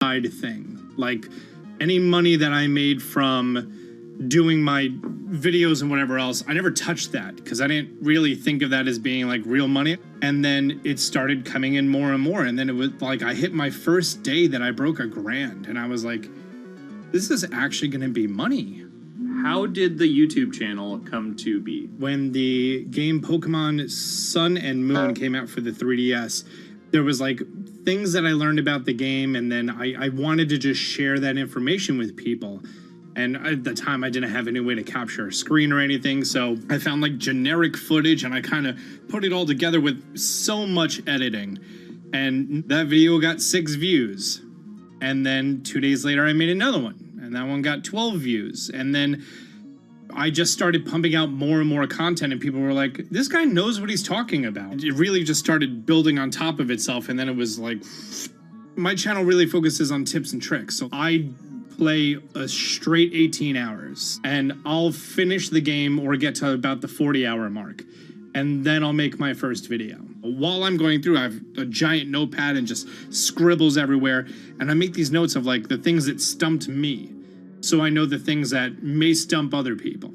side thing. Like any money that I made from doing my videos and whatever else, I never touched that because I didn't really think of that as being like real money. And then it started coming in more and more. And then it was like I hit my first day that I broke $1,000 and I was like, this is actually going to be money. How did the YouTube channel come to be? When the game Pokemon Sun and Moon came out for the 3DS, there was like things that I learned about the game, and then I wanted to just share that information with people. And at the time, I didn't have any way to capture a screen or anything, so I found like generic footage, and I kind of put it all together with so much editing. And that video got 6 views. And then 2 days later, I made another one, and that one got 12 views. And then I just started pumping out more and more content, and people were like, this guy knows what he's talking about. It really just started building on top of itself, and then it was like, my channel really focuses on tips and tricks. So I play a straight 18 hours, and I'll finish the game or get to about the 40-hour mark, and then I'll make my first video. While I'm going through, I have a giant notepad and just scribbles everywhere, and I make these notes of like the things that stumped me, so I know the things that may stump other people.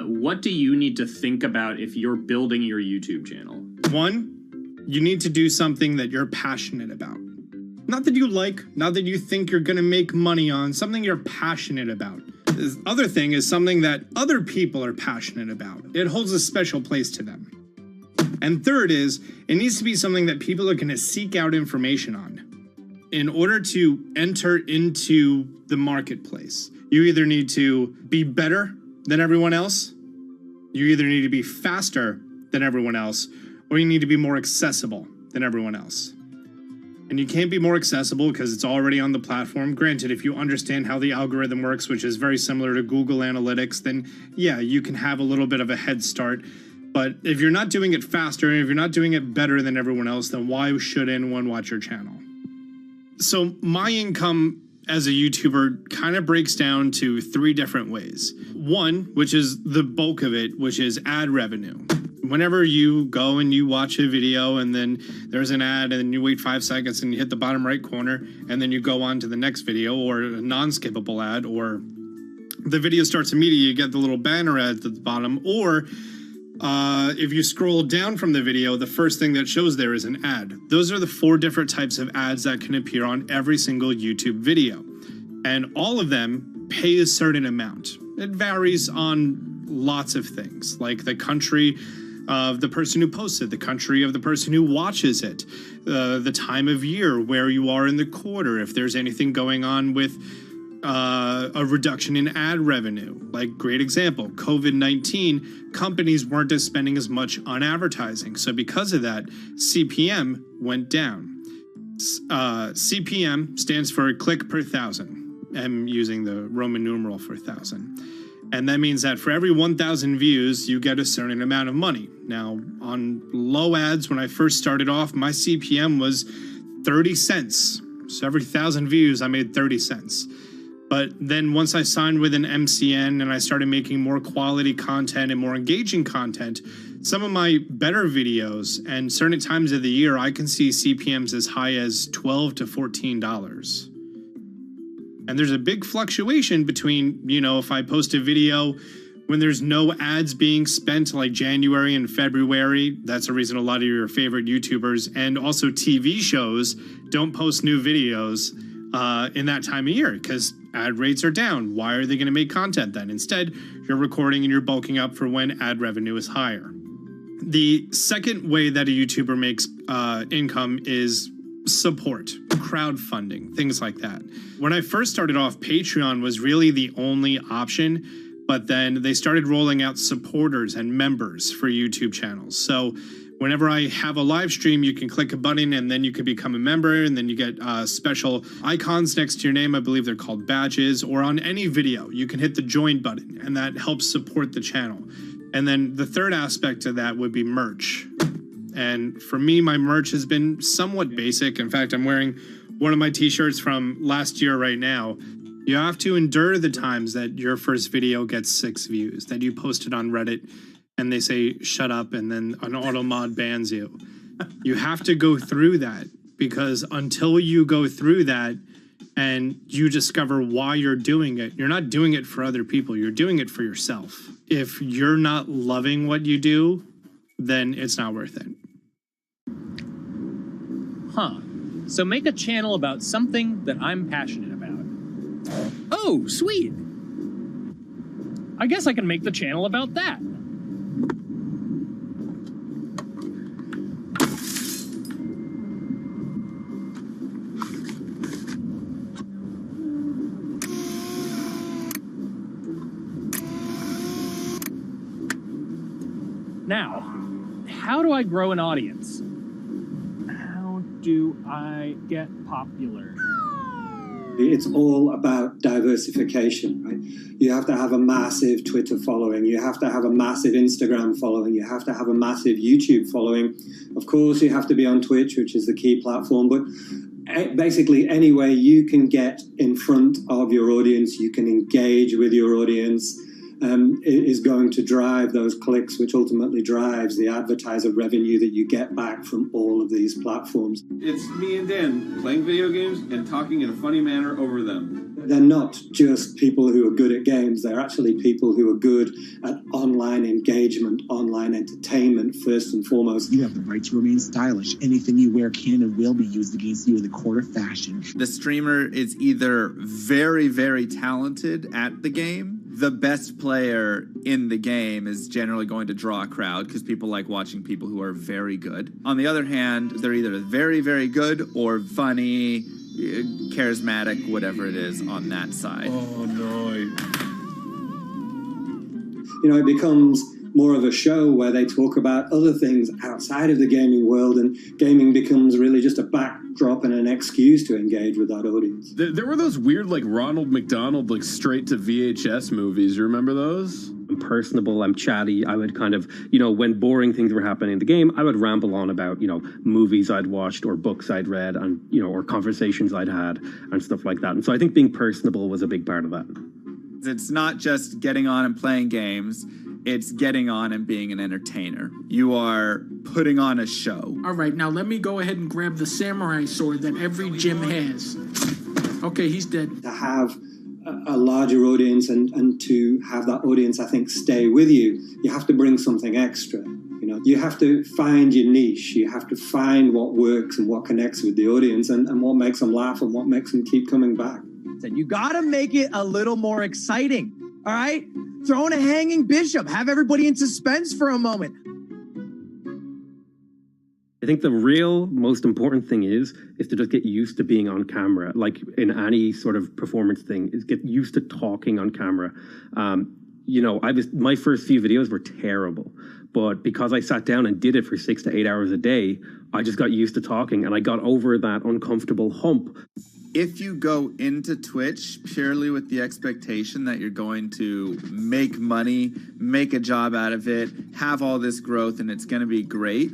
What do you need to think about if you're building your YouTube channel? 1, you need to do something that you're passionate about. Not that you like, not that you think you're gonna make money on, something you're passionate about. The other thing is something that other people are passionate about. It holds a special place to them. And third is, it needs to be something that people are gonna seek out information on. In order to enter into the marketplace, you either need to be better than everyone else, you either need to be faster than everyone else, or you need to be more accessible than everyone else. And you can't be more accessible because it's already on the platform. Granted, if you understand how the algorithm works, which is very similar to Google Analytics, then yeah, you can have a little bit of a head start. But if you're not doing it faster, and if you're not doing it better than everyone else, then why should anyone watch your channel? So my income as a YouTuber kind of breaks down to 3 different ways. 1, which is the bulk of it, which is ad revenue. Whenever you go and you watch a video and then there's an ad and then you wait 5 seconds and you hit the bottom right corner and then you go on to the next video, or a non-skippable ad, or the video starts immediately, you get the little banner ad at the bottom, or if you scroll down from the video, the first thing that shows there is an ad. Those are the 4 different types of ads that can appear on every single YouTube video. And all of them pay a certain amount. It varies on lots of things, like the country of the person who posts it, the country of the person who watches it, the time of year, where you are in the quarter, if there's anything going on with a reduction in ad revenue. Like, great example, COVID-19, companies weren't spending as much on advertising. So because of that, CPM went down. CPM stands for click per thousand. I'm using the Roman numeral for 1,000. And that means that for every 1,000 views, you get a certain amount of money. Now, on low ads, when I first started off, my CPM was 30 cents. So every 1,000 views, I made 30 cents. But then once I signed with an MCN and I started making more quality content and more engaging content, some of my better videos and certain times of the year, I can see CPMs as high as $12 to $14. And there's a big fluctuation between, you know, if I post a video when there's no ads being spent, like January and February, that's the reason a lot of your favorite YouTubers and also TV shows don't post new videos in that time of year because ad rates are down. Why are they going to make content then? Instead, you're recording and you're bulking up for when ad revenue is higher. The second way that a YouTuber makes income is support, crowdfunding, things like that. When I first started off, Patreon was really the only option, but then they started rolling out supporters and members for YouTube channels. So whenever I have a live stream, you can click a button and then you can become a member, and then you get special icons next to your name. I believe they're called badges, or on any video, you can hit the join button and that helps support the channel. And then the third aspect of that would be merch. And for me, my merch has been somewhat basic. In fact, I'm wearing one of my t-shirts from last year right now. You have to endure the times that your first video gets 6 views, that you posted on Reddit and they say, shut up, and then an auto mod bans you. You have to go through that, because until you go through that, and you discover why you're doing it. You're not doing it for other people. You're doing it for yourself. If you're not loving what you do, then it's not worth it. Huh. So make a channel about something that I'm passionate about. Oh, sweet. I guess I can make the channel about that. Now, how do I grow an audience? How do I get popular? It's all about diversification, right? You have to have a massive Twitter following. You have to have a massive Instagram following. You have to have a massive YouTube following. Of course, you have to be on Twitch, which is the key platform. But basically, any way you can get in front of your audience, you can engage with your audience, is going to drive those clicks, which ultimately drives the advertiser revenue that you get back from all of these platforms. It's me and Dan playing video games and talking in a funny manner over them. They're not just people who are good at games. They're actually people who are good at online engagement, online entertainment, first and foremost. You have the right to remain stylish. Anything you wear can and will be used against you in the court of fashion. The streamer is either very, very talented at the game. The best player in the game is generally going to draw a crowd because people like watching people who are very good. On the other hand, they're either very, very good or funny, charismatic, whatever it is on that side. Oh, no. You know, it becomes more of a show where they talk about other things outside of the gaming world, and gaming becomes really just a backdrop and an excuse to engage with that audience. There were those weird, like, Ronald McDonald, like, straight to VHS movies. You remember those? I'm personable, I'm chatty. I would kind of, when boring things were happening in the game, I would ramble on about, movies I'd watched or books I'd read and, or conversations I'd had and stuff like that. And so I think being personable was a big part of that. It's not just getting on and playing games. It's getting on and being an entertainer. You are putting on a show. All right, now let me go ahead and grab the samurai sword that every gym has. Okay, he's dead. To have a larger audience and to have that audience, I think, stay with you, you have to bring something extra. You have to find your niche. You have to find what works and what connects with the audience and what makes them laugh and what makes them keep coming back. You got to make it a little more exciting, all right? Throw in a hanging bishop. Have everybody in suspense for a moment. I think the real most important thing is to just get used to being on camera. Like in any sort of performance thing, is get used to talking on camera. My first few videos were terrible, but because I sat down and did it for 6 to 8 hours a day, I just got used to talking and I got over that uncomfortable hump. If you go into Twitch purely with the expectation that you're going to make money, make a job out of it, have all this growth, and it's going to be great,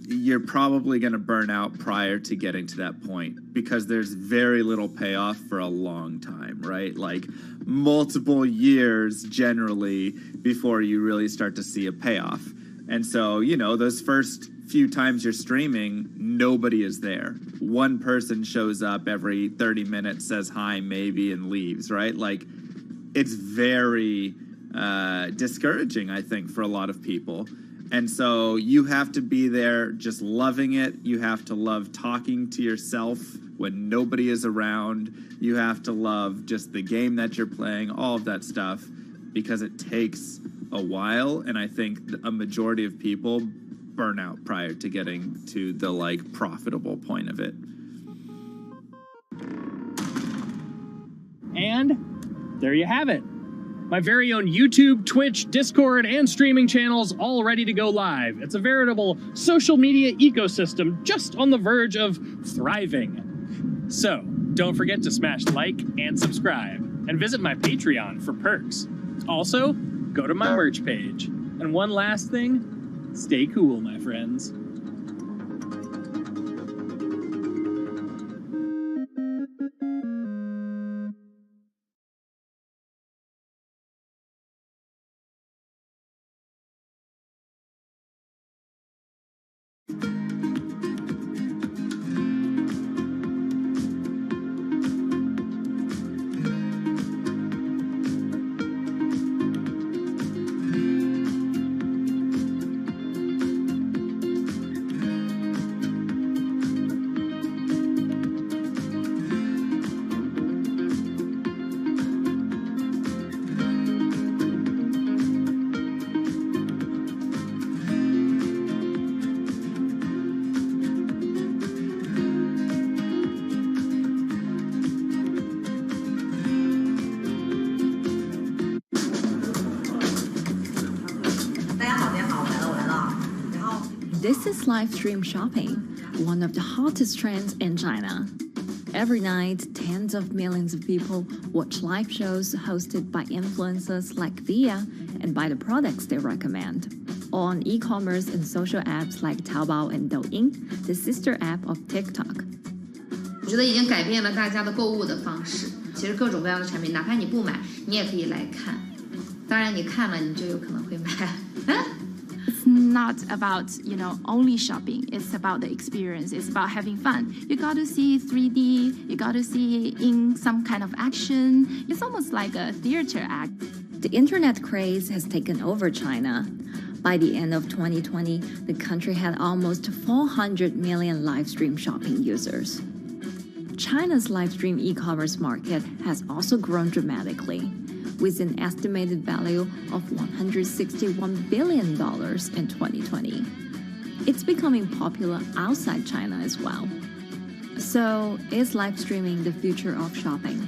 you're probably going to burn out prior to getting to that point because there's very little payoff for a long time, right? Like multiple years generally before you really start to see a payoff. And so, those first few times you're streaming, nobody is there. One person shows up every 30 minutes, says hi, maybe, and leaves, right? Like, it's very discouraging, I think, for a lot of people. And so you have to be there just loving it. You have to love talking to yourself when nobody is around. You have to love just the game that you're playing, all of that stuff, because it takes a while. And I think a majority of people burn out prior to getting to the profitable point of it. And there you have it. My very own YouTube, Twitch, Discord, and streaming channels all ready to go live. It's a veritable social media ecosystem just on the verge of thriving. So don't forget to smash like and subscribe and visit my Patreon for perks. Also, go to my merch page. And one last thing, stay cool, my friends. This is live stream shopping, one of the hottest trends in China. Every night, tens of millions of people watch live shows hosted by influencers like Via and buy the products they recommend. On e-commerce and social apps like Taobao and Douyin, the sister app of TikTok. 我觉得已经改变了大家的购物的方式。其实各种各样的产品，哪怕你不买，你也可以来看。当然，你看了，你就有可能会买。It's not about, only shopping. It's about the experience. It's about having fun. You got to see 3D. You got to see in some kind of action. It's almost like a theater act. The internet craze has taken over China. By the end of 2020, the country had almost 400 million live stream shopping users. China's live stream e-commerce market has also grown dramatically, with an estimated value of $161 billion in 2020. It's becoming popular outside China as well. So, is live streaming the future of shopping?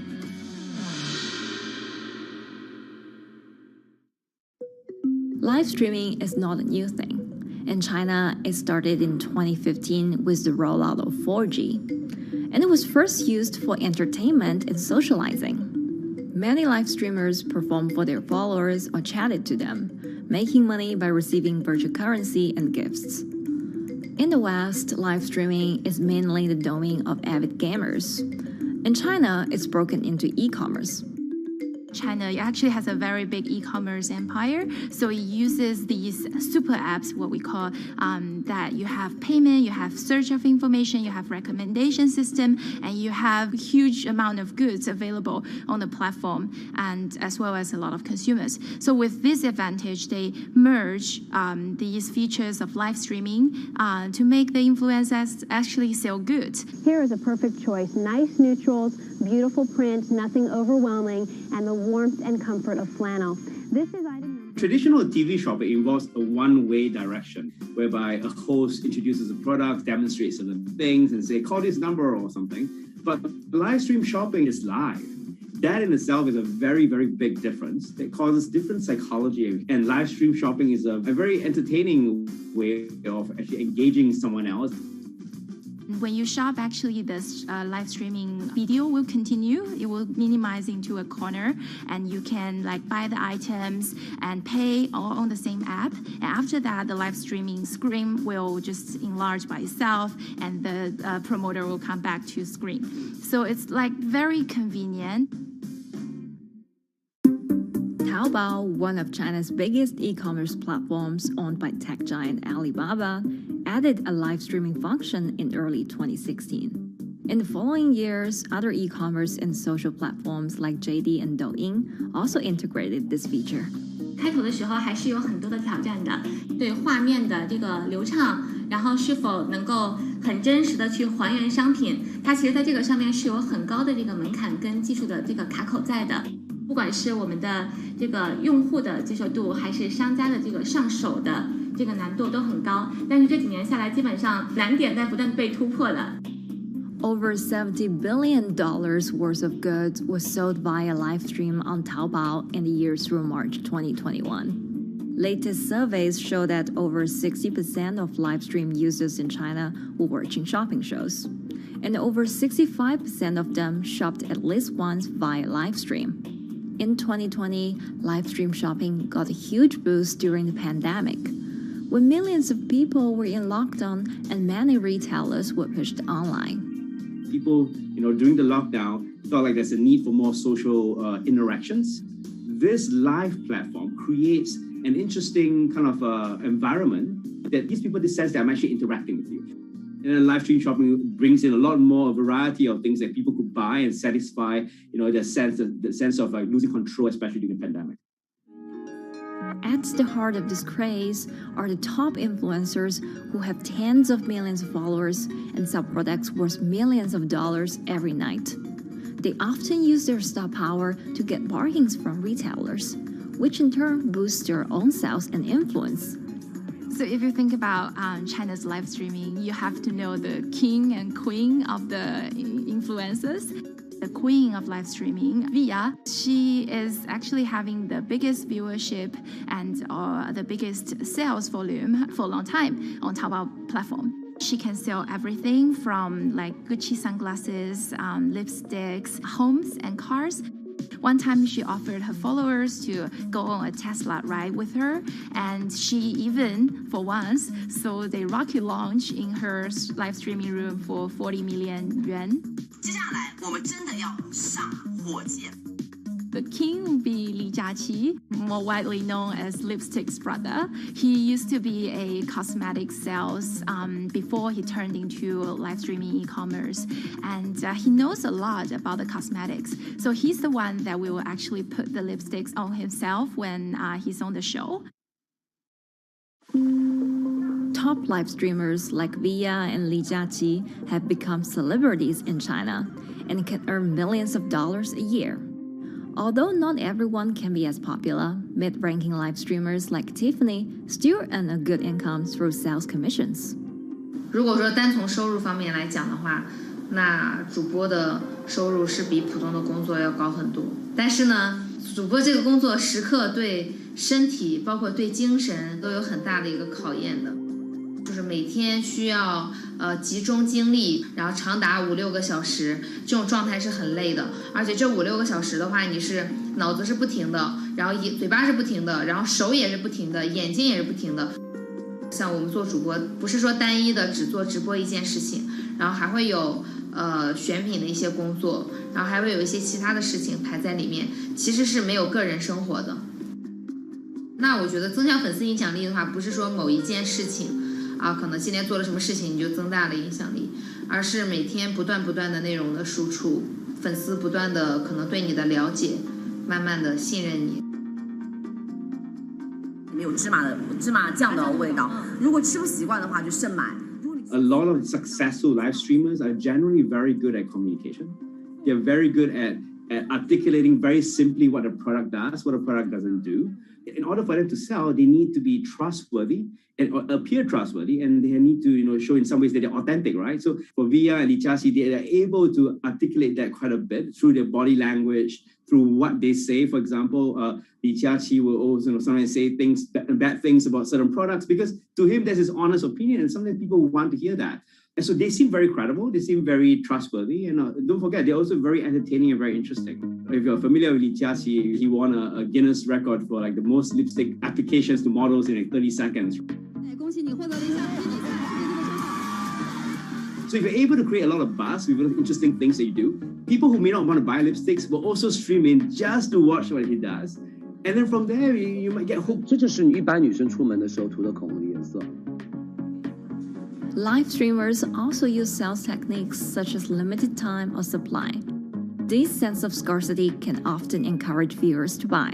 Live streaming is not a new thing. In China, it started in 2015 with the rollout of 4G. And it was first used for entertainment and socializing. Many live streamers performed for their followers or chatted to them, making money by receiving virtual currency and gifts. In the West, live streaming is mainly the domain of avid gamers. In China, it's broken into e-commerce. China actually has a very big e-commerce empire, so it uses these super apps, what we call that you have payment, you have search of information, you have recommendation system, and you have huge amount of goods available on the platform, and as well as a lot of consumers. So with this advantage, they merge these features of live streaming to make the influencers actually sell goods. Here is a perfect choice: nice neutrals, beautiful print, nothing overwhelming, and the warmth and comfort of flannel. This is item. Traditional TV shopping involves a one-way direction, whereby a host introduces a product, demonstrates certain things, and say, call this number or something. But live stream shopping is live. That in itself is a very, very big difference. It causes different psychology. And live stream shopping is a very entertaining way of actually engaging someone else. When you shop, actually, this live streaming video will continue. It will minimize into a corner, and you can buy the items and pay all on the same app. And after that, the live streaming screen will just enlarge by itself, and the promoter will come back to screen. So it's very convenient. Taobao, one of China's biggest e-commerce platforms owned by tech giant Alibaba, added a live streaming function in early 2016. In the following years, other e-commerce and social platforms like JD and Douyin also integrated this feature. 开头的时候还是有很多的挑战的，对画面的这个流畅，然后是否能够很真实的去还原商品，它其实在这个上面是有很高的这个门槛跟技术的这个卡口在的。不管是我们的这个用户的接受度，还是商家的这个上手的这个难度都很高，但是这几年下来，基本上难点在不断被突破的。Over $70 billion worth of goods was sold via live stream on Taobao in the year through March 2021. Latest surveys show that over 60% of live stream users in China were watching shopping shows, and over 65% of them shopped at least once via live stream. In 2020, live stream shopping got a huge boost during the pandemic, when millions of people were in lockdown and many retailers were pushed online. People, during the lockdown, felt like there's a need for more social interactions. This live platform creates an interesting kind of environment that gives people the sense that I'm actually interacting with you. And then live stream shopping brings in a lot more variety of things that people could buy and satisfy, the sense of losing control, especially during the pandemic. At the heart of this craze are the top influencers who have tens of millions of followers and sell products worth millions of dollars every night. They often use their star power to get bargains from retailers, which in turn boosts their own sales and influence. So if you think about China's live streaming, you have to know the king and queen of the influencers. The queen of live streaming, Via, she is actually having the biggest viewership and the biggest sales volume for a long time on Taobao platform. She can sell everything from like Gucci sunglasses, lipsticks, homes, and cars. One time she offered her followers to go on a Tesla ride with her, and she even, for once, sold a rocket launch in her live streaming room for 40 million yuan. 接下来我们真的要上火箭。The king will be Li Jiaqi, more widely known as Lipstick's brother. He used to be a cosmetic sales before he turned into live streaming e-commerce. And he knows a lot about the cosmetics. So he's the one that will actually put the lipsticks on himself when he's on the show. Top live streamers like Via and Li Jiaqi have become celebrities in China and can earn millions of dollars a year. Although not everyone can be as popular, mid-ranking live streamers like Tiffany still earn a good income through sales commissions. 如果说单从收入方面来讲的话，那主播的收入是比普通的工作要高很多。但是呢，主播这个工作时刻对身体，包括对精神都有很大的一个考验的。就是每天需要集中精力，然后长达5-6个小时，这种状态是很累的。而且这5-6个小时的话，你是脑子是不停的，然后嘴巴是不停的，然后手也是不停的，眼睛也是不停的。像我们做主播，不是说单一的只做直播一件事情，然后还会有选品的一些工作，然后还会有一些其他的事情排在里面，其实是没有个人生活的。那我觉得增强粉丝影响力的话，不是说某一件事情。可能今天做了什么事情你就增大了影响力，而是每天不断的内容的输出，粉丝不断的可能对你的了解，慢慢的信任你。没有芝麻酱的味道，如果吃不习惯的话就慎买。A lot of successful live streamers are generally very good at communication. They're very good at articulating very simply what a product does, what a product doesn't do. In order for them to sell, they need to be trustworthy and appear trustworthy, and they need to, show in some ways that they're authentic, right? So for Via and Li Jiaqi, they are able to articulate that quite a bit through their body language, through what they say. For example, Li Jiaqi will also sometimes say bad things about certain products because to him that's his honest opinion, and sometimes people want to hear that. And so they seem very credible, they seem very trustworthy, and don't forget, they're also very entertaining and very interesting. If you're familiar with Li Jiaqi, he won a Guinness record for like the most lipstick applications to models in like 30 seconds. So if you're able to create a lot of buzz with interesting things that you do, people who may not want to buy lipsticks will also stream in just to watch what he does. And then from there, you might get hooked. 这就是你一般女生出门的时候涂的口红的颜色。 Live streamers also use sales techniques such as limited time or supply. This sense of scarcity can often encourage viewers to buy.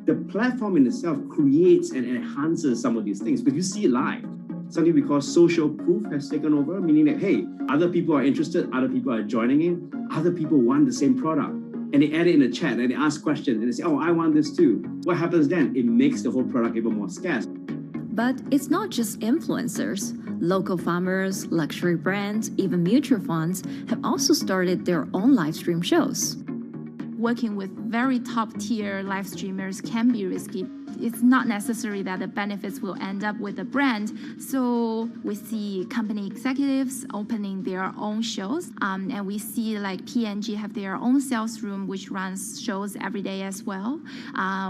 The platform in itself creates and enhances some of these things because you see it live. Something we call social proof has taken over, meaning that, hey, other people are interested, other people are joining in, other people want the same product. And they add it in the chat and they ask questions and they say, oh, I want this too. What happens then? It makes the whole product even more scarce. But it's not just influencers. Local farmers, luxury brands, even mutual funds have also started their own live stream shows. Working with very top-tier live streamers can be risky. It's not necessary that the benefits will end up with the brand. So we see company executives opening their own shows. And we see like P&G have their own sales room, which runs shows every day as well.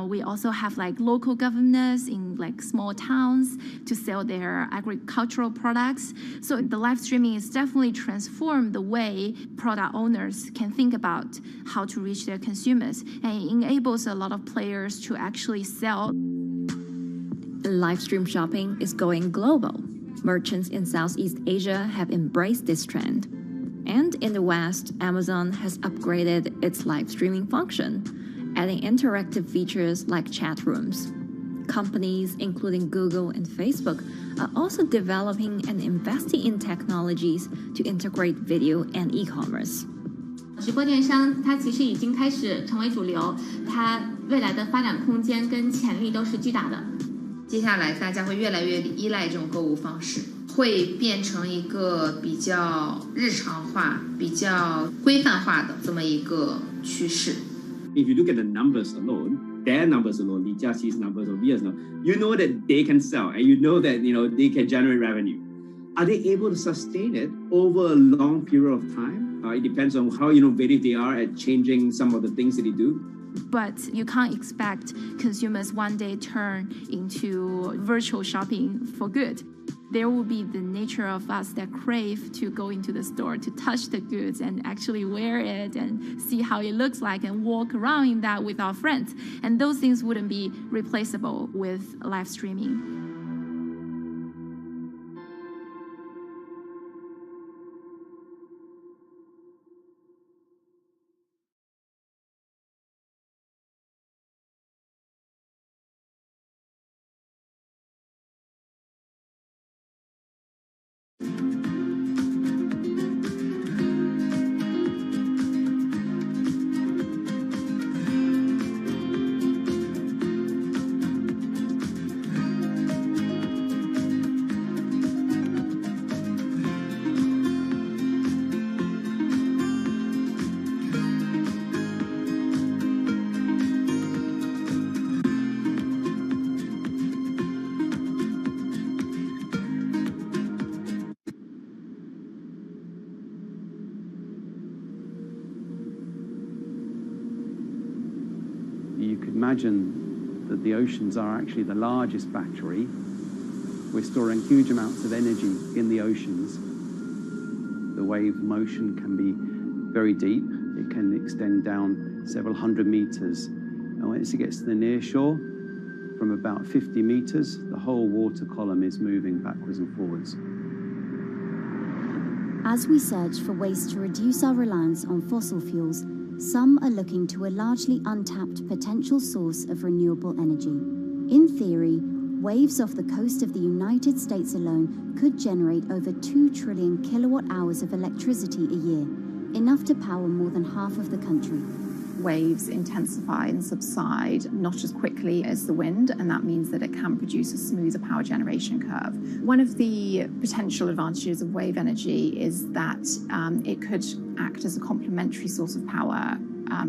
We also have like local governors in like small towns to sell their agricultural products. So the live streaming is definitely transformed the way product owners can think about how to reach their consumers. And it enables a lot of players to actually sell. Live stream shopping is going global. Merchants in Southeast Asia have embraced this trend. And in the West, Amazon has upgraded its live streaming function, adding interactive features like chat rooms. Companies, including Google and Facebook, are also developing and investing in technologies to integrate video and e-commerce. 直播电商它其实已经开始成为主流，它未来的发展空间跟潜力都是巨大的。接下来大家会越来越依赖这种购物方式。会变成一个比较日常化、比较规范化的这么一个趋势。If you look at the numbers alone, their numbers alone, Li Jiaxi's numbers or Via's numbers, you know that they can sell and you know that they can generate revenue. Are they able to sustain it over a long period of time? It depends on how innovative they are at changing some of the things that they do. But you can't expect consumers one day turn into virtual shopping for good. There will be the nature of us that crave to go into the store, to touch the goods and actually wear it and see how it looks like and walk around in that with our friends. And those things wouldn't be replaceable with live streaming. You could imagine that the oceans are actually the largest battery. We're storing huge amounts of energy in the oceans. The wave motion can be very deep. It can extend down several hundred meters. And once it gets to the near shore, from about 50 meters, the whole water column is moving backwards and forwards. As we search for ways to reduce our reliance on fossil fuels, some are looking to a largely untapped potential source of renewable energy. In theory, waves off the coast of the United States alone could generate over 2 trillion kilowatt hours of electricity a year, enough to power more than half of the country. Waves intensify and subside not as quickly as the wind, and that means that it can produce a smoother power generation curve. One of the potential advantages of wave energy is that it could act as a complementary source of power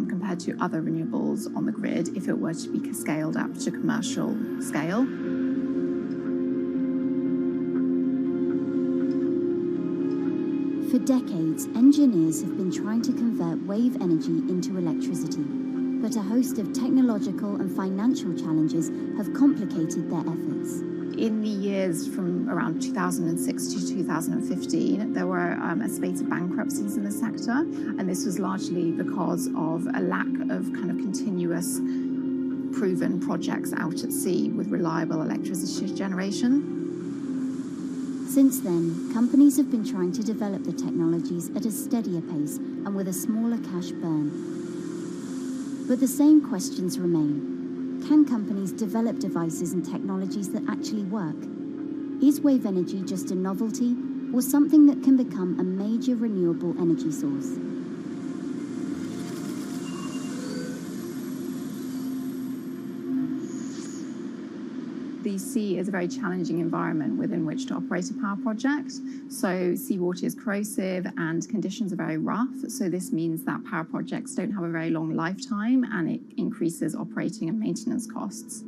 compared to other renewables on the grid if it were to be scaled up to commercial scale. For decades, engineers have been trying to convert wave energy into electricity, but a host of technological and financial challenges have complicated their efforts. In the years from around 2006 to 2015, there were a spate of bankruptcies in the sector, and this was largely because of a lack of kind of continuous proven projects out at sea with reliable electricity generation. Since then, companies have been trying to develop the technologies at a steadier pace and with a smaller cash burn. But the same questions remain. Can companies develop devices and technologies that actually work? Is wave energy just a novelty or something that can become a major renewable energy source? The sea is a very challenging environment within which to operate a power project. So seawater is corrosive and conditions are very rough. So this means that power projects don't have a very long lifetime, and it increases operating and maintenance costs.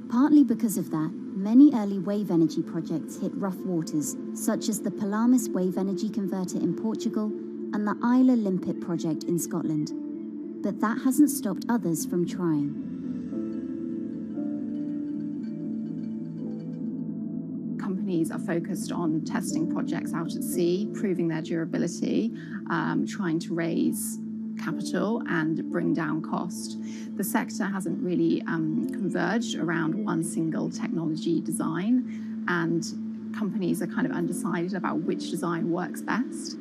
Partly because of that, many early wave energy projects hit rough waters, such as the Palamas Wave Energy Converter in Portugal and the Isla Limpet project in Scotland. But that hasn't stopped others from trying. Companies are focused on testing projects out at sea, proving their durability, trying to raise capital and bring down cost. The sector hasn't really converged around one single technology design, and companies are kind of undecided about which design works best.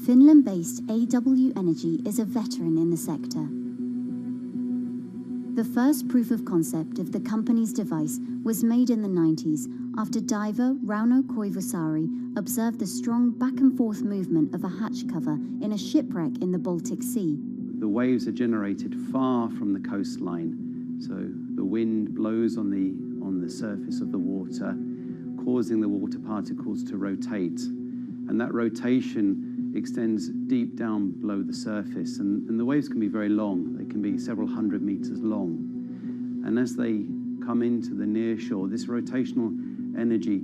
Finland-based AW Energy is a veteran in the sector. The first proof of concept of the company's device was made in the 90s after diver Rauno Koivusaari observed the strong back-and-forth movement of a hatch cover in a shipwreck in the Baltic Sea. the waves are generated far from the coastline. So the wind blows on the surface of the water, causing the water particles to rotate. And that rotation extends deep down below the surface. And the waves can be very long. They can be several hundred meters long. And as they come into the near shore, this rotational energy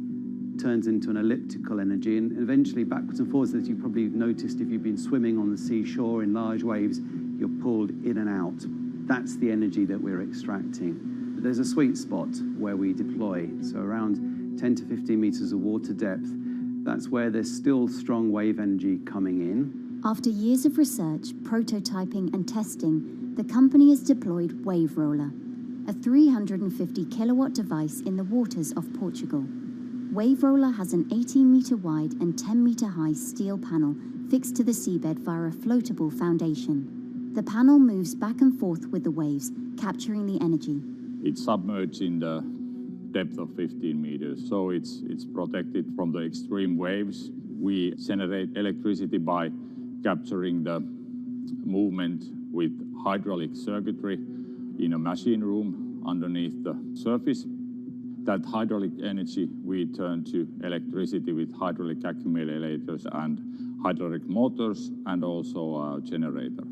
turns into an elliptical energy, and eventually backwards and forwards, as you probably noticed if you've been swimming on the seashore in large waves, you're pulled in and out. That's the energy that we're extracting. There's a sweet spot where we deploy, so around 10 to 15 meters of water depth. That's where there's still strong wave energy coming in. After years of research, prototyping and testing, the company has deployed Wave Roller, a 350 kilowatt device in the waters of Portugal. Wave Roller has an 18-meter wide and 10-meter high steel panel fixed to the seabed via a floatable foundation. The panel moves back and forth with the waves, capturing the energy. It's submerged in the depth of 15 meters, so it's protected from the extreme waves. We generate electricity by capturing the movement with hydraulic circuitry in a machine room underneath the surface. That hydraulic energy we turn to electricity with hydraulic accumulators and hydraulic motors, and also a generator.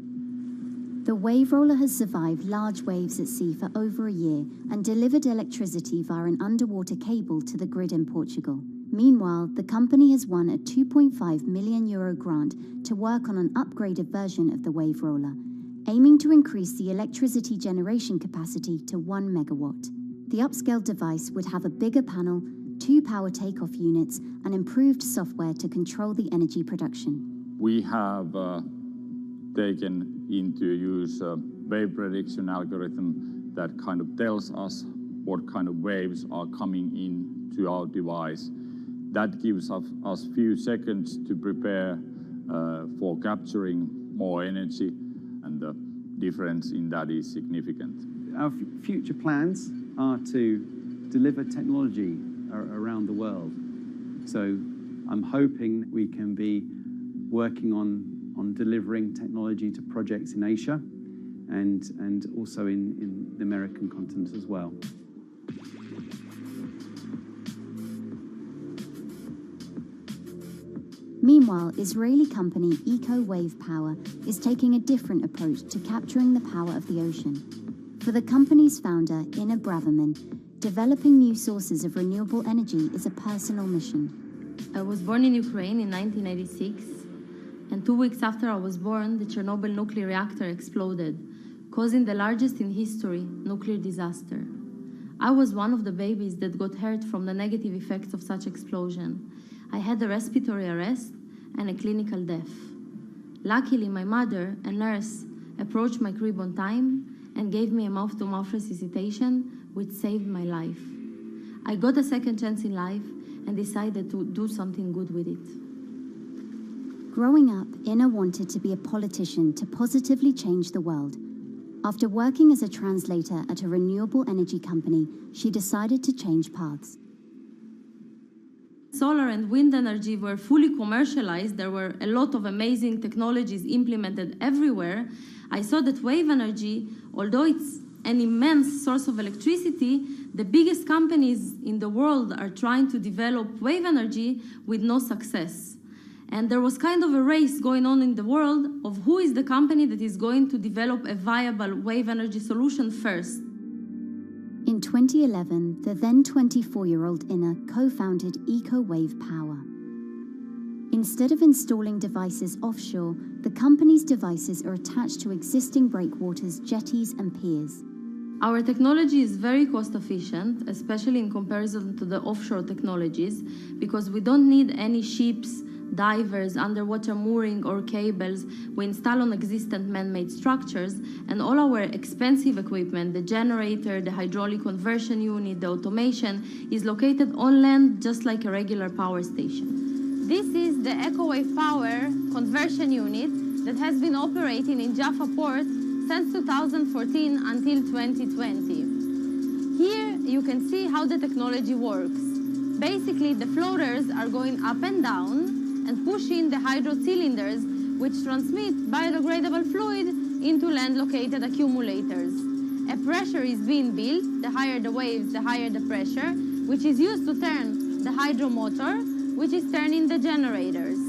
The Wave Roller has survived large waves at sea for over a year and delivered electricity via an underwater cable to the grid in Portugal. Meanwhile, the company has won a €2.5 million grant to work on an upgraded version of the Wave Roller, aiming to increase the electricity generation capacity to 1 megawatt. The upscaled device would have a bigger panel, 2 power takeoff units, and improved software to control the energy production. We have taken into use a wave prediction algorithm that kind of tells us what kind of waves are coming into our device. That gives us few seconds to prepare for capturing more energy, and the difference in that is significant. Our future plans are to deliver technology around the world. So I'm hoping we can be working on delivering technology to projects in Asia and also in the American continent as well. Meanwhile, Israeli company Eco Wave Power is taking a different approach to capturing the power of the ocean. For the company's founder, Inna Braverman, developing new sources of renewable energy is a personal mission. I was born in Ukraine in 1986, and 2 weeks after I was born, the Chernobyl nuclear reactor exploded, causing the largest in history nuclear disaster. I was one of the babies that got hurt from the negative effects of such explosion. I had a respiratory arrest and a clinical death. Luckily, my mother, a nurse, approached my crib on time and gave me a mouth-to-mouth resuscitation, which saved my life. I got a second chance in life and decided to do something good with it. Growing up, Inna wanted to be a politician to positively change the world. After working as a translator at a renewable energy company, she decided to change paths. Solar and wind energy were fully commercialized. There were a lot of amazing technologies implemented everywhere. I saw that wave energy, although it's an immense source of electricity, the biggest companies in the world are trying to develop wave energy with no success. And there was kind of a race going on in the world of who is the company that is going to develop a viable wave energy solution first. In 2011, the then 24-year-old Inna co-founded Eco Wave Power. Instead of installing devices offshore, the company's devices are attached to existing breakwaters, jetties, and piers. Our technology is very cost efficient, especially in comparison to the offshore technologies, because we don't need any ships, divers, underwater mooring or cables. We install on existing man-made structures, and all our expensive equipment, the generator, the hydraulic conversion unit, the automation, is located on land just like a regular power station. This is the EcoWave Power conversion unit that has been operating in Jaffa Port since 2014 until 2020. Here you can see how the technology works. Basically, the floaters are going up and down and pushing the hydro cylinders, which transmit biodegradable fluid into land-located accumulators. A pressure is being built, the higher the waves, the higher the pressure, which is used to turn the hydromotor, which is turning the generators.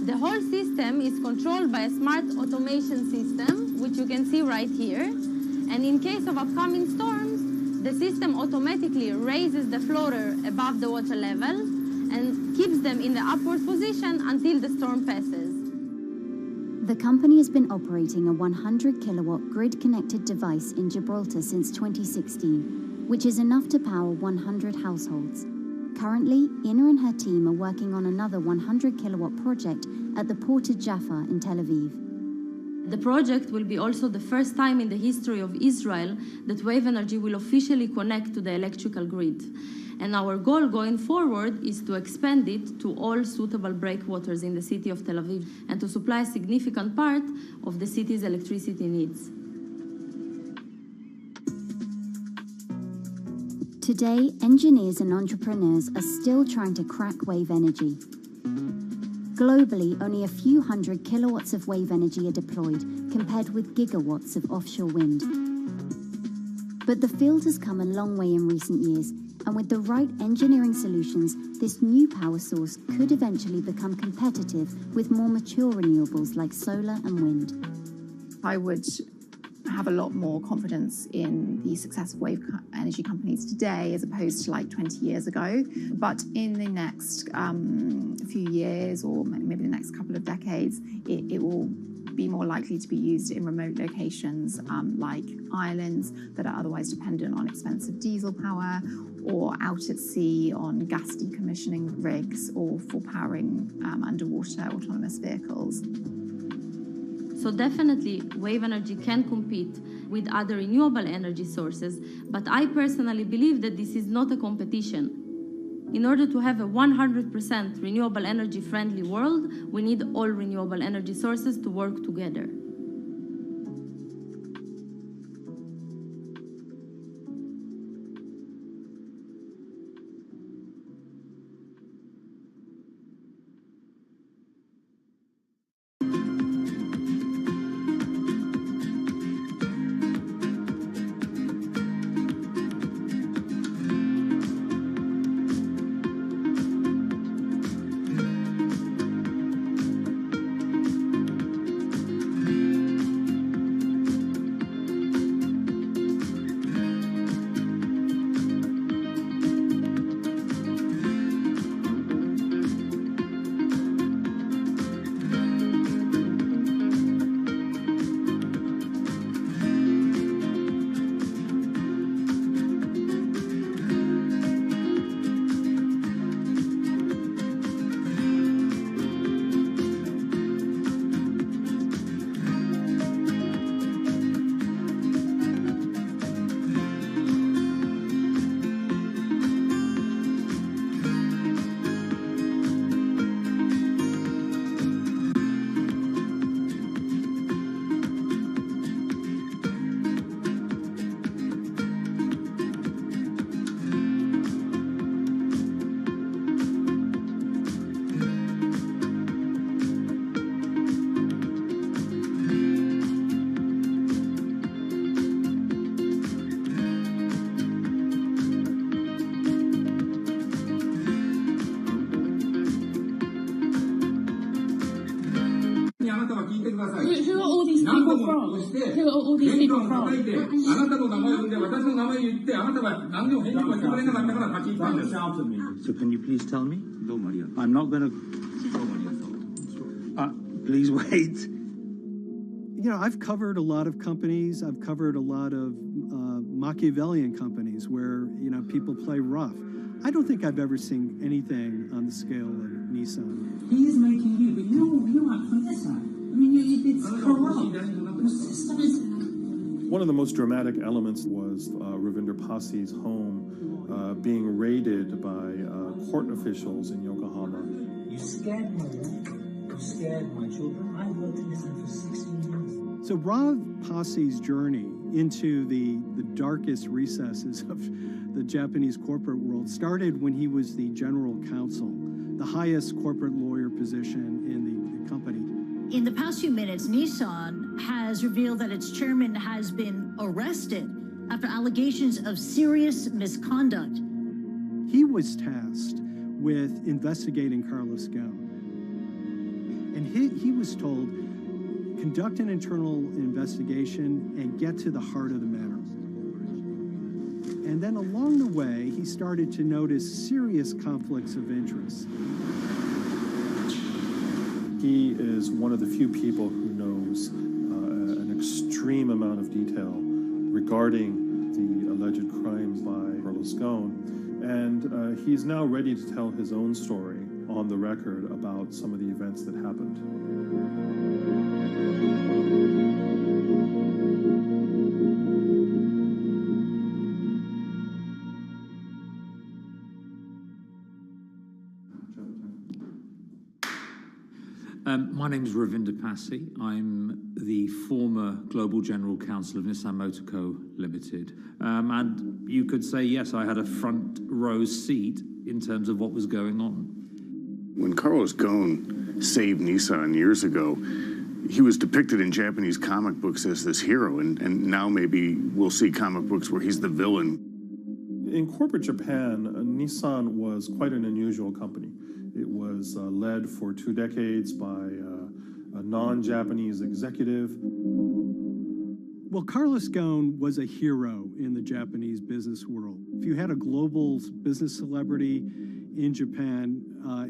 The whole system is controlled by a smart automation system, which you can see right here. And in case of upcoming storms, the system automatically raises the floater above the water level and keeps them in the upward position until the storm passes. The company has been operating a 100 kilowatt grid-connected device in Gibraltar since 2016, which is enough to power 100 households. Currently, Ina and her team are working on another 100 kilowatt project at the Port of Jaffa in Tel Aviv. The project will be also the first time in the history of Israel that wave energy will officially connect to the electrical grid. And our goal going forward is to expand it to all suitable breakwaters in the city of Tel Aviv and to supply a significant part of the city's electricity needs. Today, engineers and entrepreneurs are still trying to crack wave energy. Globally, only a few hundred kilowatts of wave energy are deployed, compared with gigawatts of offshore wind. But the field has come a long way in recent years, and with the right engineering solutions, this new power source could eventually become competitive with more mature renewables like solar and wind. I would have a lot more confidence in the success of wave energy companies today as opposed to like 20 years ago. But in the next few years, or maybe the next couple of decades, it will be more likely to be used in remote locations like islands that are otherwise dependent on expensive diesel power, or out at sea on gas decommissioning rigs, or for powering underwater autonomous vehicles. So definitely, wave energy can compete with other renewable energy sources, but I personally believe that this is not a competition. In order to have a 100% renewable energy friendly world, we need all renewable energy sources to work together. Who are all these people from? Who are all these people from? So can you please tell me? I'm not going to... please wait. You know, I've covered a lot of companies. I've covered a lot of Machiavellian companies where, you know, people play rough. I don't think I've ever seen anything on the scale of Nissan. He is making you, but you aren't from this side. I mean, it's corrupt. The system is... One of the most dramatic elements was Ravinder Pasi's home being raided by court officials in Yokohama. You scared my wife. You scared my children. I worked in this for 16 years. So Rav Pasi's journey into the darkest recesses of the Japanese corporate world started when he was the general counsel, the highest corporate lawyer position in the company. In the past few minutes, Nissan has revealed that its chairman has been arrested after allegations of serious misconduct. He was tasked with investigating Carlos Ghosn. And he was told, conduct an internal investigation and get to the heart of the matter. And then along the way, he started to notice serious conflicts of interest. He is one of the few people who knows an extreme amount of detail regarding the alleged crimes by Carlos Ghosn, and he's now ready to tell his own story on the record about some of the events that happened. My name is Ravinder Passy. I'm the former Global General Counsel of Nissan Motor Co. Limited. And you could say, yes, I had a front row seat in terms of what was going on. When Carlos Ghosn saved Nissan years ago, he was depicted in Japanese comic books as this hero, and now maybe we'll see comic books where he's the villain. In corporate Japan, Nissan was quite an unusual company. It was led for 2 decades by a non-Japanese executive. Well, Carlos Ghosn was a hero in the Japanese business world. If you had a global business celebrity in Japan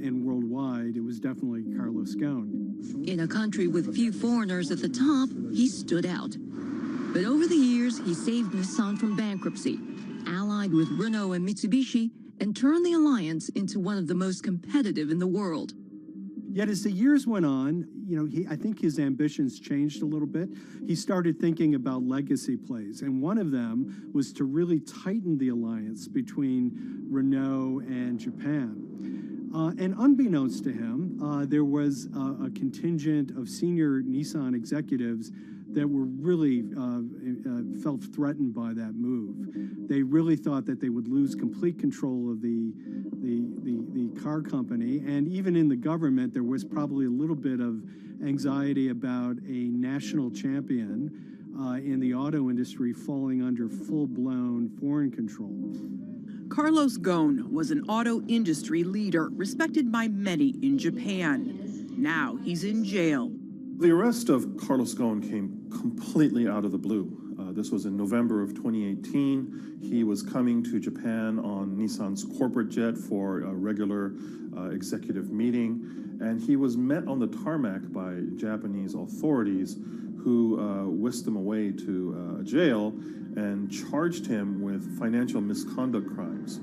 and worldwide, it was definitely Carlos Ghosn. In a country with few foreigners at the top, he stood out. But over the years, he saved Nissan from bankruptcy, allied with Renault and Mitsubishi, and turned the alliance into one of the most competitive in the world. Yet as the years went on, I think his ambitions changed a little bit. He started thinking about legacy plays, and one of them was to really tighten the alliance between Renault and Japan. And unbeknownst to him, there was a contingent of senior Nissan executives that were really felt threatened by that move. They really thought that they would lose complete control of the car company, and even in the government, there was probably a little bit of anxiety about a national champion in the auto industry falling under full-blown foreign control. Carlos Ghosn was an auto industry leader, respected by many in Japan. Now he's in jail. The arrest of Carlos Ghosn came completely out of the blue. This was in November of 2018. He was coming to Japan on Nissan's corporate jet for a regular executive meeting, and he was met on the tarmac by Japanese authorities who whisked him away to jail and charged him with financial misconduct crimes.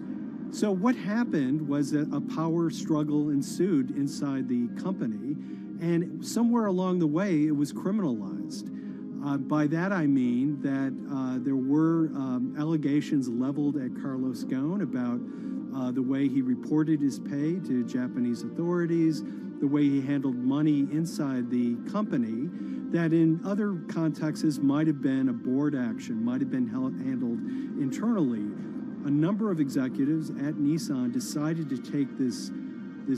So what happened was that a power struggle ensued inside the company, and somewhere along the way, it was criminalized. By that, I mean that there were allegations leveled at Carlos Ghosn about the way he reported his pay to Japanese authorities, the way he handled money inside the company, that in other contexts might have been a board action, might have been handled internally. A number of executives at Nissan decided to take this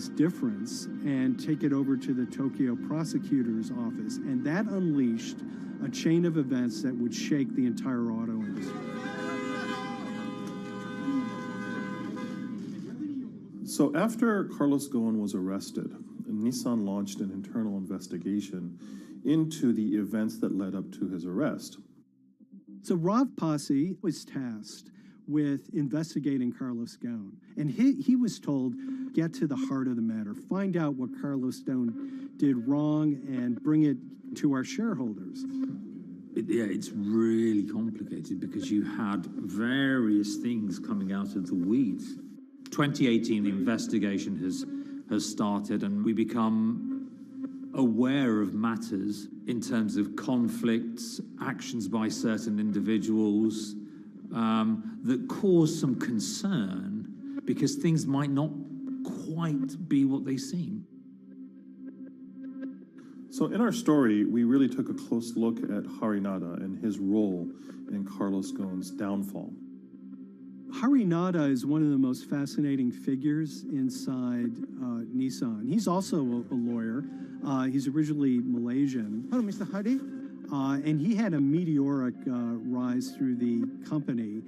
difference and take it over to the Tokyo prosecutor's office, and that unleashed a chain of events that would shake the entire auto industry. So after Carlos Ghosn was arrested, Nissan launched an internal investigation into the events that led up to his arrest. So Rav Passy was tasked with investigating Carlos Ghosn, and he was told, get to the heart of the matter, find out what Carlos Ghosn did wrong and bring it to our shareholders. It's really complicated because you had various things coming out of the weeds. 2018, the investigation has started, and we become aware of matters in terms of conflicts, actions by certain individuals that cause some concern because things might not quite be what they seem. So in our story, we really took a close look at Harinada and his role in Carlos Ghosn's downfall. Harinada is one of the most fascinating figures inside Nissan. He's also a lawyer. He's originally Malaysian. Hello, Mr. Hadi. And he had a meteoric rise through the company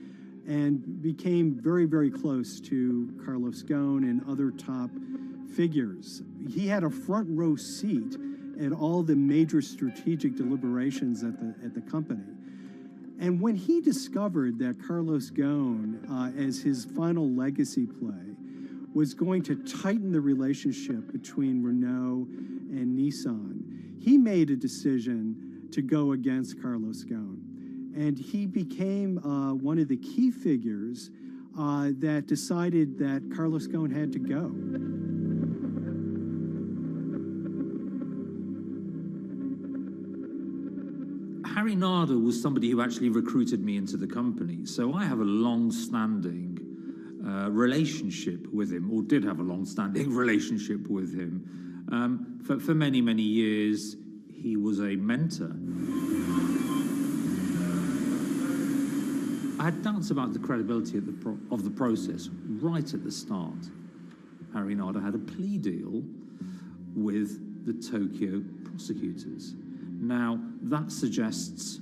and became very, very close to Carlos Ghosn and other top figures. He had a front row seat at all the major strategic deliberations at the company. And when he discovered that Carlos Ghosn, as his final legacy play, was going to tighten the relationship between Renault and Nissan, he made a decision to go against Carlos Ghosn. And he became one of the key figures that decided that Carlos Ghosn had to go. Harry Narder was somebody who actually recruited me into the company. So I have a long-standing relationship with him, or did have a long-standing relationship with him. For many, many years, he was a mentor. I had doubts about the credibility of the process right at the start. Harry Narder had a plea deal with the Tokyo prosecutors. Now, that suggests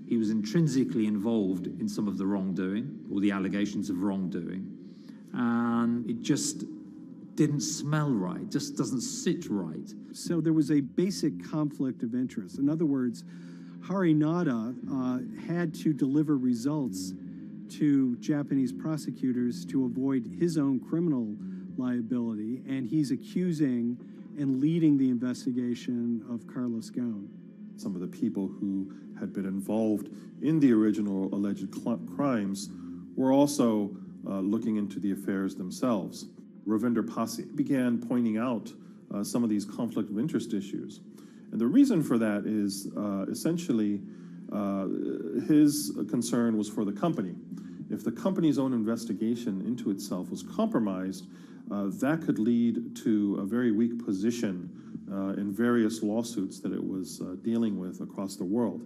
he was intrinsically involved in some of the wrongdoing, or the allegations of wrongdoing, and it just didn't smell right, just doesn't sit right. So there was a basic conflict of interest. In other words, Harry Narder had to deliver results to Japanese prosecutors to avoid his own criminal liability, and he's accusing and leading the investigation of Carlos Ghosn. Some of the people who had been involved in the original alleged crimes were also looking into the affairs themselves. Ravinder Pasi began pointing out some of these conflict of interest issues. And the reason for that is essentially his concern was for the company. If the company's own investigation into itself was compromised, that could lead to a very weak position in various lawsuits that it was dealing with across the world.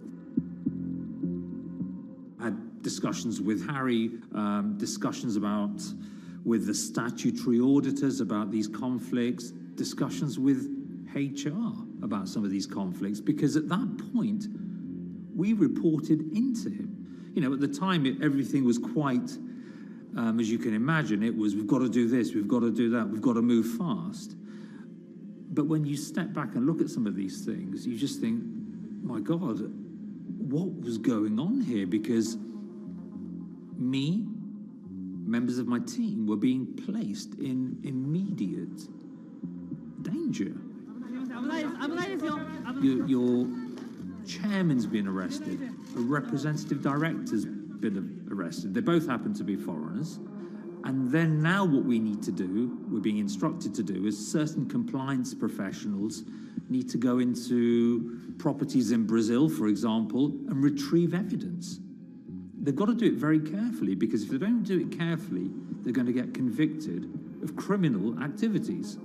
I had discussions with Harry, discussions with the statutory auditors about these conflicts, discussions with HR about some of these conflicts, because at that point, we reported into him. You know, at the time, everything was quite, as you can imagine, it was, we've got to do this, we've got to do that, we've got to move fast. But when you step back and look at some of these things, you just think, my God, what was going on here? Because me, members of my team, were being placed in immediate danger. Your chairman's been arrested, a representative director's been arrested. They both happen to be foreigners. And then now what we need to do, we're being instructed to do, is certain compliance professionals need to go into properties in Brazil, for example, and retrieve evidence. They've got to do it very carefully, because if they don't do it carefully, they're going to get convicted of criminal activities.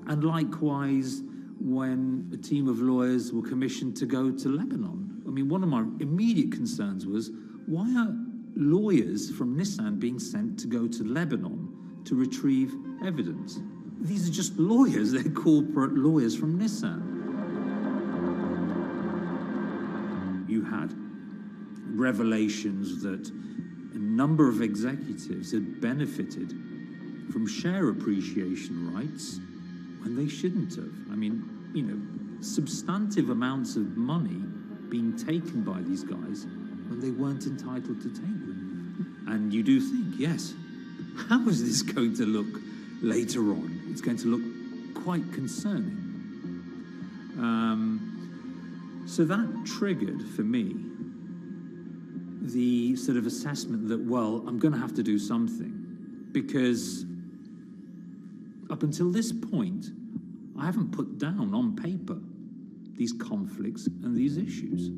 And likewise, when a team of lawyers were commissioned to go to Lebanon, I mean, one of my immediate concerns was, why are lawyers from Nissan being sent to go to Lebanon to retrieve evidence? These are just lawyers, they're corporate lawyers from Nissan. You had revelations that a number of executives had benefited from share appreciation rights when they shouldn't have. I mean, you know, substantive amounts of money being taken by these guys when they weren't entitled to take them. And you do think, yes, how is this going to look later on? It's going to look quite concerning. So that triggered, for me, the sort of assessment that, well, I'm going to have to do something, because up until this point, I haven't put down on paper these conflicts and these issues.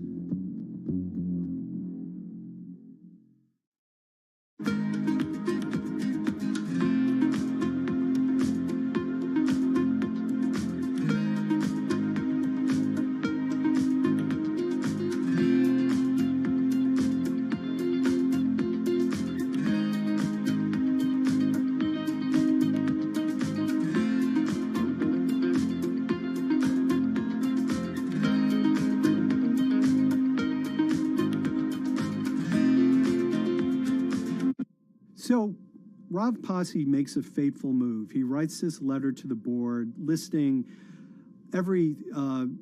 So Rav Pasi makes a fateful move. He writes this letter to the board listing every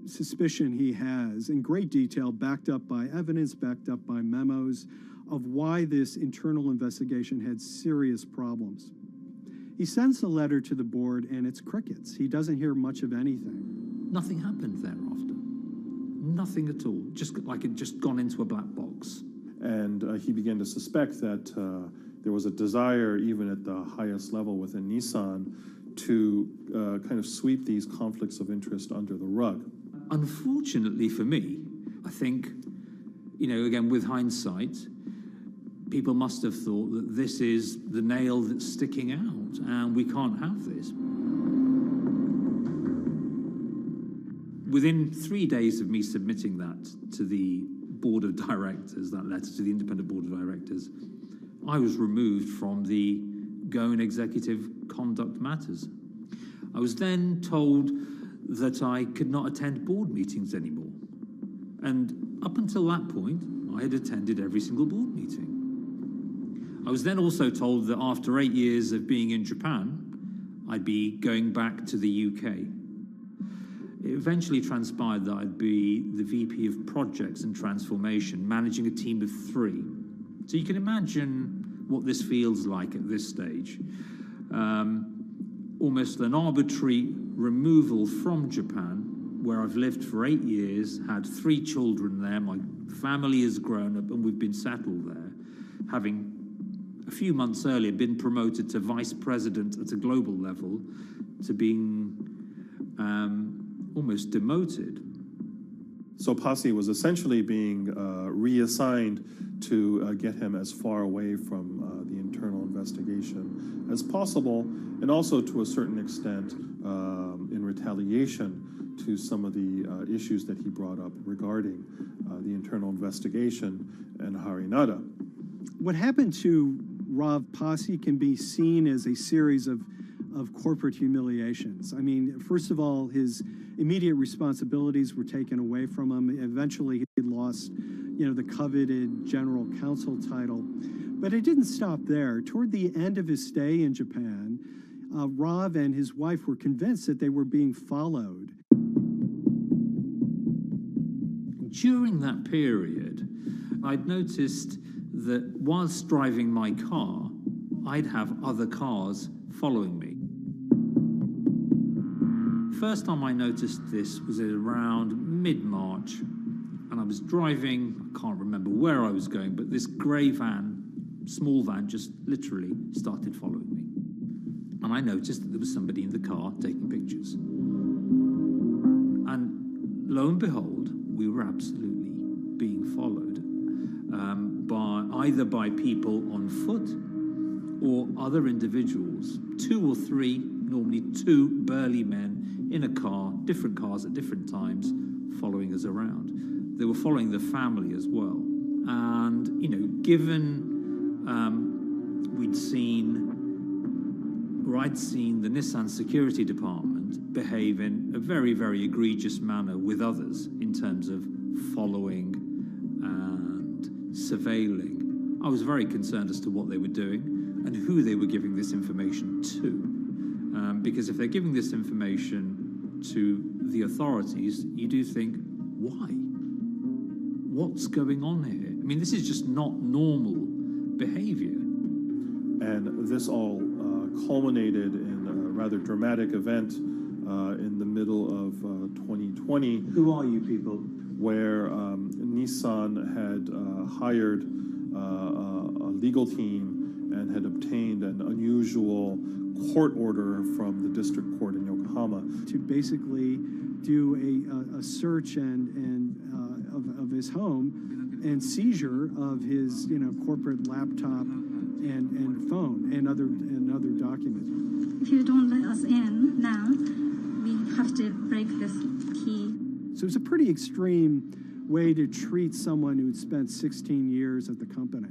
suspicion he has in great detail, backed up by evidence, backed up by memos, of why this internal investigation had serious problems. He sends the letter to the board, and it's crickets. He doesn't hear much of anything. Nothing happened thereafter. Nothing at all. Just like it just gone into a black box. And he began to suspect that there was a desire, even at the highest level within Nissan, to kind of sweep these conflicts of interest under the rug. Unfortunately for me, I think, again, with hindsight, people must have thought that this is the nail that's sticking out, and we can't have this. Within 3 days of me submitting that to the board of directors, that letter to the independent board of directors, I was removed from the Goan Executive Conduct Matters. I was then told that I could not attend board meetings anymore. And up until that point, I had attended every single board meeting. I was then also told that after 8 years of being in Japan, I'd be going back to the UK. It eventually transpired that I'd be the VP of Projects and Transformation, managing a team of 3. So you can imagine what this feels like at this stage. Almost an arbitrary removal from Japan, where I've lived for 8 years, had 3 children there, my family has grown up, and we've been settled there, having a few months earlier been promoted to vice president at a global level, to being almost demoted. So Pasi was essentially being reassigned to get him as far away from the internal investigation as possible, and also to a certain extent in retaliation to some of the issues that he brought up regarding the internal investigation and Harinada. What happened to Rav Pasi can be seen as a series of corporate humiliations. I mean, first of all, his immediate responsibilities were taken away from him. Eventually, he lost, the coveted general counsel title. But it didn't stop there. Toward the end of his stay in Japan, Rav and his wife were convinced that they were being followed. During that period, I'd noticed that whilst driving my car, I'd have other cars following me. First time I noticed this was at around mid-March, and I was driving, I can't remember where I was going, but this grey van, small van, just literally started following me. And I noticed that there was somebody in the car taking pictures. And lo and behold, we were absolutely being followed either by people on foot or other individuals, 2 or 3, normally 2 burly men in a car, different cars at different times, following us around. They were following the family as well. And, given I'd seen the Nissan security department behave in a very, very egregious manner with others in terms of following and surveilling, I was very concerned as to what they were doing and who they were giving this information to. Because if they're giving this information to the authorities, you do think, why? What's going on here? I mean, this is just not normal behavior. And this all culminated in a rather dramatic event in the middle of 2020. Who are you people? Where Nissan had hired a legal team and had obtained an unusual court order from the district court in Yokohama to basically do a search of his home and seizure of his corporate laptop and phone and other documents. If you don't let us in now, we have to break this key. So it's a pretty extreme way to treat someone who'd spent 16 years at the company.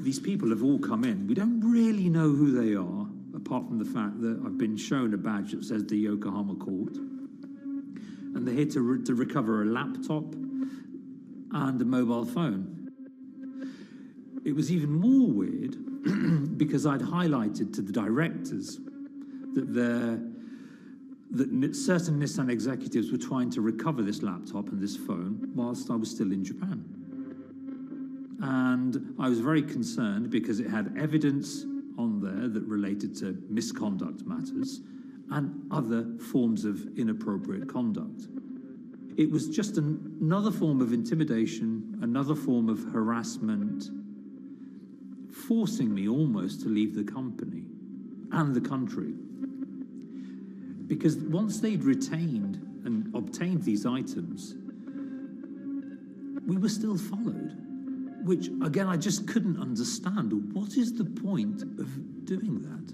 These people have all come in. We don't really know who they are, apart from the fact that I've been shown a badge that says the Yokohama court. And they're here to recover a laptop and a mobile phone. It was even more weird because I'd highlighted to the directors that certain Nissan executives were trying to recover this laptop and this phone whilst I was still in Japan. And I was very concerned because it had evidence on there that related to misconduct matters and other forms of inappropriate conduct. It was just another form of intimidation, another form of harassment, forcing me almost to leave the company and the country. Because once they'd retained and obtained these items, we were still followed, which, again, I just couldn't understand. What is the point of doing that?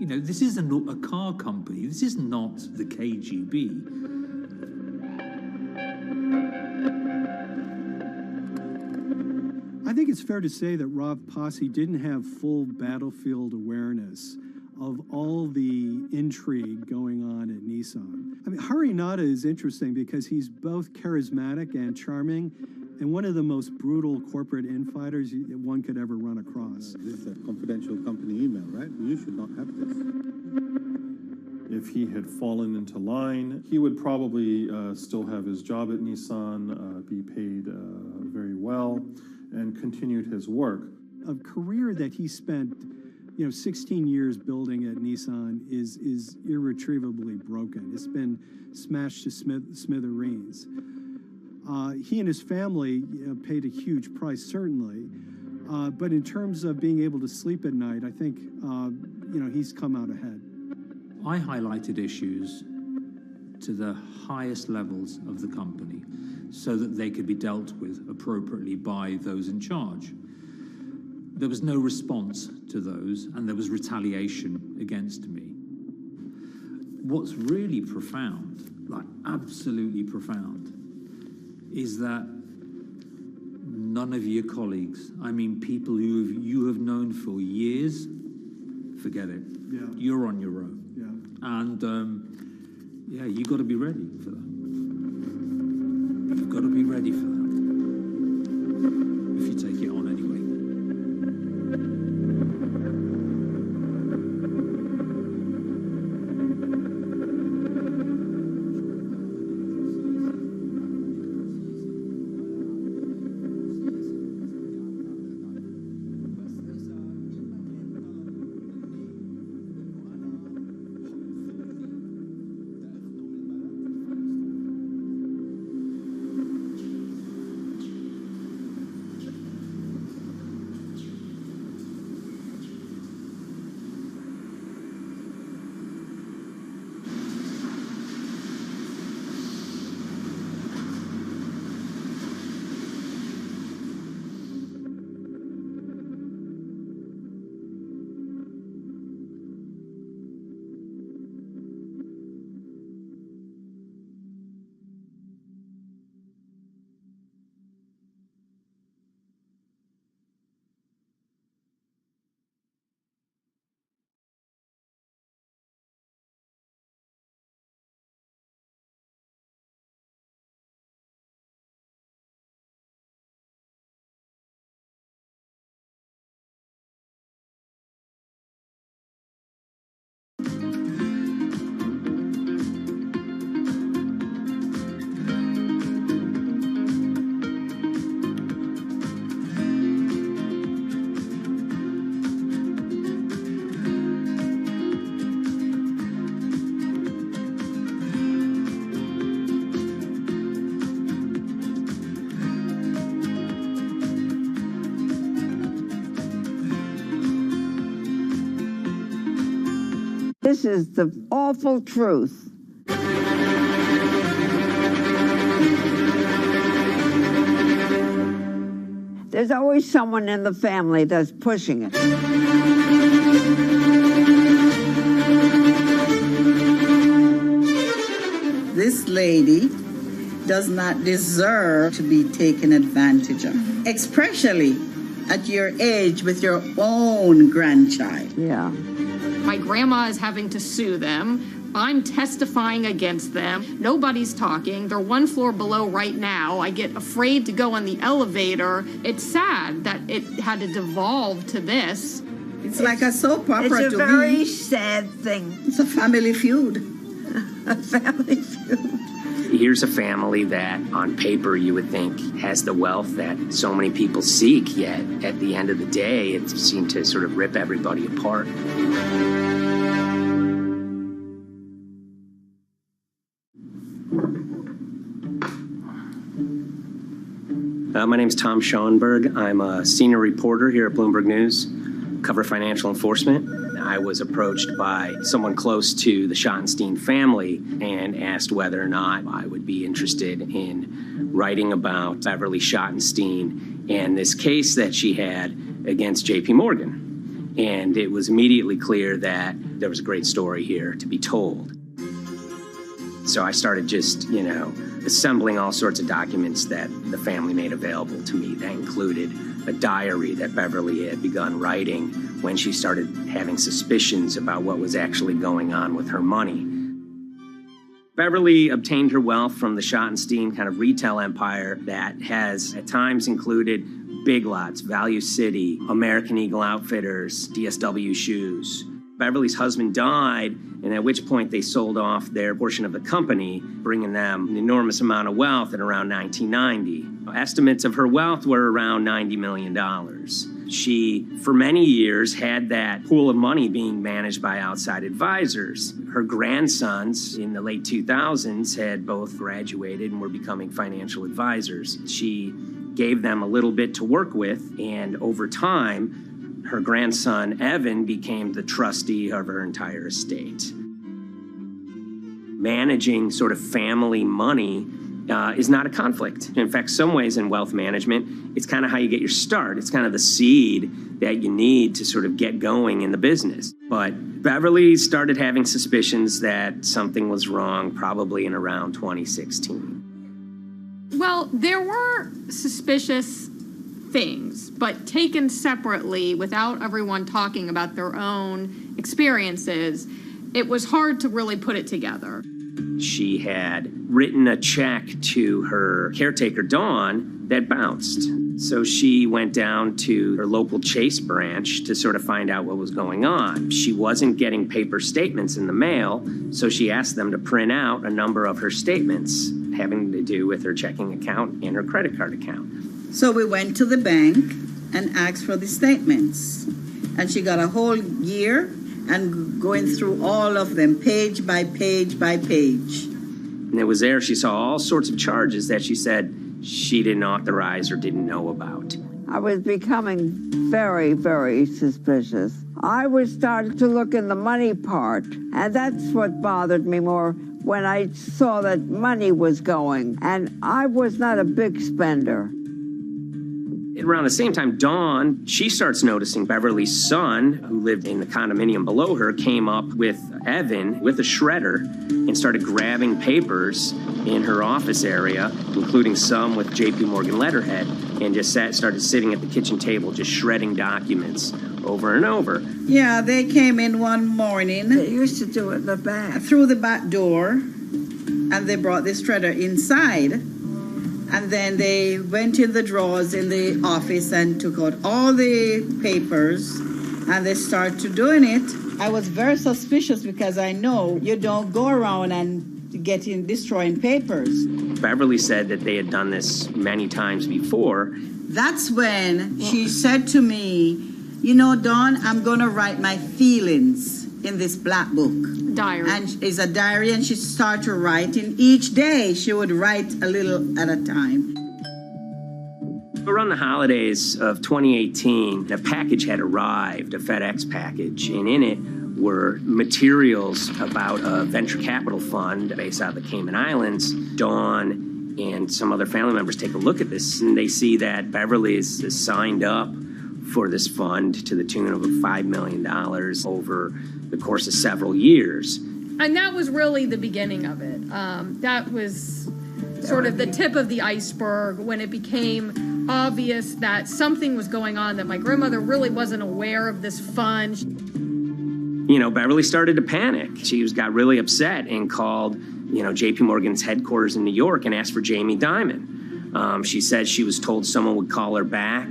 You know, this isn't a car company. This is not the KGB. I think it's fair to say that Rav Pasi didn't have full battlefield awareness of all the intrigue going on at Nissan. I mean, Hari Nada is interesting because he's both charismatic and charming, and one of the most brutal corporate infighters one could ever run across. This is a confidential company email, right? You should not have this. If he had fallen into line, he would probably still have his job at Nissan, be paid very well, and continued his work. A career that he spent 16 years building at Nissan is irretrievably broken. It's been smashed to smithereens. He and his family paid a huge price, certainly. But in terms of being able to sleep at night, I think, he's come out ahead. I highlighted issues to the highest levels of the company so that they could be dealt with appropriately by those in charge. There was no response to those, and there was retaliation against me. What's really profound, like absolutely profound, is that none of your colleagues, I mean people who you have known for years, forget it. Yeah. You're on your own. Yeah. And you got to be ready for that. You've got to be ready for that. If you take it on anyway. This is the awful truth. There's always someone in the family that's pushing it. This lady does not deserve to be taken advantage of, especially at your age with your own grandchild. Yeah. My grandma is having to sue them. I'm testifying against them. Nobody's talking. They're one floor below right now. I get afraid to go on the elevator. It's sad that it had to devolve to this. It's like a soap opera to me. It's a very sad thing. It's a family feud. A family feud. Here's a family that, on paper, you would think has the wealth that so many people seek, yet at the end of the day, it seemed to sort of rip everybody apart. My name's Tom Schoenberg. I'm a senior reporter here at Bloomberg News, cover financial enforcement. I was approached by someone close to the Schottenstein family and asked whether or not I would be interested in writing about Beverly Schottenstein and this case that she had against JP Morgan. And it was immediately clear that there was a great story here to be told. So I started just, assembling all sorts of documents that the family made available to me. That included a diary that Beverly had begun writing when she started having suspicions about what was actually going on with her money. Beverly obtained her wealth from the Schottenstein kind of retail empire that has at times included Big Lots, Value City, American Eagle Outfitters, DSW Shoes. Beverly's husband died, and at which point they sold off their portion of the company, bringing them an enormous amount of wealth at around 1990. Estimates of her wealth were around $90 million. She, for many years, had that pool of money being managed by outside advisors. Her grandsons in the late 2000s had both graduated and were becoming financial advisors. She gave them a little bit to work with, and over time, her grandson, Evan, became the trustee of her entire estate. Managing sort of family money is not a conflict. In fact, some ways in wealth management, it's kind of how you get your start. It's kind of the seed that you need to sort of get going in the business. But Beverly started having suspicions that something was wrong probably in around 2016. Well, there were suspicious things, but taken separately without everyone talking about their own experiences, it was hard to really put it together. She had written a check to her caretaker, Dawn, that bounced. So she went down to her local Chase branch to sort of find out what was going on. She wasn't getting paper statements in the mail, so she asked them to print out a number of her statements having to do with her checking account and her credit card account. So we went to the bank and asked for the statements. And she got a whole year and going through all of them, page by page by page. And it was there she saw all sorts of charges that she said she didn't authorize or didn't know about. I was becoming very, very suspicious. I was starting to look in the money part, and that's what bothered me more when I saw that money was going. And I was not a big spender. Around the same time, Dawn, she starts noticing Beverly's son, who lived in the condominium below her, came up with Evan with a shredder and started grabbing papers in her office area, including some with JP Morgan letterhead, and just started sitting at the kitchen table, just shredding documents over and over. Yeah, they came in one morning. They used to do it in the back. Through the back door, and they brought the shredder inside. And then they went in the drawers in the office and took out all the papers, and they started doing it. I was very suspicious because I know you don't go around and destroying papers. Beverly said that they had done this many times before. That's when she said to me, Dawn, I'm going to write my feelings in this black book. Diary. And it's a diary, and she started writing. Each day she would write a little at a time. Around the holidays of 2018, a package had arrived, a FedEx package, and in it were materials about a venture capital fund based out of the Cayman Islands. Dawn and some other family members take a look at this, and they see that Beverly is signed up for this fund to the tune of $5 million over the course of several years. And that was really the beginning of it. That was sort of the tip of the iceberg when it became obvious that something was going on, that my grandmother really wasn't aware of this fund. Beverly started to panic. She got really upset and called, JP Morgan's headquarters in New York and asked for Jamie Dimon. She said she was told someone would call her back,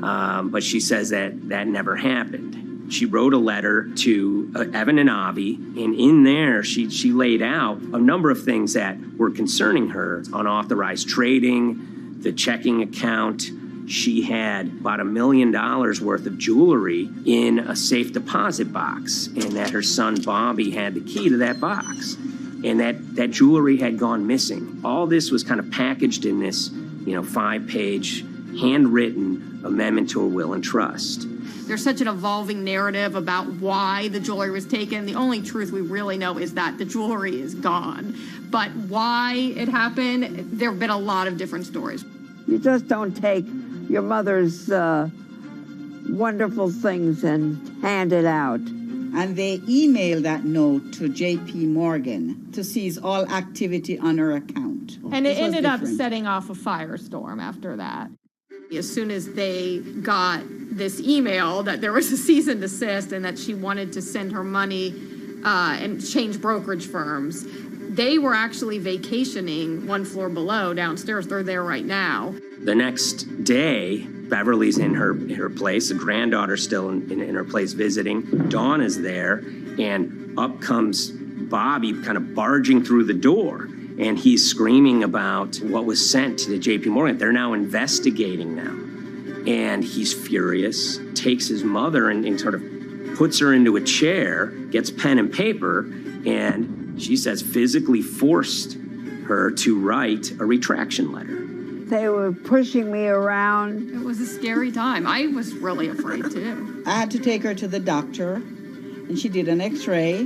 but she says that never happened. She wrote a letter to Evan and Avi, and in there she laid out a number of things that were concerning her: unauthorized trading, the checking account. She had about $1 million worth of jewelry in a safe deposit box, and that her son Bobby had the key to that box, and that jewelry had gone missing. All this was kind of packaged in this, 5-page handwritten amendment to a will and trust. There's such an evolving narrative about why the jewelry was taken. The only truth we really know is that the jewelry is gone. But why it happened, there have been a lot of different stories. You just don't take your mother's wonderful things and hand it out. And they emailed that note to JP Morgan to seize all activity on her account. And it ended up setting off a firestorm after that. As soon as they got this email that there was a cease and desist and that she wanted to send her money and change brokerage firms, they were actually vacationing one floor below downstairs. They're there right now. The next day, Beverly's in her place. The granddaughter's still in her place visiting. Dawn is there, and up comes Bobby kind of barging through the door. And he's screaming about what was sent to the JP Morgan. They're now investigating now. And he's furious, takes his mother and sort of puts her into a chair, gets pen and paper, and she says physically forced her to write a retraction letter. They were pushing me around. It was a scary time. I was really afraid too. I had to take her to the doctor, and she did an x-ray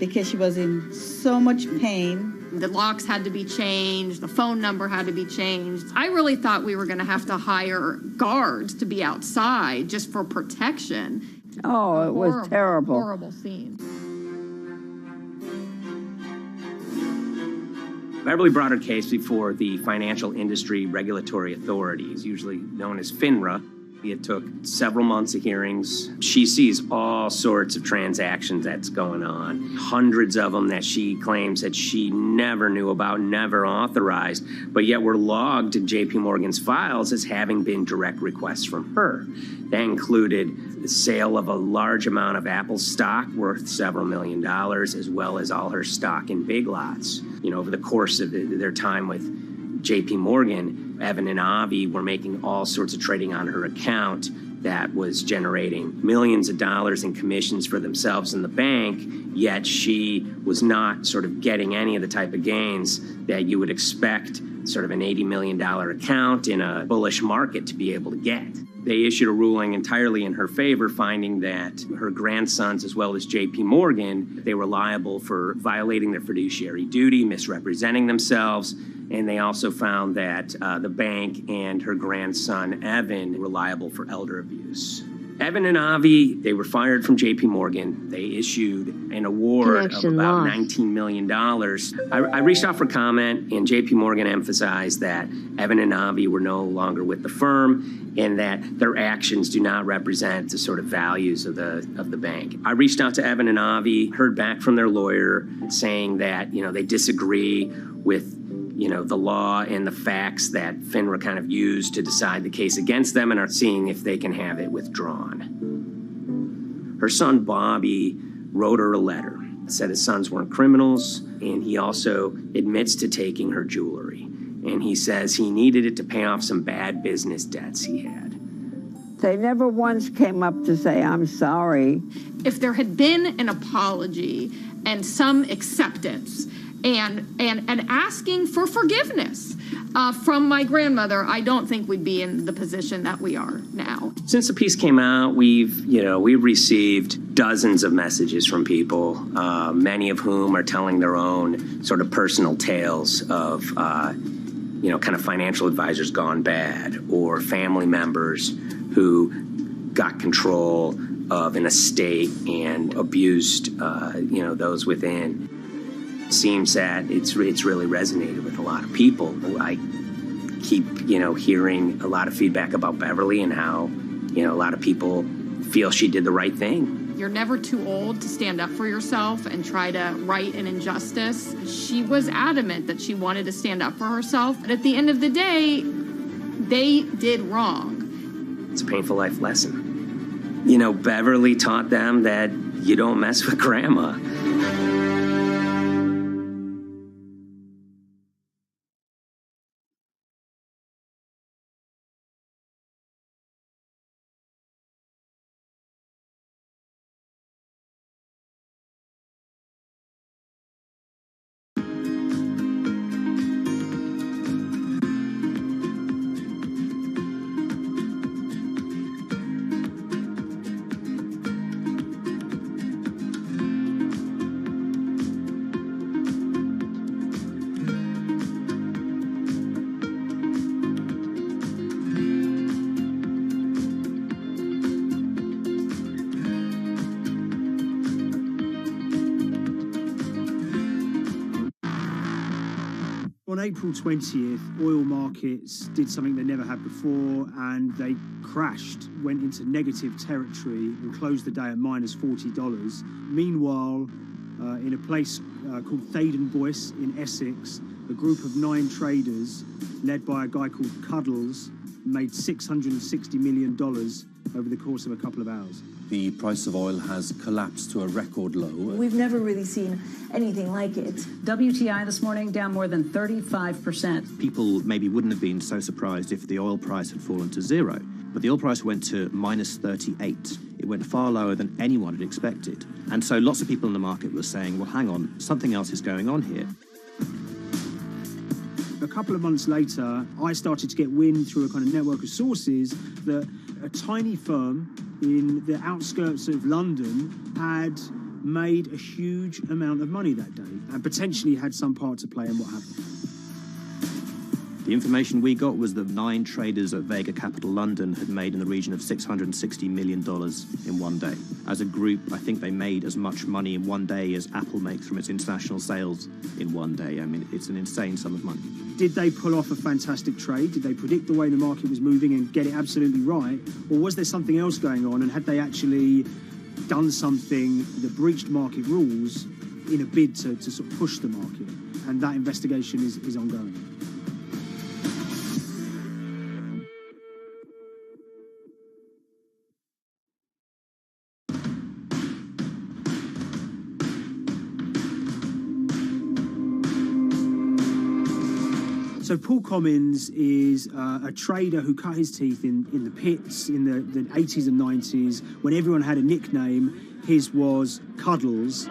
because she was in so much pain. The locks had to be changed. The phone number had to be changed. I really thought we were going to have to hire guards to be outside just for protection. Oh, it was terrible. Horrible scene. Beverly brought her case before the Financial Industry Regulatory Authorities, usually known as FINRA. It took several months of hearings. She sees all sorts of transactions that's going on, hundreds of them that she claims that she never knew about, never authorized, but yet were logged in JP Morgan's files as having been direct requests from her. That included the sale of a large amount of Apple stock worth several $1 million, as well as all her stock in Big Lots. Over the course of their time with JP Morgan, Evan and Avi were making all sorts of trading on her account that was generating millions of dollars in commissions for themselves and the bank, yet she was not sort of getting any of the type of gains that you would expect sort of an $80 million account in a bullish market to be able to get. They issued a ruling entirely in her favor, finding that her grandsons, as well as JP Morgan, they were liable for violating their fiduciary duty, misrepresenting themselves, and they also found that the bank and her grandson, Evan, were liable for elder abuse. Evan and Avi, they were fired from JP Morgan. They issued an award of about $19 million. I reached out for comment, and JP Morgan emphasized that Evan and Avi were no longer with the firm and that their actions do not represent the sort of values of the bank. I reached out to Evan and Avi, heard back from their lawyer saying that, they disagree with the law and the facts that FINRA kind of used to decide the case against them and are seeing if they can have it withdrawn. Her son, Bobby, wrote her a letter, said his sons weren't criminals, and he also admits to taking her jewelry. And he says he needed it to pay off some bad business debts he had. They never once came up to say, I'm sorry. If there had been an apology and some acceptance, and asking for forgiveness from my grandmother, I don't think we'd be in the position that we are now. Since the piece came out, we've received dozens of messages from people, many of whom are telling their own sort of personal tales of, kind of financial advisors gone bad, or family members who got control of an estate and abused, those within. Seems that it's really resonated with a lot of people. I keep, hearing a lot of feedback about Beverly and how, a lot of people feel she did the right thing. You're never too old to stand up for yourself and try to right an injustice. She was adamant that she wanted to stand up for herself, but at the end of the day, they did wrong. It's a painful life lesson. You know, Beverly taught them that you don't mess with grandma. On April 20th, oil markets did something they never had before, and they crashed, went into negative territory and closed the day at minus $40. Meanwhile, in a place called Thaden Boyce in Essex, a group of 9 traders, led by a guy called Cuddles, made $660 million over the course of a couple of hours. The price of oil has collapsed to a record low. We've never really seen anything like it. WTI this morning down more than 35%. People maybe wouldn't have been so surprised if the oil price had fallen to zero, but the oil price went to minus 38. It went far lower than anyone had expected. And so lots of people in the market were saying, well, hang on, something else is going on here. A couple of months later, I started to get wind through a kind of network of sources that a tiny firm in the outskirts of London had made a huge amount of money that day and potentially had some part to play in what happened. The information we got was that 9 traders at Vega Capital London had made in the region of $660 million in one day. As a group, I think they made as much money in one day as Apple makes from its international sales in one day. I mean, it's an insane sum of money. Did they pull off a fantastic trade? Did they predict the way the market was moving and get it absolutely right? Or was there something else going on, and had they actually done something that breached market rules in a bid to sort of push the market? And that investigation is ongoing. So Paul Commins is a trader who cut his teeth in the pits in the 80s and 90s. When everyone had a nickname, his was Cuddles.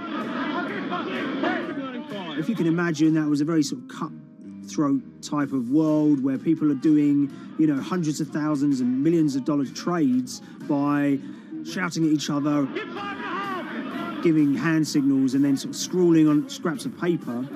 If you can imagine, that was a very sort of cutthroat type of world where people are doing, you know, hundreds of thousands and millions of dollar trades by shouting at each other, giving hand signals, and then sort of scrawling on scraps of paper.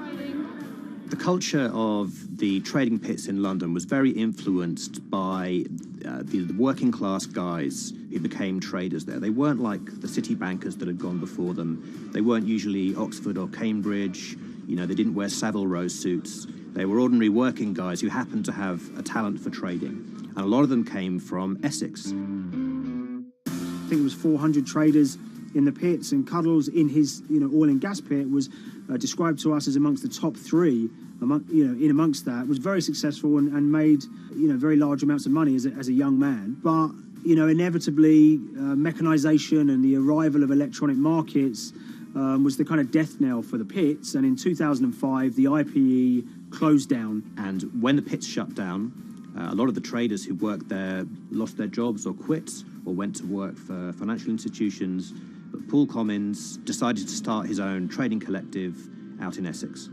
The culture of the trading pits in London was very influenced by the working class guys who became traders there. They weren't like the city bankers that had gone before them. They weren't usually Oxford or Cambridge. You know, they didn't wear Savile Row suits. They were ordinary working guys who happened to have a talent for trading. And a lot of them came from Essex. I think it was 400 traders in the pits, and Cuddles in his, you know, oil and gas pit was described to us as amongst the top 3. In amongst that, was very successful and made, you know, very large amounts of money as a young man. But, you know, inevitably, mechanization and the arrival of electronic markets was the kind of death knell for the pits. And in 2005, the IPE closed down. And when the pits shut down, a lot of the traders who worked there lost their jobs or quit or went to work for financial institutions. But Paul Commins decided to start his own trading collective out in Essex.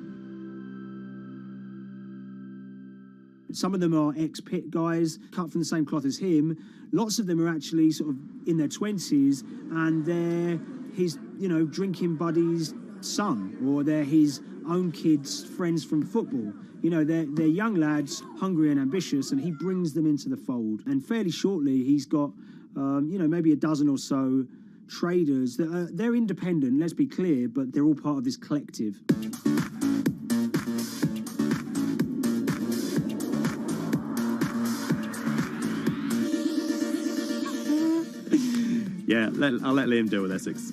Some of them are ex-pit guys, cut from the same cloth as him. Lots of them are actually sort of in their 20s, and they're his, you know, drinking buddy's son, or they're his own kids' friends from football. You know, they're young lads, hungry and ambitious, and he brings them into the fold. And fairly shortly, he's got, you know, maybe a dozen or so traders that they're independent, let's be clear, but they're all part of this collective. Yeah, I'll let Liam deal with Essex.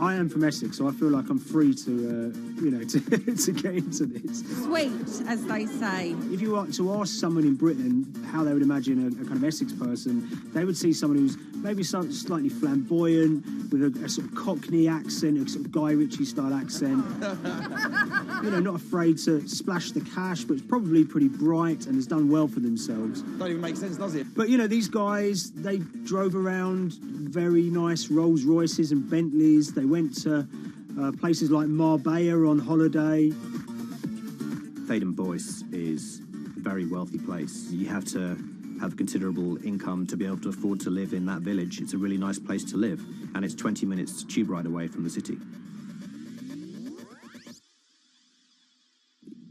I am from Essex, so I feel like I'm free to, to get into this. Sweet, as they say. If you were to ask someone in Britain how they would imagine a kind of Essex person, they would see someone who's maybe slightly flamboyant, with a sort of Cockney accent, a sort of Guy Ritchie-style accent. Not afraid to splash the cash, but it's probably pretty bright and has done well for themselves. Don't even make sense, does it? But, these guys, they drove around very nice Rolls Royces and Bentleys. They went to places like Marbella on holiday. Thaden Boyce is a very wealthy place. You have to have considerable income to be able to afford to live in that village. It's a really nice place to live, and it's 20 minutes tube ride away from the city.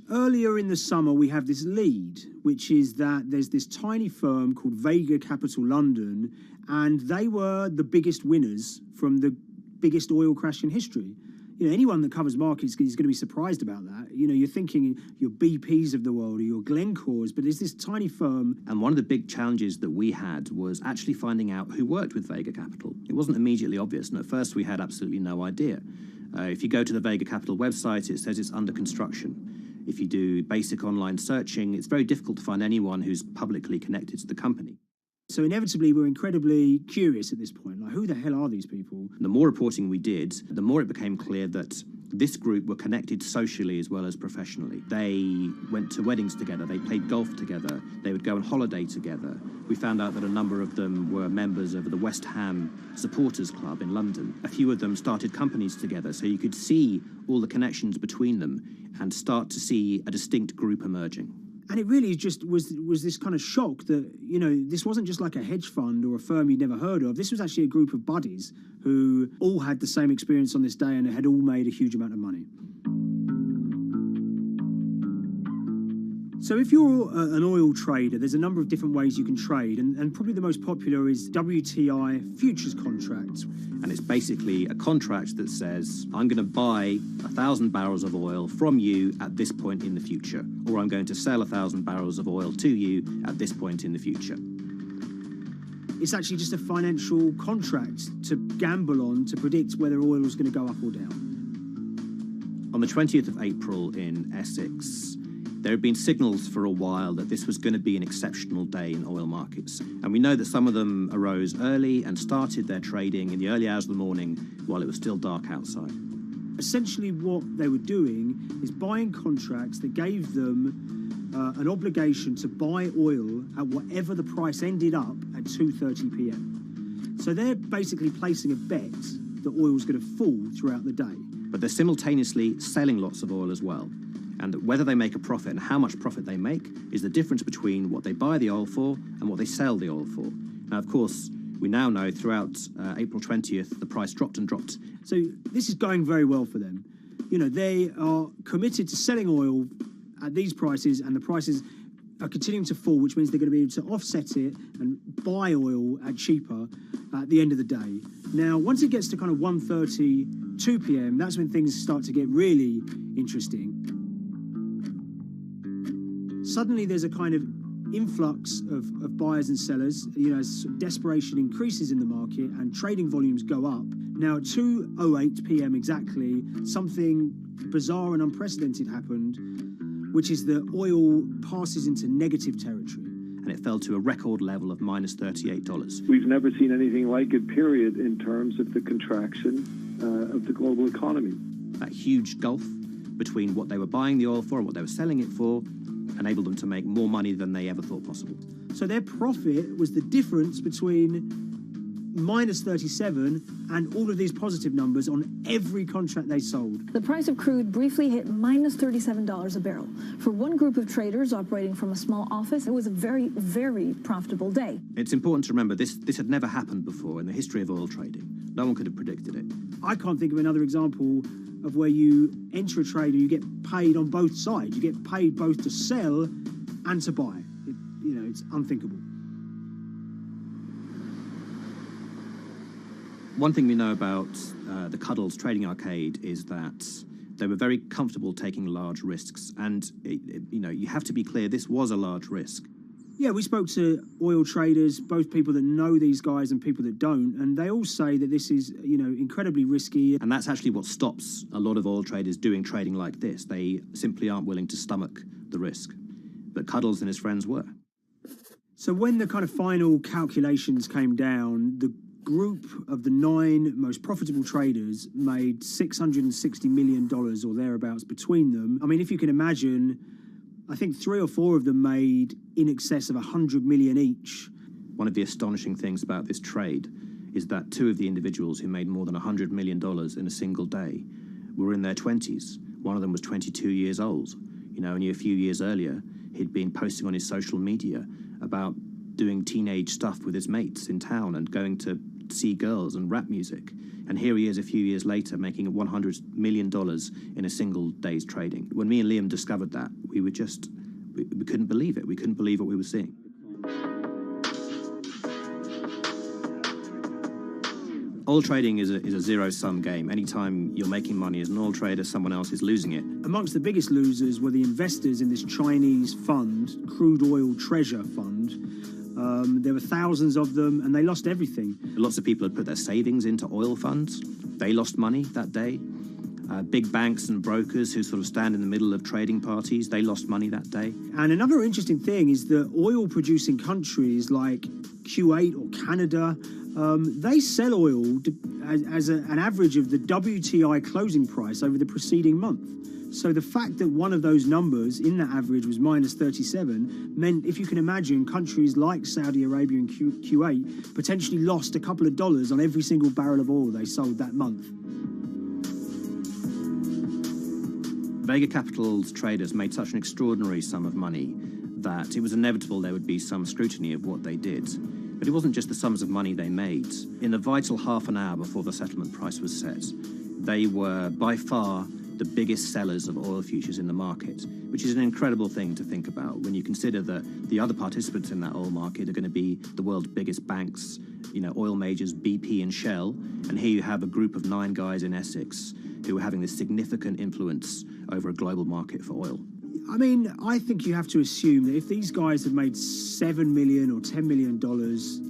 Earlier in the summer, we have this lead, which is that there's this tiny firm called Vega Capital London, and they were the biggest winners from the biggest oil crash in history. Anyone that covers markets is going to be surprised about that. You're thinking your BPs of the world or your Glencores, but there's this tiny firm. And one of the big challenges that we had was actually finding out who worked with Vega Capital. It wasn't immediately obvious, and at first we had absolutely no idea. If you go to the Vega Capital website, it says it's under construction. If you do basic online searching, it's very difficult to find anyone who's publicly connected to the company. So inevitably, we're incredibly curious at this point. Like, who the hell are these people? The more reporting we did, the more it became clear that this group were connected socially as well as professionally. They went to weddings together, they played golf together, they would go on holiday together. We found out that a number of them were members of the West Ham Supporters Club in London. A few of them started companies together, so you could see all the connections between them and start to see a distinct group emerging. And it really just was this kind of shock that, this wasn't just like a hedge fund or a firm you'd never heard of. This was actually a group of buddies who all had the same experience on this day and had all made a huge amount of money. So if you're an oil trader, there's a number of different ways you can trade, and probably the most popular is WTI futures contracts. And it's basically a contract that says, I'm going to buy 1,000 barrels of oil from you at this point in the future, or I'm going to sell 1,000 barrels of oil to you at this point in the future. It's actually just a financial contract to gamble on to predict whether oil is going to go up or down. On the 20th of April in Essex, there had been signals for a while that this was going to be an exceptional day in oil markets. And we know that some of them arose early and started their trading in the early hours of the morning while it was still dark outside. Essentially what they were doing is buying contracts that gave them an obligation to buy oil at whatever the price ended up at 2:30 p.m. So they're basically placing a bet that oil was going to fall throughout the day. But they're simultaneously selling lots of oil as well. And whether they make a profit and how much profit they make is the difference between what they buy the oil for and what they sell the oil for. Now, of course, we now know throughout April 20th, the price dropped and dropped. So this is going very well for them. They are committed to selling oil at these prices, and the prices are continuing to fall, which means they're going to be able to offset it and buy oil at cheaper at the end of the day. Now, once it gets to kind of 1:30, 2 p.m., that's when things start to get really interesting. Suddenly there's a kind of influx of buyers and sellers, as desperation increases in the market and trading volumes go up. Now at 2:08 p.m. exactly, something bizarre and unprecedented happened, which is that oil passes into negative territory. And it fell to a record level of minus $38. We've never seen anything like it, period, in terms of the contraction of the global economy. That huge gulf between what they were buying the oil for and what they were selling it for enabled them to make more money than they ever thought possible. So their profit was the difference between minus 37 and all of these positive numbers on every contract they sold. The price of crude briefly hit minus $37 a barrel. For one group of traders operating from a small office, it was a very, very profitable day. It's important to remember this had never happened before in the history of oil trading. No one could have predicted it. I can't think of another example of where you enter a trade and you get paid on both sides. You get paid both to sell and to buy. It's unthinkable. One thing we know about the Cuddles Trading Arcade is that they were very comfortable taking large risks. And, you have to be clear, this was a large risk. Yeah, we spoke to oil traders, both people that know these guys and people that don't, and they all say that this is, incredibly risky. And that's actually what stops a lot of oil traders doing trading like this. They simply aren't willing to stomach the risk. But Cuddles and his friends were. So when the kind of final calculations came down, the group of the 9 most profitable traders made $660 million or thereabouts between them. I mean, if you can imagine, I think 3 or 4 of them made in excess of 100 million each. One of the astonishing things about this trade is that 2 of the individuals who made more than $100 million in a single day were in their 20s. One of them was 22 years old. Only a few years earlier, he'd been posting on his social media about doing teenage stuff with his mates in town and going to see girls and rap music. And here he is a few years later making $100 million in a single day's trading. When me and Liam discovered that, we couldn't believe it. We couldn't believe what we were seeing. Oil trading is a zero-sum game. Anytime you're making money as an oil trader, someone else is losing it. Amongst the biggest losers were the investors in this Chinese fund, Crude Oil Treasure Fund. There were thousands of them, and they lost everything. Lots of people had put their savings into oil funds. They lost money that day. Big banks and brokers who sort of stand in the middle of trading parties, they lost money that day. And another interesting thing is that oil-producing countries like Kuwait or Canada, they sell oil as an average of the WTI closing price over the preceding month. So the fact that one of those numbers in that average was minus 37 meant, if you can imagine, countries like Saudi Arabia and Kuwait potentially lost a couple of dollars on every single barrel of oil they sold that month. Vega Capital's traders made such an extraordinary sum of money that it was inevitable there would be some scrutiny of what they did. But it wasn't just the sums of money they made. In the vital half an hour before the settlement price was set, they were by far the biggest sellers of oil futures in the market, which is an incredible thing to think about when you consider that the other participants in that oil market are going to be the world's biggest banks, oil majors, BP and Shell, and here you have a group of 9 guys in Essex who are having this significant influence over a global market for oil. I mean, I think you have to assume that if these guys had made $7 million or $10 million,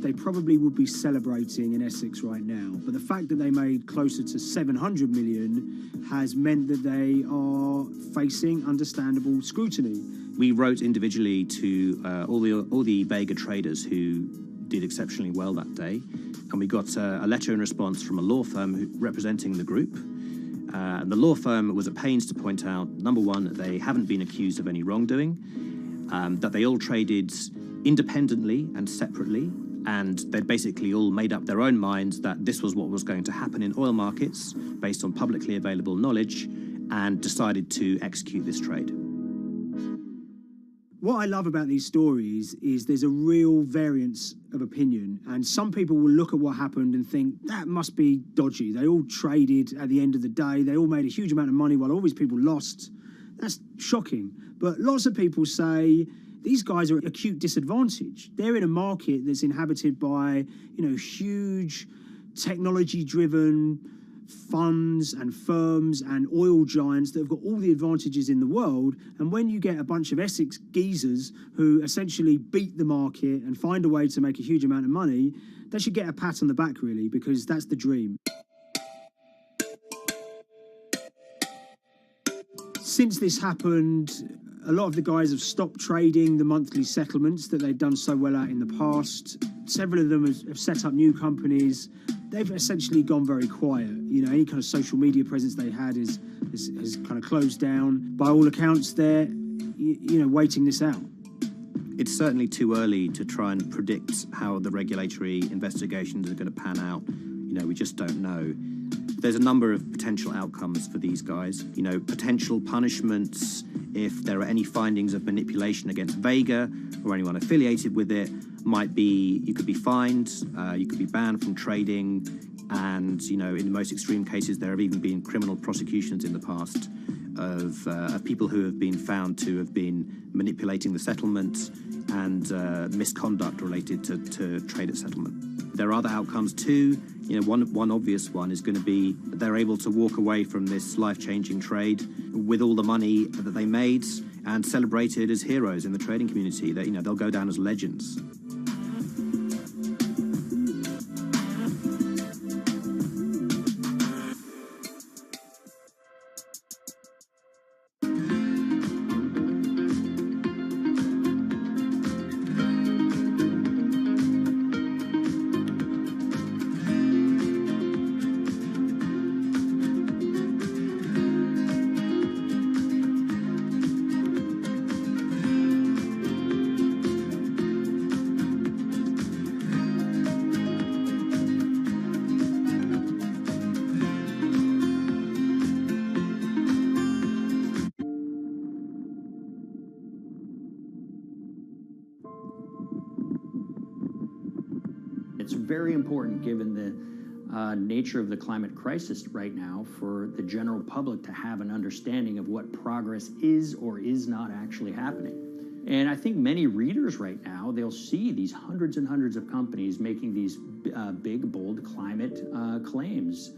they probably would be celebrating in Essex right now. But the fact that they made closer to $700 million has meant that they are facing understandable scrutiny. We wrote individually to all the Vega traders who did exceptionally well that day, and we got a letter in response from a law firm representing the group. The law firm was at pains to point out, number one, that they haven't been accused of any wrongdoing, that they all traded independently and separately, and they'd basically all made up their own minds that this was what was going to happen in oil markets based on publicly available knowledge, and decided to execute this trade. What I love about these stories is there's a real variance of opinion, and some people will look at what happened and think that must be dodgy. They all traded at the end of the day. They all made a huge amount of money while all these people lost. That's shocking. But lots of people say these guys are at acute disadvantage. They're in a market that's inhabited by, huge technology-driven funds and firms and oil giants that have got all the advantages in the world, and when you get a bunch of Essex geezers who essentially beat the market and find a way to make a huge amount of money, they should get a pat on the back, really, because that's the dream. Since this happened, a lot of the guys have stopped trading the monthly settlements that they've done so well at in the past. Several of them have set up new companies. They've essentially gone very quiet. Any kind of social media presence they had is kind of closed down. By all accounts, they're, waiting this out. It's certainly too early to try and predict how the regulatory investigations are going to pan out. We just don't know. There's a number of potential outcomes for these guys. Potential punishments if there are any findings of manipulation against Vega or anyone affiliated with it might be you could be fined, you could be banned from trading, and in the most extreme cases there have even been criminal prosecutions in the past of people who have been found to have been manipulating the settlement and misconduct related to trade at settlement. There are other outcomes too. You know, one obvious one is going to be that they're able to walk away from this life-changing trade with all the money that they made and celebrated as heroes in the trading community. That, you know, they'll go down as legends. It's very important, given the nature of the climate crisis right now, for the general public to have an understanding of what progress is or is not actually happening. And I think many readers right now, they'll see these hundreds and hundreds of companies making these big, bold climate claims.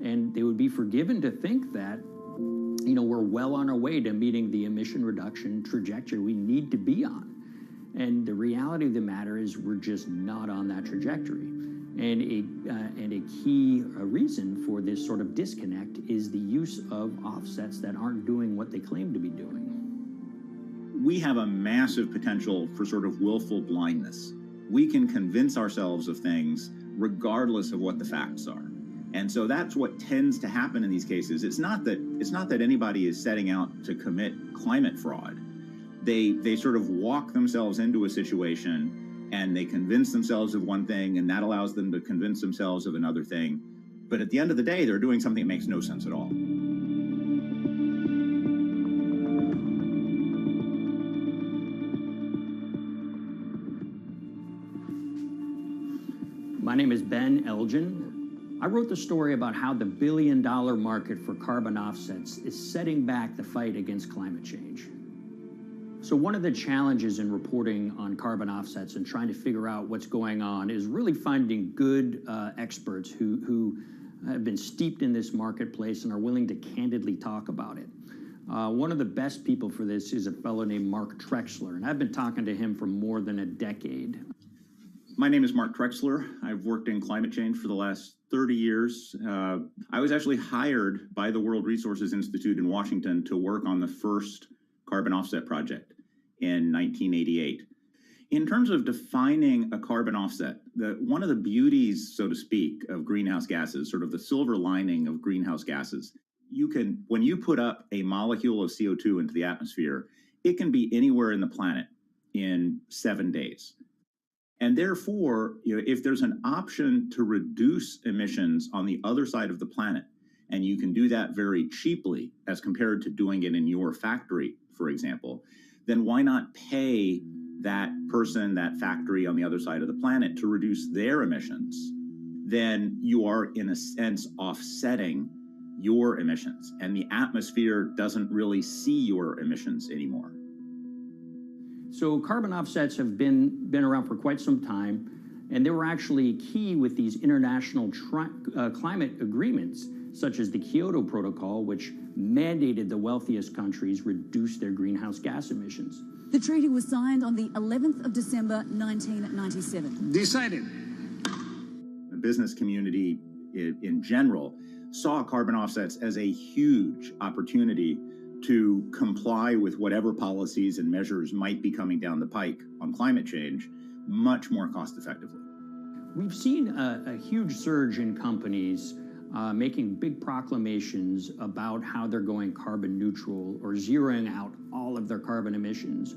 And they would be forgiven to think that, you know, we're well on our way to meeting the emission reduction trajectory we need to be on. And the reality of the matter is we're just not on that trajectory. And a key reason for this sort of disconnect is the use of offsets that aren't doing what they claim to be doing. We have a massive potential for sort of willful blindness. We can convince ourselves of things regardless of what the facts are. And so that's what tends to happen in these cases. It's not that anybody is setting out to commit climate fraud. They sort of walk themselves into a situation and they convince themselves of one thing, and that allows them to convince themselves of another thing. But at the end of the day, they're doing something that makes no sense at all. My name is Ben Elgin. I wrote the story about how the billion-dollar market for carbon offsets is setting back the fight against climate change. So one of the challenges in reporting on carbon offsets and trying to figure out what's going on is really finding good experts who have been steeped in this marketplace and are willing to candidly talk about it. One of the best people for this is a fellow named Mark Trexler, and I've been talking to him for more than a decade. My name is Mark Trexler. I've worked in climate change for the last 30 years. I was actually hired by the World Resources Institute in Washington to work on the first carbon offset project in 1988. In terms of defining a carbon offset, one of the beauties, so to speak, of greenhouse gases, sort of the silver lining of greenhouse gases, when you put up a molecule of CO2 into the atmosphere, it can be anywhere in the planet in 7 days. And therefore, if there's an option to reduce emissions on the other side of the planet, and you can do that very cheaply as compared to doing it in your factory, for example, then why not pay that person, that factory on the other side of the planet to reduce their emissions? Then you are, in a sense, offsetting your emissions, and the atmosphere doesn't really see your emissions anymore. So carbon offsets have been around for quite some time, and they were actually key with these international climate agreements, such as the Kyoto Protocol, which mandated the wealthiest countries reduce their greenhouse gas emissions. The treaty was signed on the 11th of December, 1997. Decided. The business community in general saw carbon offsets as a huge opportunity to comply with whatever policies and measures might be coming down the pike on climate change much more cost effectively. We've seen a huge surge in companies making big proclamations about how they're going carbon neutral or zeroing out all of their carbon emissions.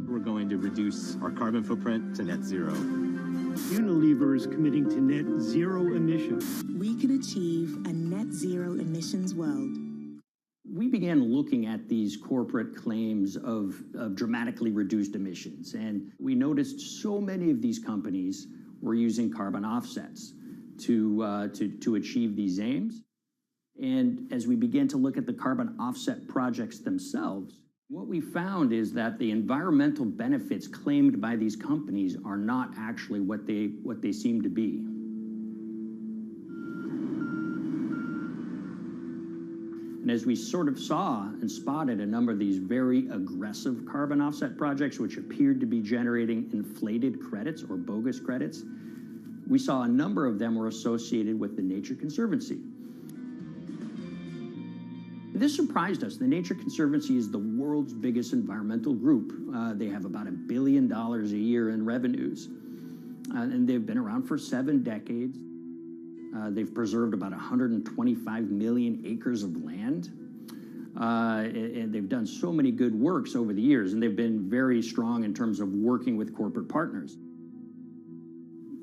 We're going to reduce our carbon footprint to net zero. Unilever is committing to net zero emissions. We can achieve a net zero emissions world. We began looking at these corporate claims of dramatically reduced emissions, and we noticed so many of these companies were using carbon offsets to achieve these aims. And as we began to look at the carbon offset projects themselves, What we found is that the environmental benefits claimed by these companies are not actually what they seem to be. And as we sort of saw and spotted a number of these very aggressive carbon offset projects, which appeared to be generating inflated credits or bogus credits, we saw a number of them were associated with the Nature Conservancy. This surprised us. The Nature Conservancy is the world's biggest environmental group. They have about $1 billion a year in revenues, and they've been around for 7 decades. They've preserved about 125 million acres of land, and they've done so many good works over the years, and they've been very strong in terms of working with corporate partners.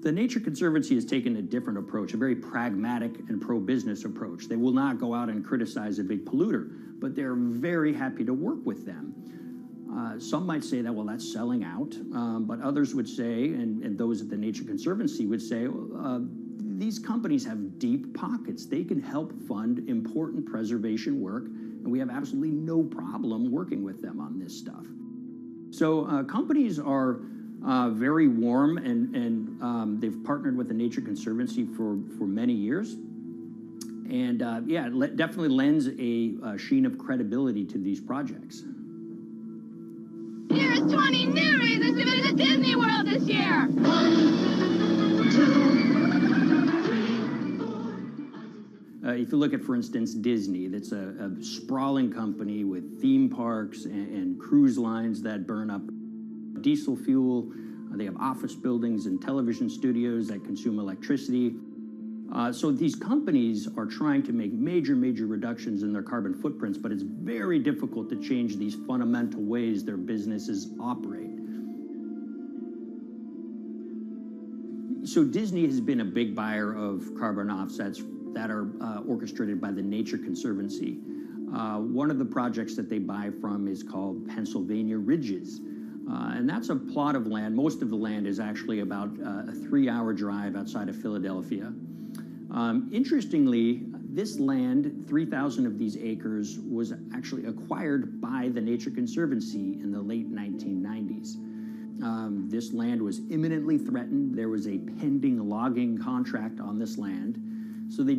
The Nature Conservancy has taken a different approach, a very pragmatic and pro-business approach. They will not go out and criticize a big polluter, but they're very happy to work with them. Some might say that, well, that's selling out, but others would say, and those at the Nature Conservancy would say, these companies have deep pockets. They can help fund important preservation work, and we have absolutely no problem working with them on this stuff. So companies are very warm, and they've partnered with the Nature Conservancy for many years. And yeah, it definitely lends a sheen of credibility to these projects. Here's 20 new reasons to visit Disney World this year. 1, 2, if you look at, for instance, Disney, that's a sprawling company with theme parks and cruise lines that burn up diesel fuel. They have office buildings and television studios that consume electricity. So these companies are trying to make major reductions in their carbon footprints, but it's very difficult to change these fundamental ways their businesses operate. So Disney has been a big buyer of carbon offsets that are orchestrated by the Nature Conservancy. One of the projects that they buy from is called Pennsylvania Ridges. And that's a plot of land. Most of the land is actually about a 3-hour drive outside of Philadelphia. Interestingly, this land, 3,000 of these acres, was actually acquired by the Nature Conservancy in the late 1990s. This land was imminently threatened. There was a pending logging contract on this land. So they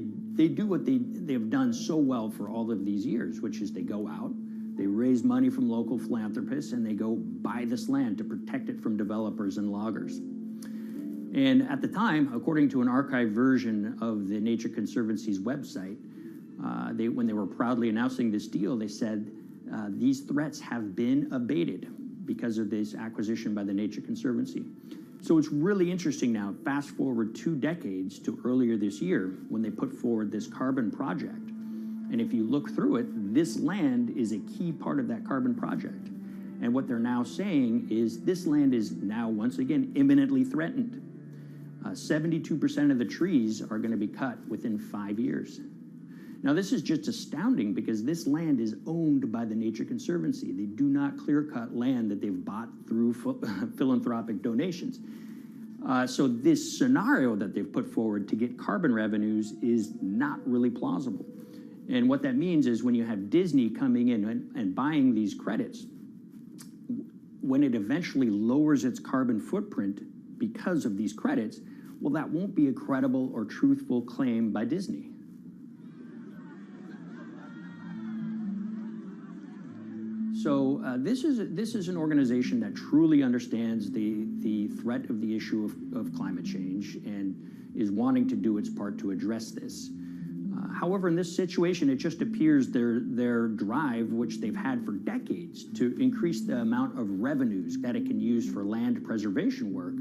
do what they've done so well for all of these years, which is they go out, they raise money from local philanthropists, and they go buy this land to protect it from developers and loggers. And at the time, according to an archived version of the Nature Conservancy's website, when they were proudly announcing this deal, they said, these threats have been abated because of this acquisition by the Nature Conservancy. So it's really interesting now, fast forward 2 decades to earlier this year when they put forward this carbon project. And if you look through it, this land is a key part of that carbon project. And what they're now saying is this land is now, once again, imminently threatened. 72% of the trees are going to be cut within 5 years. Now, this is just astounding because this land is owned by the Nature Conservancy. They do not clear-cut land that they've bought through philanthropic donations. So this scenario that they've put forward to get carbon revenues is not really plausible. And what that means is when you have Disney coming in and buying these credits, when it eventually lowers its carbon footprint because of these credits, well, that won't be a credible or truthful claim by Disney. So this is an organization that truly understands the threat of the issue of climate change and is wanting to do its part to address this. However, in this situation, it just appears their drive, which they've had for decades, to increase the amount of revenues that it can use for land preservation work.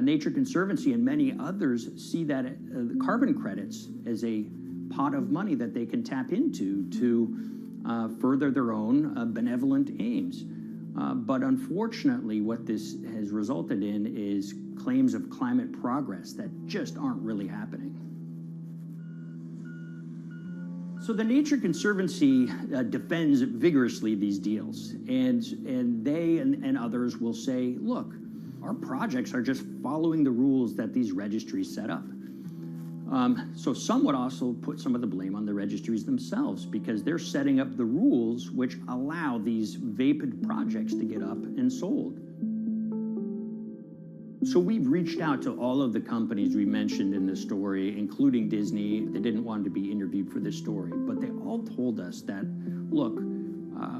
Nature Conservancy and many others see that carbon credits as a pot of money that they can tap into to further their own benevolent aims. But unfortunately, what this has resulted in is claims of climate progress that just aren't really happening. So the Nature Conservancy defends vigorously these deals, and they and others will say, look, our projects are just following the rules that these registries set up. So some would also put some of the blame on the registries themselves because they're setting up the rules which allow these vapid projects to get up and sold. So we've reached out to all of the companies we mentioned in this story, including Disney. They didn't want to be interviewed for this story, but they all told us that, look,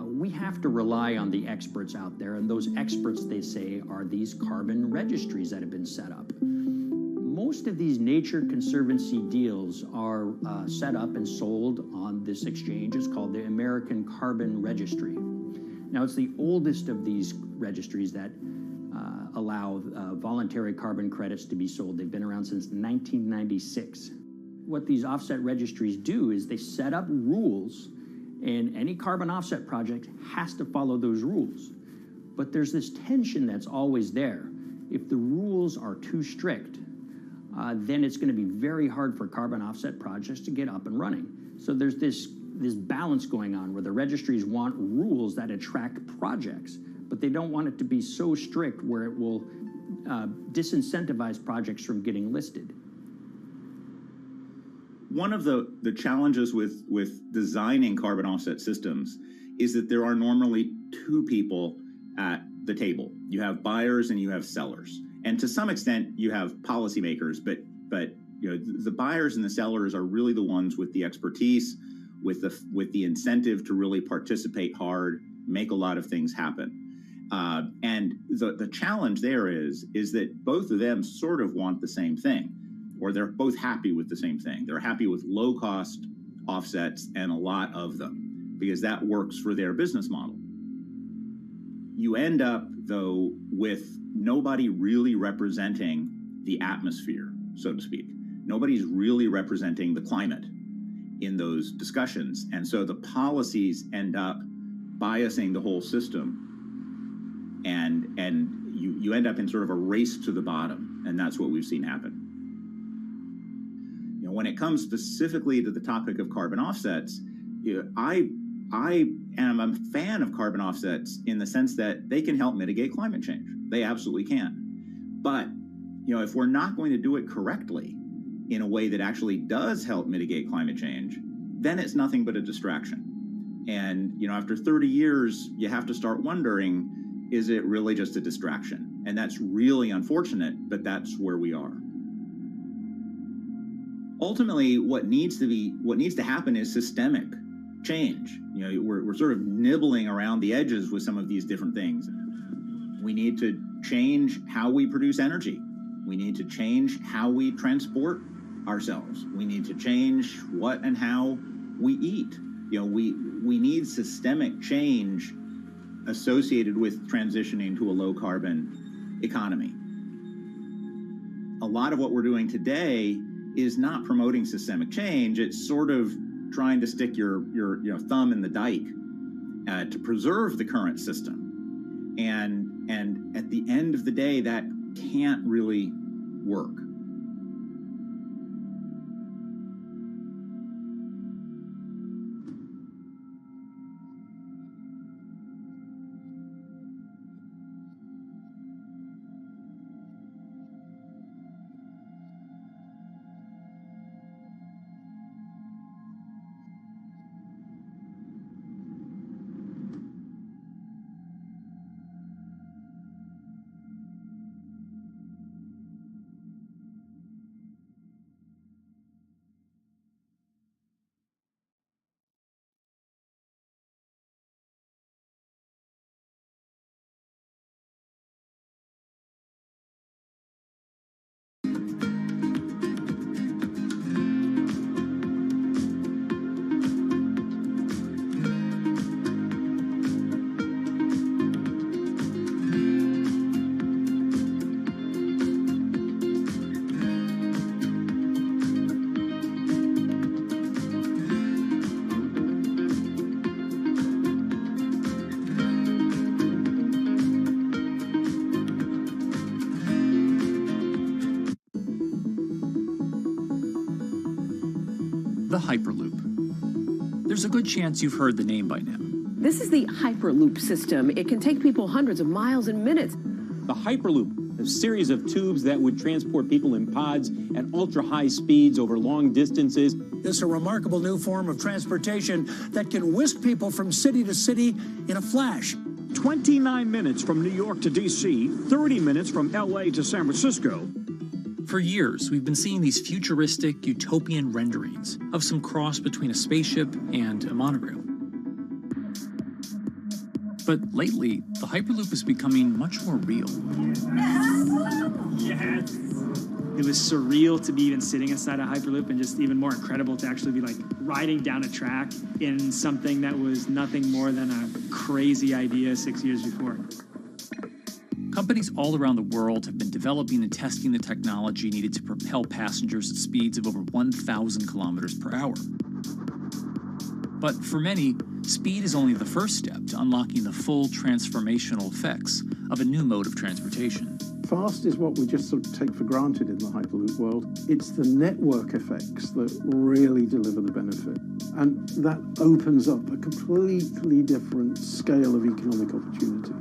we have to rely on the experts out there, and those experts, they say, are these carbon registries that have been set up. Most of these Nature Conservancy deals are set up and sold on this exchange. It's called the American Carbon Registry. Now, it's the oldest of these registries that allow voluntary carbon credits to be sold. They've been around since 1996. What these offset registries do is they set up rules, and any carbon offset project has to follow those rules. But there's this tension that's always there. If the rules are too strict, then it's going to be very hard for carbon offset projects to get up and running. So there's this balance going on where the registries want rules that attract projects, but they don't want it to be so strict where it will disincentivize projects from getting listed. One of the challenges with designing carbon offset systems is that there are normally two people at the table. You have buyers and you have sellers. And to some extent, you have policymakers, but you know, the buyers and the sellers are really the ones with the expertise, with the incentive to really participate hard, make a lot of things happen. And the challenge there is that both of them sort of want the same thing, or they're both happy with the same thing. They're happy with low-cost offsets and a lot of them, because that works for their business model. You end up, though, with nobody really representing the atmosphere, so to speak. Nobody's really representing the climate in those discussions. And so the policies end up biasing the whole system. And you end up in sort of a race to the bottom. And that's what we've seen happen. You know, when it comes specifically to the topic of carbon offsets, you know, I am a fan of carbon offsets in the sense that they can help mitigate climate change. They absolutely can. But, you know, if we're not going to do it correctly in a way that actually does help mitigate climate change, then it's nothing but a distraction. And, you know, after 30 years, you have to start wondering, is it really just a distraction? And that's really unfortunate, but that's where we are. Ultimately, what needs to happen is systemic change. You know, we're sort of nibbling around the edges with some of these different things. We need to change how we produce energy. We need to change how we transport ourselves. We need to change what and how we eat. You know, we need systemic change associated with transitioning to a low carbon economy. A lot of what we're doing today is not promoting systemic change. It's sort of trying to stick your thumb in the dike to preserve the current system. And at the end of the day, that can't really work. The Hyperloop. There's a good chance you've heard the name by now. This is the Hyperloop system. It can take people hundreds of miles in minutes. The Hyperloop a series of tubes that would transport people in pods at ultra-high speeds over long distances. It's a remarkable new form of transportation that can whisk people from city to city in a flash. 29 minutes from New York to D.C., 30 minutes from L.A. to San Francisco. For years, we've been seeing these futuristic, utopian renderings of some cross between a spaceship and a monorail. But lately, the Hyperloop is becoming much more real. Yes! It was surreal to be even sitting inside a Hyperloop, and just even more incredible to actually be like riding down a track in something that was nothing more than a crazy idea 6 years before. Companies all around the world have been developing and testing the technology needed to propel passengers at speeds of over 1,000 kilometers per hour. But for many, speed is only the first step to unlocking the full transformational effects of a new mode of transportation. Fast is what we just sort of take for granted in the Hyperloop world. It's the network effects that really deliver the benefit. And that opens up a completely different scale of economic opportunity.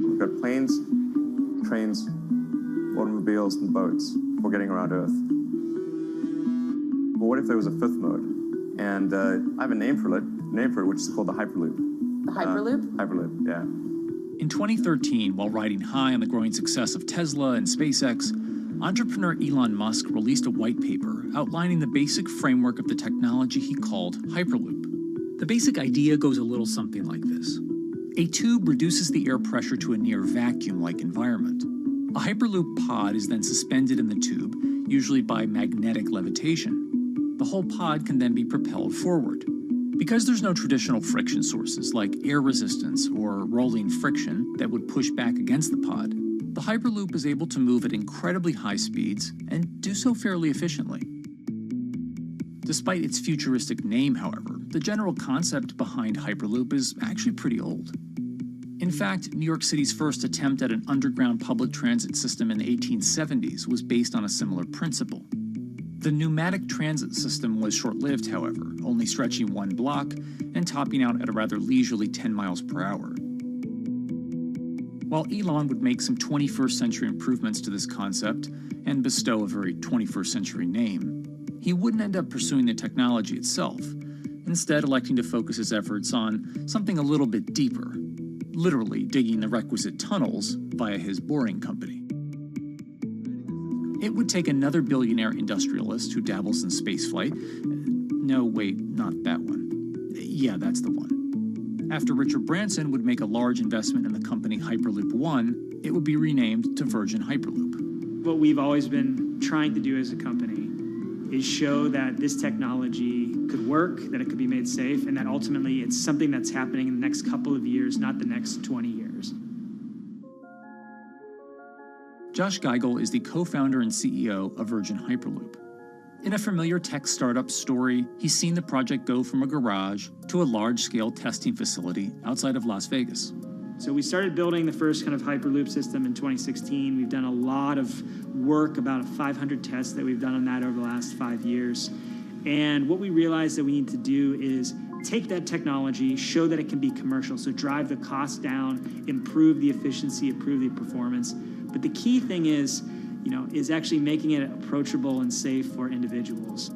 We've got planes, trains, automobiles, and boats for getting around Earth. But what if there was a fifth mode? And I have a name for it, which is called the Hyperloop. The Hyperloop? Hyperloop, yeah. In 2013, while riding high on the growing success of Tesla and SpaceX, entrepreneur Elon Musk released a white paper outlining the basic framework of the technology he called Hyperloop. The basic idea goes a little something like this. A tube reduces the air pressure to a near vacuum-like environment. A Hyperloop pod is then suspended in the tube, usually by magnetic levitation. The whole pod can then be propelled forward. Because there's no traditional friction sources like air resistance or rolling friction that would push back against the pod, the Hyperloop is able to move at incredibly high speeds and do so fairly efficiently. Despite its futuristic name, however, the general concept behind Hyperloop is actually pretty old. In fact, New York City's first attempt at an underground public transit system in the 1870s was based on a similar principle. The pneumatic transit system was short-lived, however, only stretching one block and topping out at a rather leisurely 10 miles per hour. While Elon would make some 21st century improvements to this concept and bestow a very 21st century name, he wouldn't end up pursuing the technology itself, instead electing to focus his efforts on something a little bit deeper, literally digging the requisite tunnels via his boring company. It would take another billionaire industrialist who dabbles in spaceflight. No, wait, not that one. Yeah, that's the one. After Richard Branson would make a large investment in the company Hyperloop One, it would be renamed to Virgin Hyperloop. What we've always been trying to do as a company is show that this technology could work, that it could be made safe, and that ultimately it's something that's happening in the next couple of years, not the next 20 years. Josh Geigel is the co-founder and CEO of Virgin Hyperloop. In a familiar tech startup story, he's seen the project go from a garage to a large-scale testing facility outside of Las Vegas. So we started building the first kind of Hyperloop system in 2016. We've done a lot of work, about 500 tests that we've done on that over the last 5 years. And what we realized that we need to do is take that technology, show that it can be commercial, so drive the cost down, improve the efficiency, improve the performance. But the key thing is actually making it approachable and safe for individuals.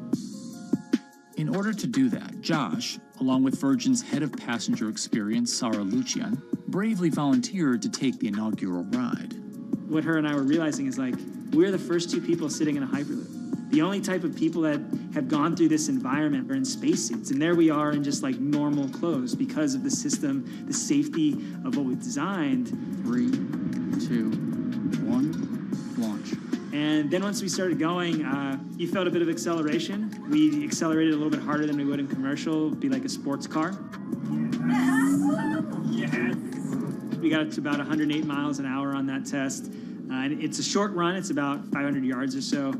In order to do that, Josh, along with Virgin's head of passenger experience, Sarah Lucian, bravely volunteered to take the inaugural ride. What her and I were realizing is we're the first two people sitting in a Hyperloop. The only type of people that have gone through this environment are in spacesuits, and there we are in just normal clothes because of the system, the safety of what we've designed. 3, 2, 1, launch. And then once we started going, you felt a bit of acceleration. We accelerated a little bit harder than we would in commercial. It'd be like a sports car. Yes. We got to about 108 miles an hour on that test. And it's a short run. It's about 500 yards or so,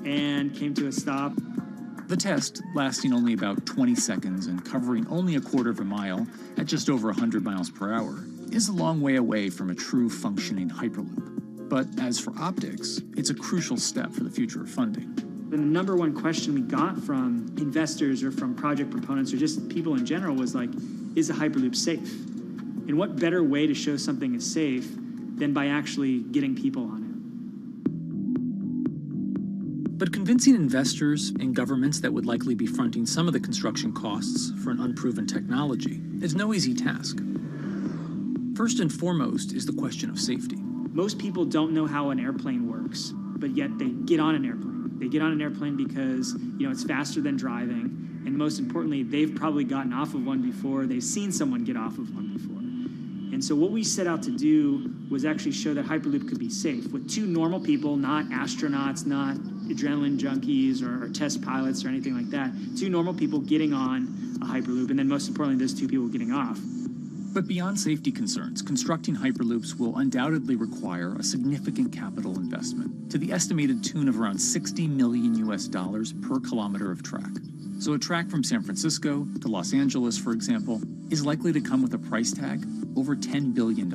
and came to a stop. The test, lasting only about 20 seconds and covering only a quarter of a mile at just over 100 miles per hour, is a long way away from a true functioning Hyperloop. But as for optics, it's a crucial step for the future of funding. The number one question we got from investors or from project proponents or just people in general was like, is a Hyperloop safe? And what better way to show something is safe than by actually getting people on it? But convincing investors and governments that would likely be fronting some of the construction costs for an unproven technology is no easy task. First and foremost is the question of safety. Most people don't know how an airplane works, but yet they get on an airplane. They get on an airplane because, it's faster than driving. And most importantly, they've probably gotten off of one before. They've seen someone get off of one before. And so what we set out to do was actually show that Hyperloop could be safe with two normal people, not astronauts, not adrenaline junkies or test pilots or anything like that. Two normal people getting on a Hyperloop, and then most importantly, those two people getting off. But beyond safety concerns, constructing Hyperloops will undoubtedly require a significant capital investment to the estimated tune of around $60 million per kilometer of track. So a track from San Francisco to Los Angeles, for example, is likely to come with a price tag over $10 billion.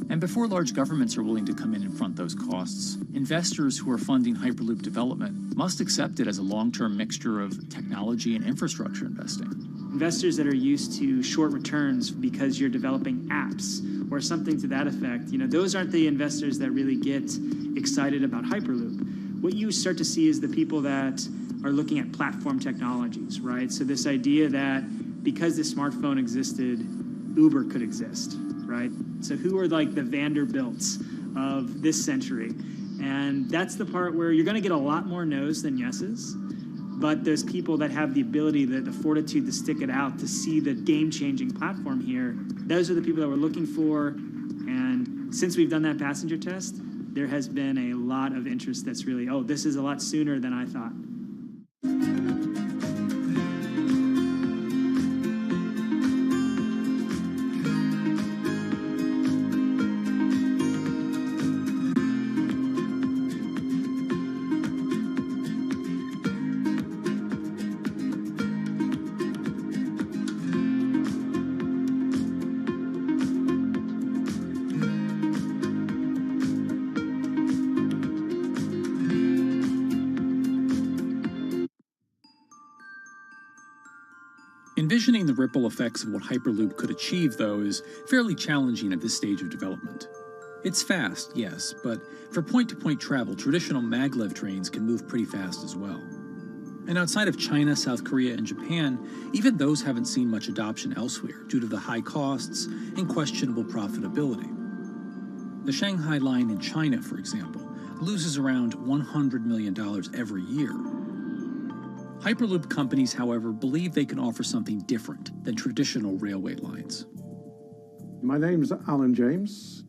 And before large governments are willing to come in and front those costs, investors who are funding Hyperloop development must accept it as a long-term mixture of technology and infrastructure investing. Investors that are used to short returns because you're developing apps or something to that effect, those aren't the investors that really get excited about Hyperloop. What you start to see is the people that are looking at platform technologies, right? So this idea that because the smartphone existed, Uber could exist, right? So who are like the Vanderbilts of this century? And that's the part where you're going to get a lot more no's than yeses. But there's people that have the ability, the fortitude to stick it out, to see the game-changing platform here. Those are the people that we're looking for. And since we've done that passenger test, there has been a lot of interest that's really, this is a lot sooner than I thought. Envisioning the ripple effects of what Hyperloop could achieve, though, is fairly challenging at this stage of development. It's fast, yes, but for point-to-point travel, traditional maglev trains can move pretty fast as well. And outside of China, South Korea, and Japan, even those haven't seen much adoption elsewhere due to the high costs and questionable profitability. The Shanghai line in China, for example, loses around $100 million every year. Hyperloop companies, however, believe they can offer something different than traditional railway lines. My name's Alan James,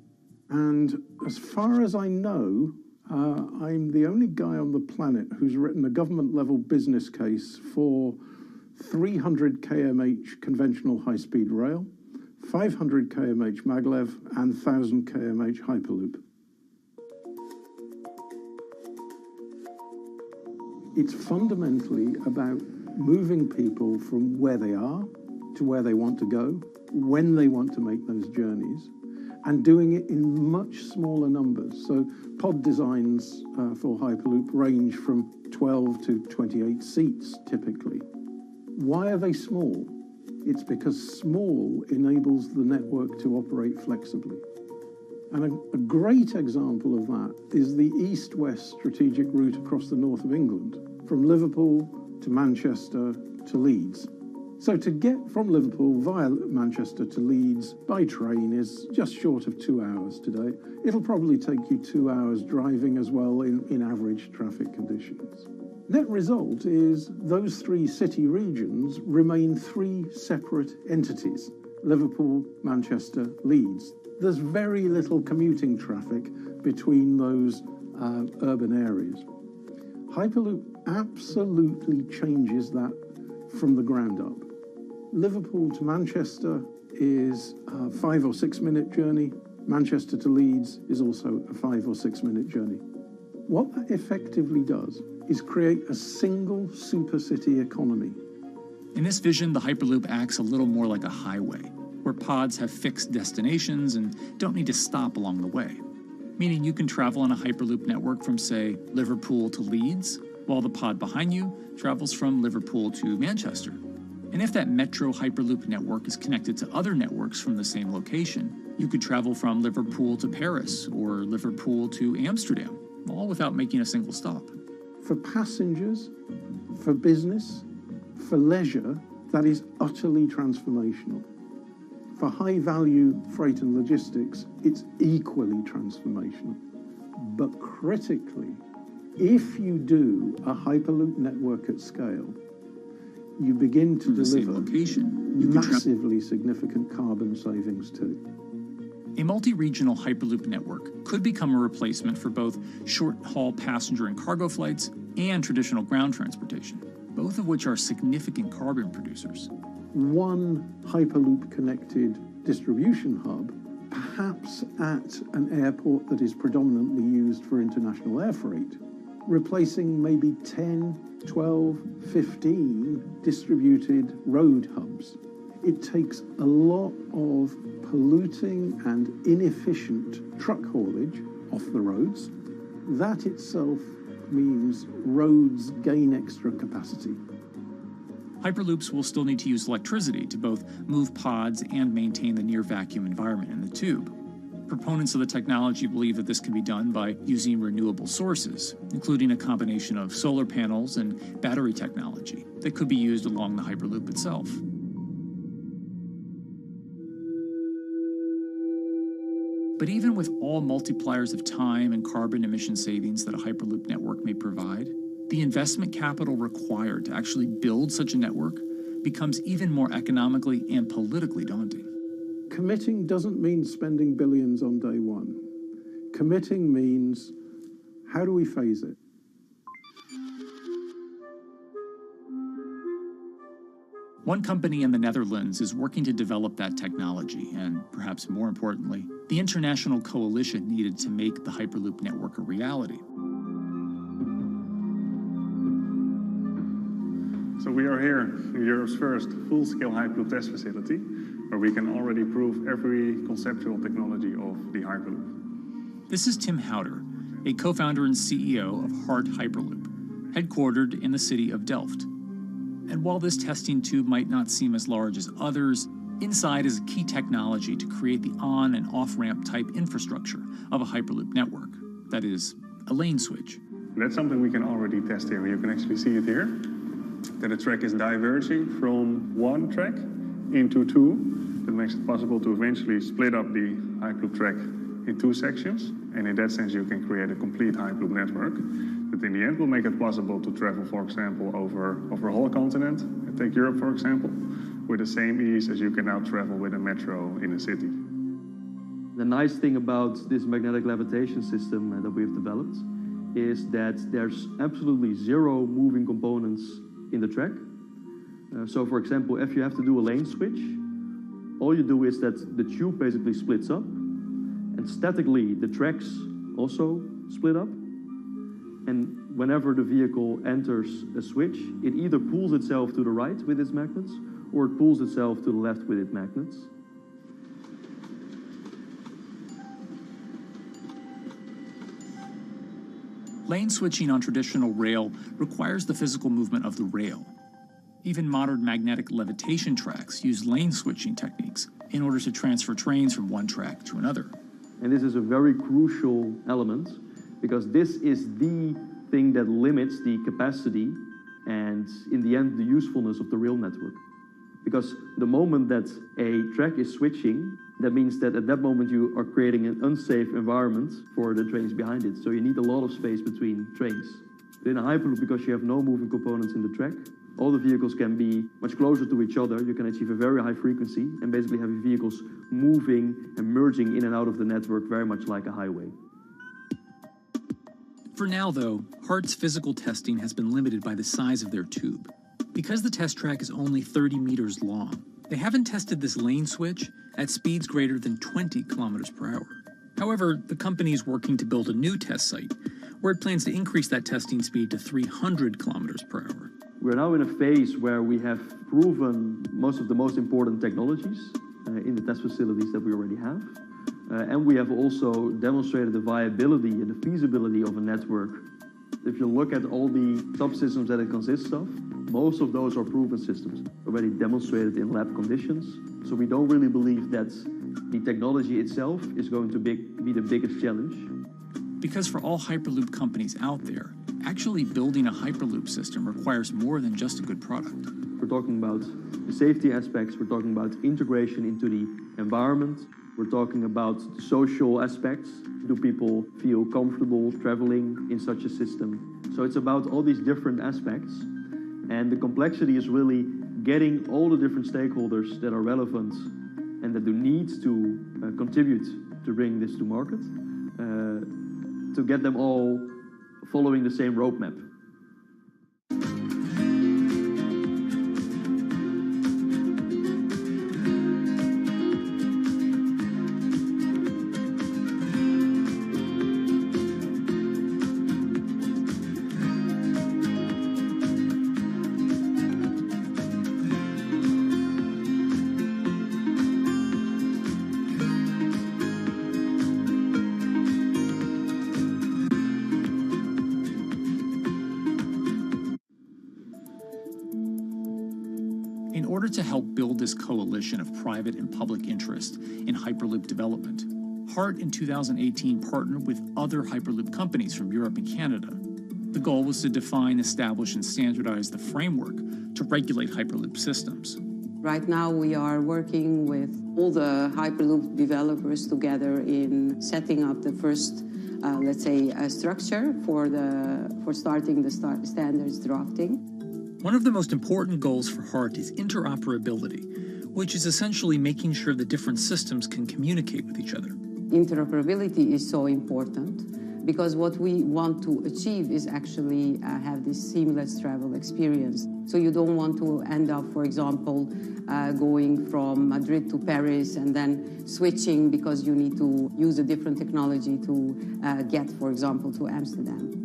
and as far as I know, I'm the only guy on the planet who's written a government-level business case for 300 kmh conventional high-speed rail, 500 kmh maglev, and 1,000 kmh Hyperloop. It's fundamentally about moving people from where they are to where they want to go, when they want to make those journeys, and doing it in much smaller numbers. So pod designs for Hyperloop range from 12 to 28 seats, typically. Why are they small? It's because small enables the network to operate flexibly. And a great example of that is the east-west strategic route across the north of England, from Liverpool to Manchester to Leeds. So to get from Liverpool via Manchester to Leeds by train is just short of 2 hours today. It'll probably take you 2 hours driving as well in average traffic conditions. Net result is those three city regions remain three separate entities: Liverpool, Manchester, Leeds. There's very little commuting traffic between those urban areas. Hyperloop absolutely changes that from the ground up. Liverpool to Manchester is a 5 or 6 minute journey. Manchester to Leeds is also a 5 or 6 minute journey. What that effectively does is create a single super city economy. In this vision, the Hyperloop acts a little more like a highway, where pods have fixed destinations and don't need to stop along the way. Meaning you can travel on a Hyperloop network from, say, Liverpool to Leeds, while the pod behind you travels from Liverpool to Manchester. And if that metro Hyperloop network is connected to other networks from the same location, you could travel from Liverpool to Paris or Liverpool to Amsterdam, all without making a single stop. For passengers, for business, for leisure, that is utterly transformational. For high-value freight and logistics, it's equally transformational. But critically, if you do a Hyperloop network at scale, you begin to deliver massively significant carbon savings too. A multi-regional Hyperloop network could become a replacement for both short-haul passenger and cargo flights and traditional ground transportation, both of which are significant carbon producers. One Hyperloop-connected distribution hub, perhaps at an airport that is predominantly used for international air freight, replacing maybe 10, 12, 15 distributed road hubs. It takes a lot of polluting and inefficient truck haulage off the roads. That itself means roads gain extra capacity. Hyperloops will still need to use electricity to both move pods and maintain the near-vacuum environment in the tube. Proponents of the technology believe that this can be done by using renewable sources, including a combination of solar panels and battery technology that could be used along the Hyperloop itself. But even with all multipliers of time and carbon emission savings that a Hyperloop network may provide, the investment capital required to actually build such a network becomes even more economically and politically daunting. Committing doesn't mean spending billions on day one. Committing means, how do we phase it? One company in the Netherlands is working to develop that technology, and perhaps more importantly, the international coalition needed to make the Hyperloop network a reality. So we are here in Europe's first full-scale Hyperloop test facility, where we can already prove every conceptual technology of the Hyperloop. This is Tim Houter, a co-founder and CEO of Hart Hyperloop, headquartered in the city of Delft. And while this testing tube might not seem as large as others, inside is a key technology to create the on- and off-ramp type infrastructure of a Hyperloop network. That is, a lane switch. That's something we can already test here. You can actually see it here, that the track is diverging from one track into two. That makes it possible to eventually split up the Hyperloop track in two sections. And in that sense, you can create a complete Hyperloop network that in the end will make it possible to travel, for example, over a whole continent. Take Europe, for example, with the same ease as you can now travel with a metro in a city. The nice thing about this magnetic levitation system that we've developed is that there's absolutely zero moving components in the track. So for example, if you have to do a lane switch, all you do is that the tube basically splits up, and statically the tracks also split up. And whenever the vehicle enters a switch, it either pulls itself to the right with its magnets, or it pulls itself to the left with its magnets. Lane switching on traditional rail requires the physical movement of the rail. Even modern magnetic levitation tracks use lane switching techniques in order to transfer trains from one track to another. And this is a very crucial element, because this is the thing that limits the capacity and, in the end, the usefulness of the rail network. Because the moment that a track is switching, that means that at that moment you are creating an unsafe environment for the trains behind it. So you need a lot of space between trains. But in a Hyperloop, because you have no moving components in the track, all the vehicles can be much closer to each other. You can achieve a very high frequency and basically have your vehicles moving and merging in and out of the network very much like a highway. For now, though, Hart's physical testing has been limited by the size of their tube. Because the test track is only 30 meters long, they haven't tested this lane switch at speeds greater than 20 kilometers per hour. However, the company is working to build a new test site where it plans to increase that testing speed to 300 kilometers per hour. We're now in a phase where we have proven most of the most important technologies in the test facilities that we already have. And we have also demonstrated the viability and the feasibility of a network If you look at all the subsystems that it consists of, most of those are proven systems, already demonstrated in lab conditions. So we don't really believe that the technology itself is going to be the biggest challenge. Because for all Hyperloop companies out there, actually building a Hyperloop system requires more than just a good product. We're talking about the safety aspects, we're talking about integration into the environment, we're talking about the social aspects. Do people feel comfortable traveling in such a system? So it's about all these different aspects, and the complexity is really getting all the different stakeholders that are relevant and that do need to contribute to bring this to market, to get them all following the same roadmap. In order to help build this coalition of private and public interest in Hyperloop development, HART in 2018 partnered with other Hyperloop companies from Europe and Canada. The goal was to define, establish, and standardize the framework to regulate Hyperloop systems. Right now we are working with all the Hyperloop developers together in setting up the first, let's say, structure for starting the standards drafting. One of the most important goals for HART is interoperability, which is essentially making sure the different systems can communicate with each other. Interoperability is so important because what we want to achieve is actually have this seamless travel experience. So you don't want to end up, for example, going from Madrid to Paris and then switching because you need to use a different technology to get, for example, to Amsterdam.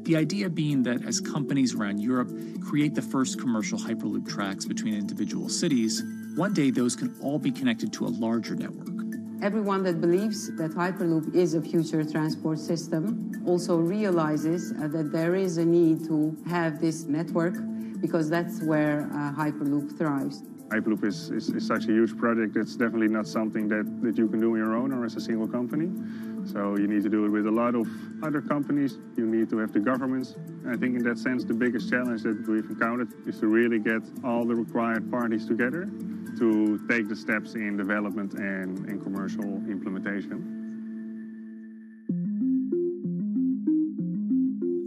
The idea being that as companies around Europe create the first commercial Hyperloop tracks between individual cities, one day those can all be connected to a larger network. Everyone that believes that Hyperloop is a future transport system also realizes that there is a need to have this network because that's where Hyperloop thrives. Hyperloop is such a huge project. It's definitely not something that you can do on your own or as a single company. So you need to do it with a lot of other companies. You need to have the governments. I think in that sense, the biggest challenge that we've encountered is to really get all the required parties together to take the steps in development and commercial implementation.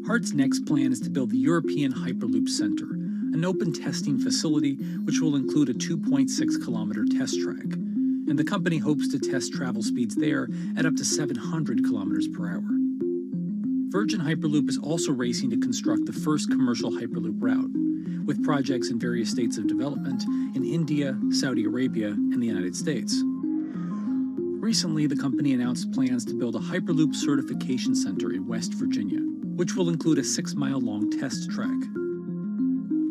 HART's next plan is to build the European Hyperloop Center, an open testing facility which will include a 2.6-kilometer test track. And the company hopes to test travel speeds there at up to 700 kilometers per hour. Virgin Hyperloop is also racing to construct the first commercial Hyperloop route, with projects in various states of development in India, Saudi Arabia, and the United States. Recently, the company announced plans to build a Hyperloop certification center in West Virginia, which will include a 6-mile-long test track.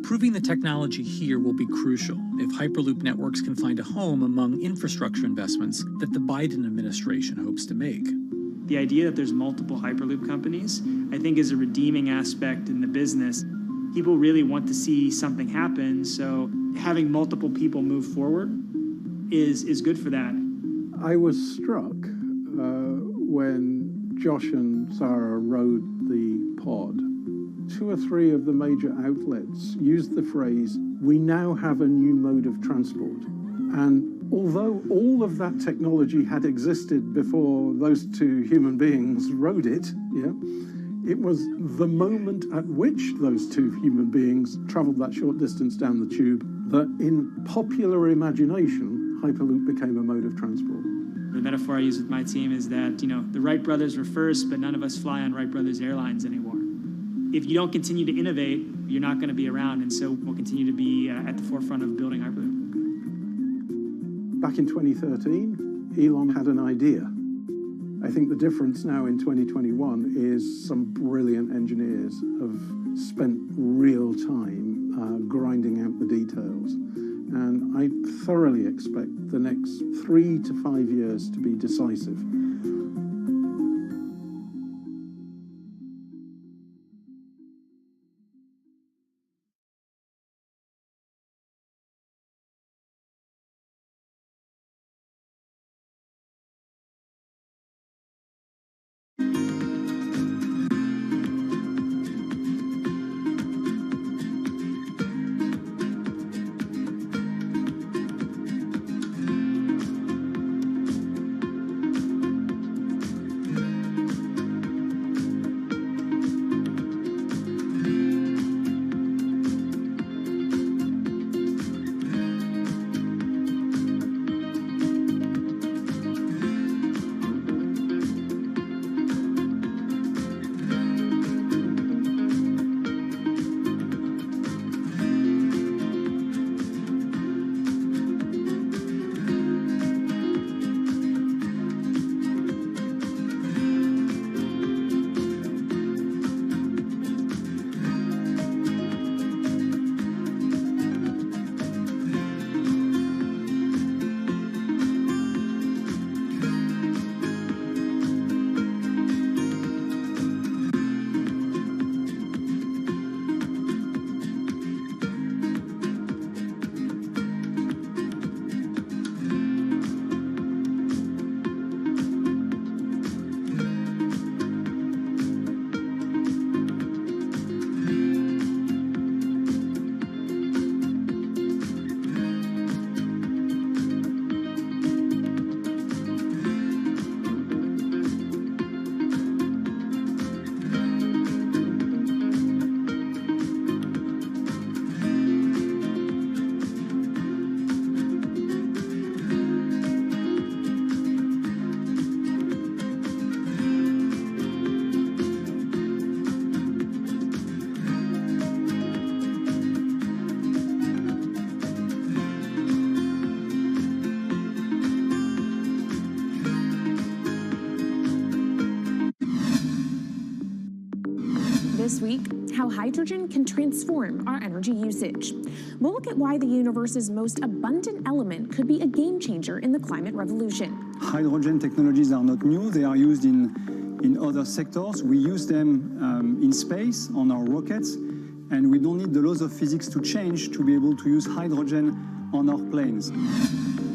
Proving the technology here will be crucial if Hyperloop networks can find a home among infrastructure investments that the Biden administration hopes to make. The idea that there's multiple Hyperloop companies, I think, is a redeeming aspect in the business. People really want to see something happen, so having multiple people move forward is good for that. I was struck when Josh and Sarah rode the pod. 2 or 3 of the major outlets used the phrase, "We now have a new mode of transport." And although all of that technology had existed before those 2 human beings rode it, it was the moment at which those 2 human beings traveled that short distance down the tube that in popular imagination, Hyperloop became a mode of transport. The metaphor I use with my team is that, the Wright brothers were first, but none of us fly on Wright Brothers Airlines anymore. If you don't continue to innovate, you're not going to be around, and so we'll continue to be at the forefront of building Hyperloop. Back in 2013, Elon had an idea. I think the difference now in 2021 is some brilliant engineers have spent real time grinding out the details. And I thoroughly expect the next 3 to 5 years to be decisive. This week, how hydrogen can transform our energy usage. We'll look at why the universe's most abundant element could be a game changer in the climate revolution. Hydrogen technologies are not new. They are used in other sectors. We use them in space, on our rockets, and we don't need the laws of physics to change to be able to use hydrogen on our planes.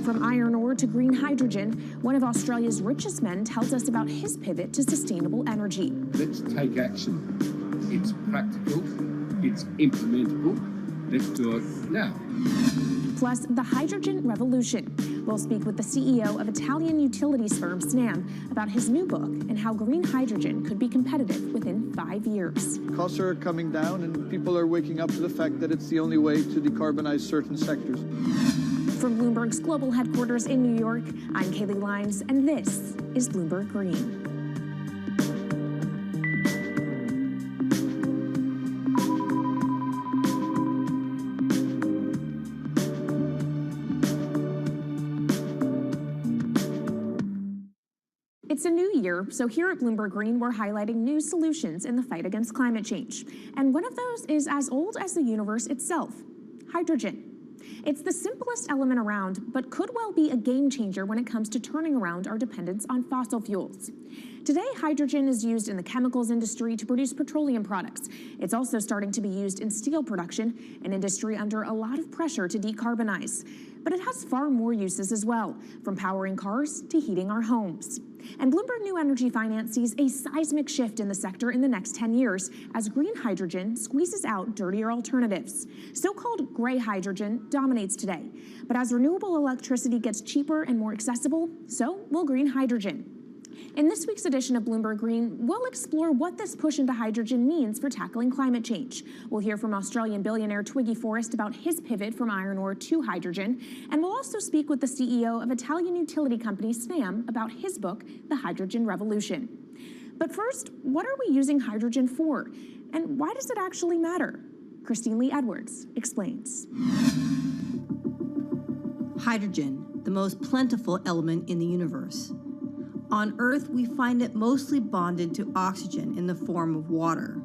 From iron ore to green hydrogen, one of Australia's richest men tells us about his pivot to sustainable energy. Let's take action. It's practical, it's implementable. Let's do it now. Plus, the hydrogen revolution. We'll speak with the CEO of Italian utilities firm Snam about his new book and how green hydrogen could be competitive within 5 years. Costs are coming down and people are waking up to the fact that it's the only way to decarbonize certain sectors. From Bloomberg's global headquarters in New York, I'm Kaylee Lyons, and this is Bloomberg Green. It's a new year, so here at Bloomberg Green, we're highlighting new solutions in the fight against climate change. And one of those is as old as the universe itself, hydrogen. It's the simplest element around, but could well be a game changer when it comes to turning around our dependence on fossil fuels. Today, hydrogen is used in the chemicals industry to produce petroleum products. It's also starting to be used in steel production, an industry under a lot of pressure to decarbonize. But it has far more uses as well, from powering cars to heating our homes. And Bloomberg New Energy Finance sees a seismic shift in the sector in the next 10 years as green hydrogen squeezes out dirtier alternatives. So-called gray hydrogen dominates today. But as renewable electricity gets cheaper and more accessible, so will green hydrogen. In this week's edition of Bloomberg Green, we'll explore what this push into hydrogen means for tackling climate change. We'll hear from Australian billionaire Twiggy Forrest about his pivot from iron ore to hydrogen, and we'll also speak with the CEO of Italian utility company Snam about his book, The Hydrogen Revolution. But first, what are we using hydrogen for? And why does it actually matter? Christine Lee Edwards explains. Hydrogen, the most plentiful element in the universe. On Earth, we find it mostly bonded to oxygen in the form of water,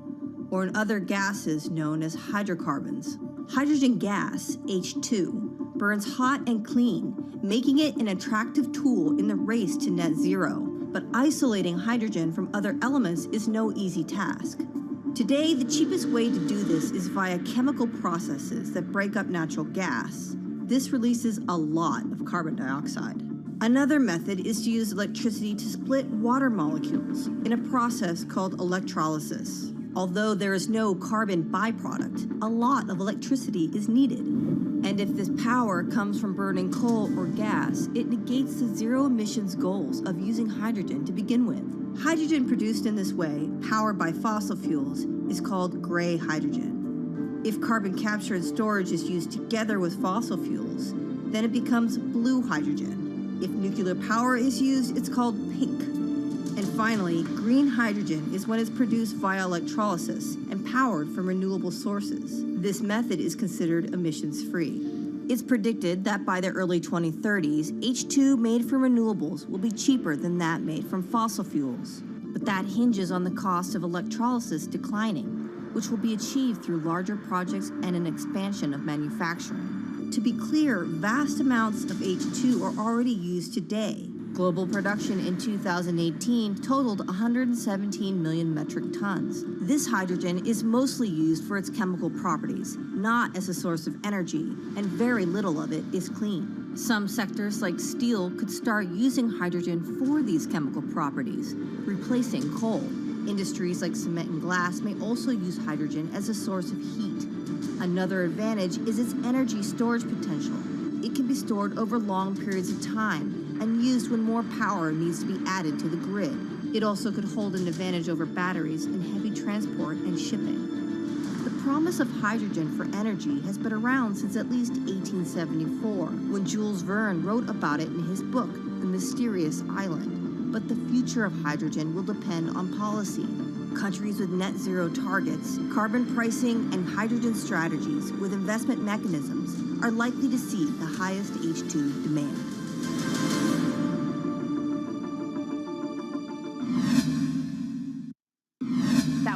or in other gases known as hydrocarbons. Hydrogen gas, H2, burns hot and clean, making it an attractive tool in the race to net zero. But isolating hydrogen from other elements is no easy task. Today, the cheapest way to do this is via chemical processes that break up natural gas. This releases a lot of carbon dioxide. Another method is to use electricity to split water molecules in a process called electrolysis. Although there is no carbon byproduct, a lot of electricity is needed. And if this power comes from burning coal or gas, it negates the zero emissions goals of using hydrogen to begin with. Hydrogen produced in this way, powered by fossil fuels, is called gray hydrogen. If carbon capture and storage is used together with fossil fuels, then it becomes blue hydrogen. If nuclear power is used, it's called pink. And finally, green hydrogen is when it's produced via electrolysis and powered from renewable sources. This method is considered emissions-free. It's predicted that by the early 2030s, H2 made from renewables will be cheaper than that made from fossil fuels. But that hinges on the cost of electrolysis declining, which will be achieved through larger projects and an expansion of manufacturing. To be clear, vast amounts of H2 are already used today. Global production in 2018 totaled 117 million metric tons. This hydrogen is mostly used for its chemical properties, not as a source of energy, and very little of it is clean. Some sectors like steel could start using hydrogen for these chemical properties, replacing coal. Industries like cement and glass may also use hydrogen as a source of heat. Another advantage is its energy storage potential. It can be stored over long periods of time and used when more power needs to be added to the grid. It also could hold an advantage over batteries in heavy transport and shipping. The promise of hydrogen for energy has been around since at least 1874, when Jules Verne wrote about it in his book, The Mysterious Island. But the future of hydrogen will depend on policy. Countries with net zero targets, carbon pricing, and hydrogen strategies with investment mechanisms are likely to see the highest H2 demand.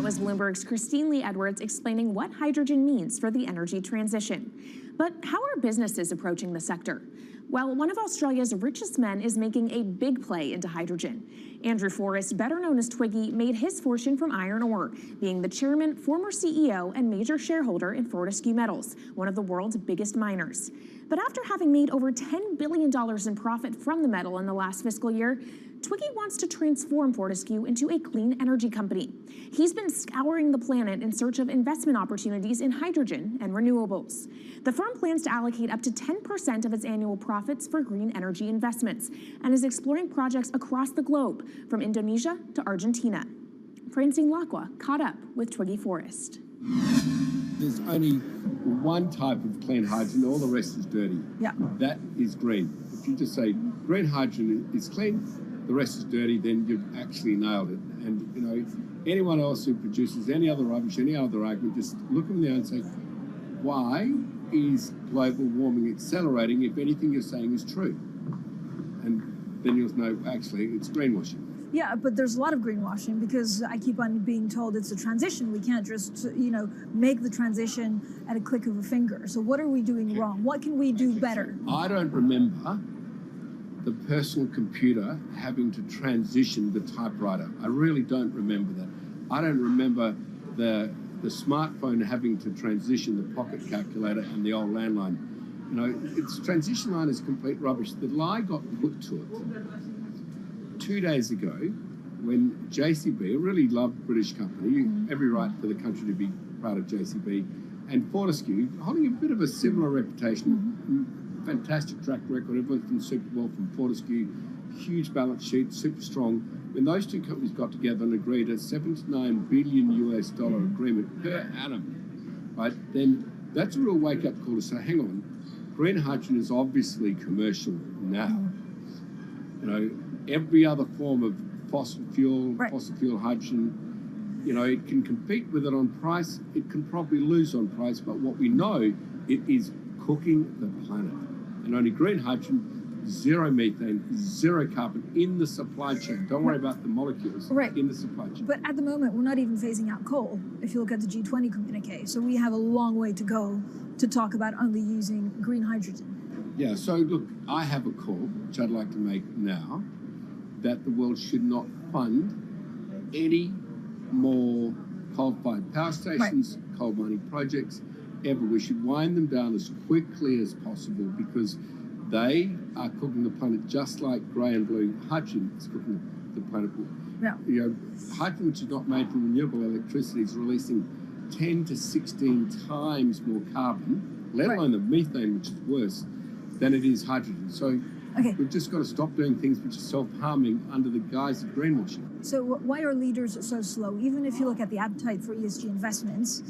That was Bloomberg's Christine Lee Edwards explaining what hydrogen means for the energy transition. But how are businesses approaching the sector? Well, one of Australia's richest men is making a big play into hydrogen. Andrew Forrest, better known as Twiggy, made his fortune from iron ore, being the chairman, former CEO, and major shareholder in Fortescue Metals, one of the world's biggest miners. But after having made over $10 billion in profit from the metal in the last fiscal year, Twiggy wants to transform Fortescue into a clean energy company. He's been scouring the planet in search of investment opportunities in hydrogen and renewables. The firm plans to allocate up to 10% of its annual profits for green energy investments and is exploring projects across the globe, from Indonesia to Argentina. Francine Lacqua caught up with Twiggy Forrest. There's only one type of clean hydrogen, all the rest is dirty. Yeah. That is green. If you just say green hydrogen is clean, the rest is dirty, then you've actually nailed it. And, you know, anyone else who produces any other rubbish, any other argument, just look them there and say, why is global warming accelerating if anything you're saying is true? And then you'll know, actually, it's greenwashing. Yeah, but there's a lot of greenwashing because I keep on being told it's a transition. We can't just, make the transition at a click of a finger. So what are we doing wrong? What can we do better? I don't remember the personal computer having to transition the typewriter. I really don't remember that. I don't remember the smartphone having to transition the pocket calculator and the old landline. You know, its transition line is complete rubbish. The lie got put to it 2 days ago when JCB, a really loved British company, every right for the country to be part of JCB, and Fortescue, holding a bit of a similar reputation, fantastic track record, everyone's done super well from Fortescue, huge balance sheet, super strong. When those two companies got together and agreed a $79 billion US agreement per annum, right, then that's a real wake-up call to say, hang on, green hydrogen is obviously commercial now. You know, every other form of fossil fuel hydrogen, you know, it can compete with it on price, it can probably lose on price, but what we know, it is cooking the planet. And only green hydrogen, zero methane, zero carbon in the supply chain. Don't worry about the molecules in the supply chain. But at the moment, we're not even phasing out coal, if you look at the G20 communique. So we have a long way to go to talk about only using green hydrogen. Yeah, so look, I have a call, which I'd like to make now, that the world should not fund any more coal-fired power stations, coal mining projects, ever. We should wind them down as quickly as possible because they are cooking the planet just like grey and blue hydrogen is cooking the planet. Yeah. You know, hydrogen, which is not made from renewable electricity, is releasing 10 to 16 times more carbon, let alone the methane, which is worse, than it is hydrogen. So we've just got to stop doing things which are self-harming under the guise of greenwashing. So why are leaders so slow? Even if you look at the appetite for ESG investments,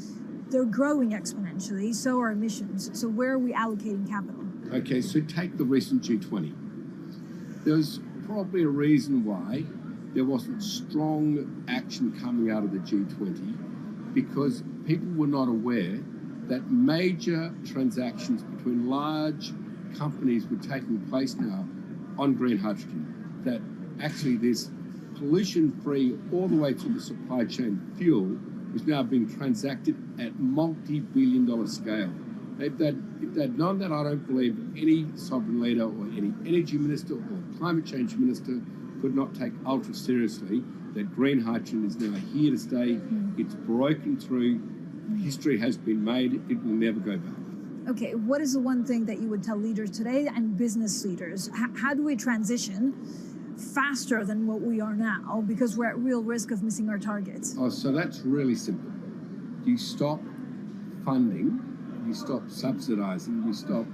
they're growing exponentially, so are emissions. So where are we allocating capital? Okay, so take the recent G20. There's probably a reason why there wasn't strong action coming out of the G20 because people were not aware that major transactions between large companies were taking place now on green hydrogen, that actually this pollution-free all the way through the supply chain fuel is now being transacted at multi-billion-dollar scale. If they'd known that, I don't believe any sovereign leader or any energy minister or climate change minister could not take ultra seriously that green hydrogen is now here to stay. It's broken through. History has been made. It will never go back. Okay, what is the one thing that you would tell leaders today and business leaders? How do we transition faster than what we are now because we're at real risk of missing our targets? Oh, so that's really simple. You stop funding, you stop subsidizing, you stop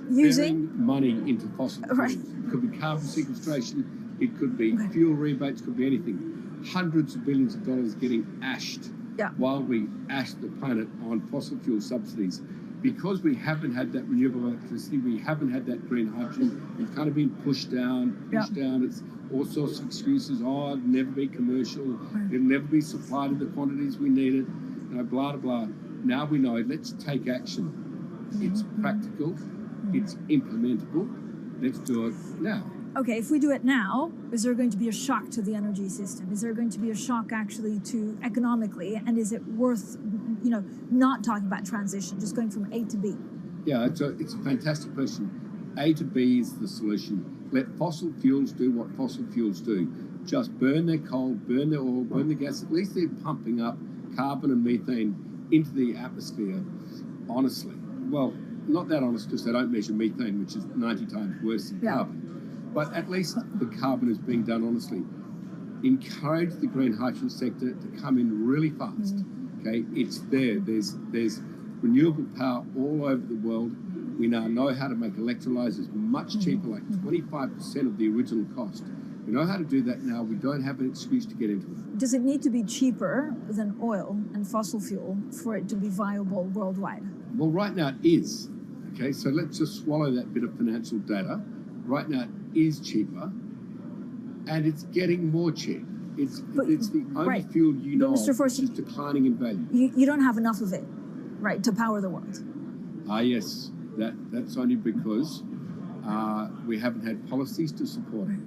using money into fossil fuels. It could be carbon sequestration, it could be fuel rebates, could be anything. Hundreds of billions of dollars getting ashed while we ash the planet on fossil fuel subsidies. Because we haven't had that renewable electricity, we haven't had that green hydrogen, it's kind of been pushed down. It's all sorts of excuses. Oh, it'll never be commercial. It'll never be supplied in the quantities we need it. You know, blah, blah, blah. Now we know, let's take action. It's practical, it's implementable, Let's do it now. Okay, if we do it now, is there going to be a shock to the energy system? Is there going to be a shock actually to economically? And is it worth, not talking about transition, just going from A to B? Yeah, it's a fantastic question. A to B is the solution. Let fossil fuels do what fossil fuels do. Just burn their coal, burn their oil, burn the gas. At least they're pumping up carbon and methane into the atmosphere, honestly. Well, not that honest because they don't measure methane, which is 90 times worse than carbon. But at least the carbon is being done honestly. Encourage the green hydrogen sector to come in really fast. Okay, it's there. There's renewable power all over the world. We now know how to make electrolyzers much cheaper, like 25% of the original cost. We know how to do that now. We don't have an excuse to get into it. Does it need to be cheaper than oil and fossil fuel for it to be viable worldwide? Well, right now it is. Okay, so let's just swallow that bit of financial data. Right now it is cheaper, and it's getting more cheap. It's the only fuel you know of which is declining in value. You don't have enough of it, right, to power the world. Yes. That's only because we haven't had policies to support it.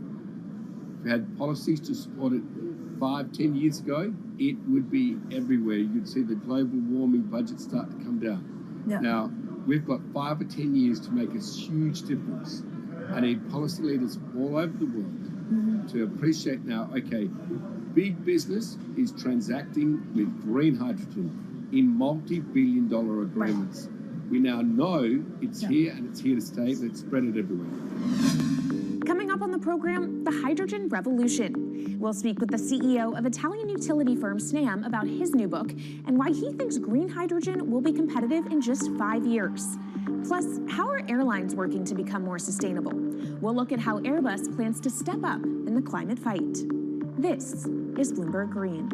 If we had policies to support it 5-10 years ago, it would be everywhere. You'd see the global warming budget start to come down. Yeah. Now, we've got 5 or 10 years to make a huge difference. I need policy leaders all over the world to appreciate now, okay, big business is transacting with green hydrogen in multi-billion-dollar agreements. We now know it's here and it's here to stay. Let's spread it everywhere. Coming up on the program, the hydrogen revolution. We'll speak with the CEO of Italian utility firm Snam about his new book and why he thinks green hydrogen will be competitive in just 5 years. Plus, how are airlines working to become more sustainable? We'll look at how Airbus plans to step up in the climate fight. This is Bloomberg Green.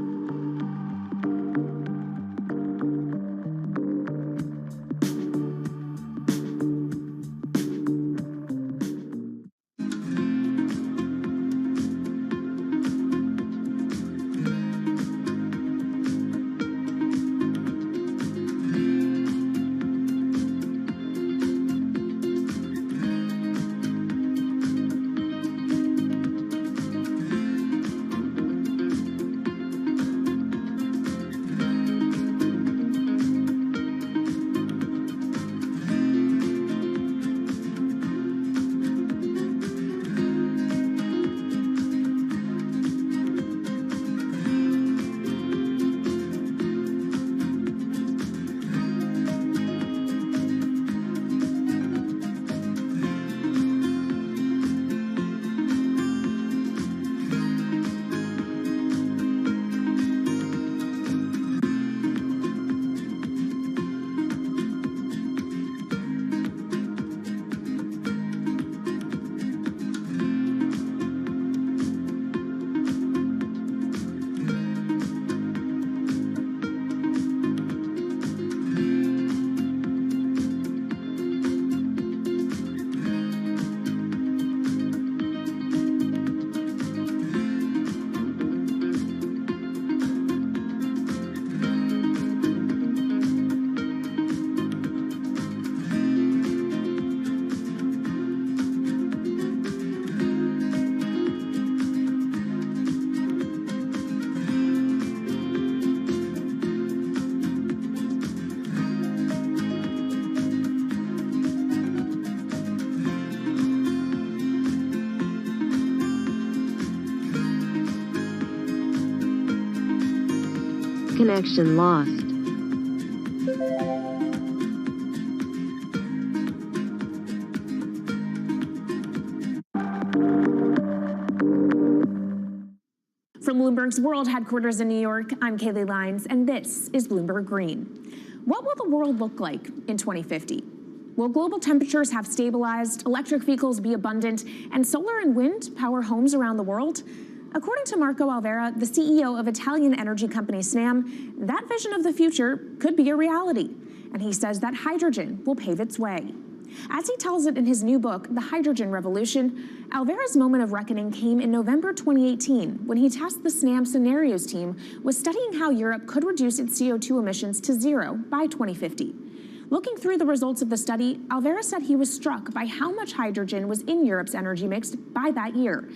Connection lost. From Bloomberg's World Headquarters in New York, I'm Kaylee Lines, and this is Bloomberg Green. What will the world look like in 2050? Will global temperatures have stabilized, electric vehicles be abundant, and solar and wind power homes around the world? According to Marco Alvera, the CEO of Italian energy company Snam, that vision of the future could be a reality. And he says that hydrogen will pave its way. As he tells it in his new book, The Hydrogen Revolution, Alvera's moment of reckoning came in November 2018 when he tasked the Snam Scenarios team with studying how Europe could reduce its CO2 emissions to zero by 2050. Looking through the results of the study, Alvera said he was struck by how much hydrogen was in Europe's energy mix by that year.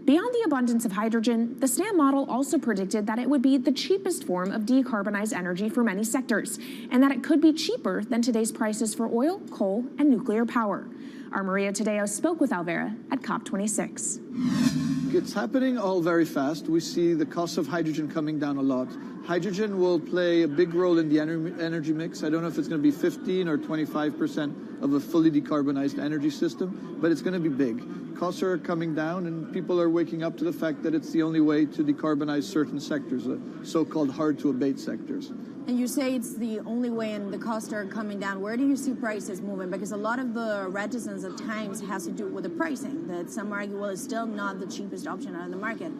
Beyond the abundance of hydrogen, the SNAM model also predicted that it would be the cheapest form of decarbonized energy for many sectors, and that it could be cheaper than today's prices for oil, coal, and nuclear power. Our Maria Tadeo spoke with Alvera at COP26. It's happening all very fast. We see the cost of hydrogen coming down a lot. Hydrogen will play a big role in the energy mix. I don't know if it's going to be 15 or 25% of a fully decarbonized energy system, but it's going to be big. Costs are coming down, and people are waking up to the fact that it's the only way to decarbonize certain sectors, so-called hard-to-abate sectors. And you say it's the only way and the costs are coming down. Where do you see prices moving? Because a lot of the reticence at times has to do with the pricing, that some argue, well, it's still not the cheapest option on the market.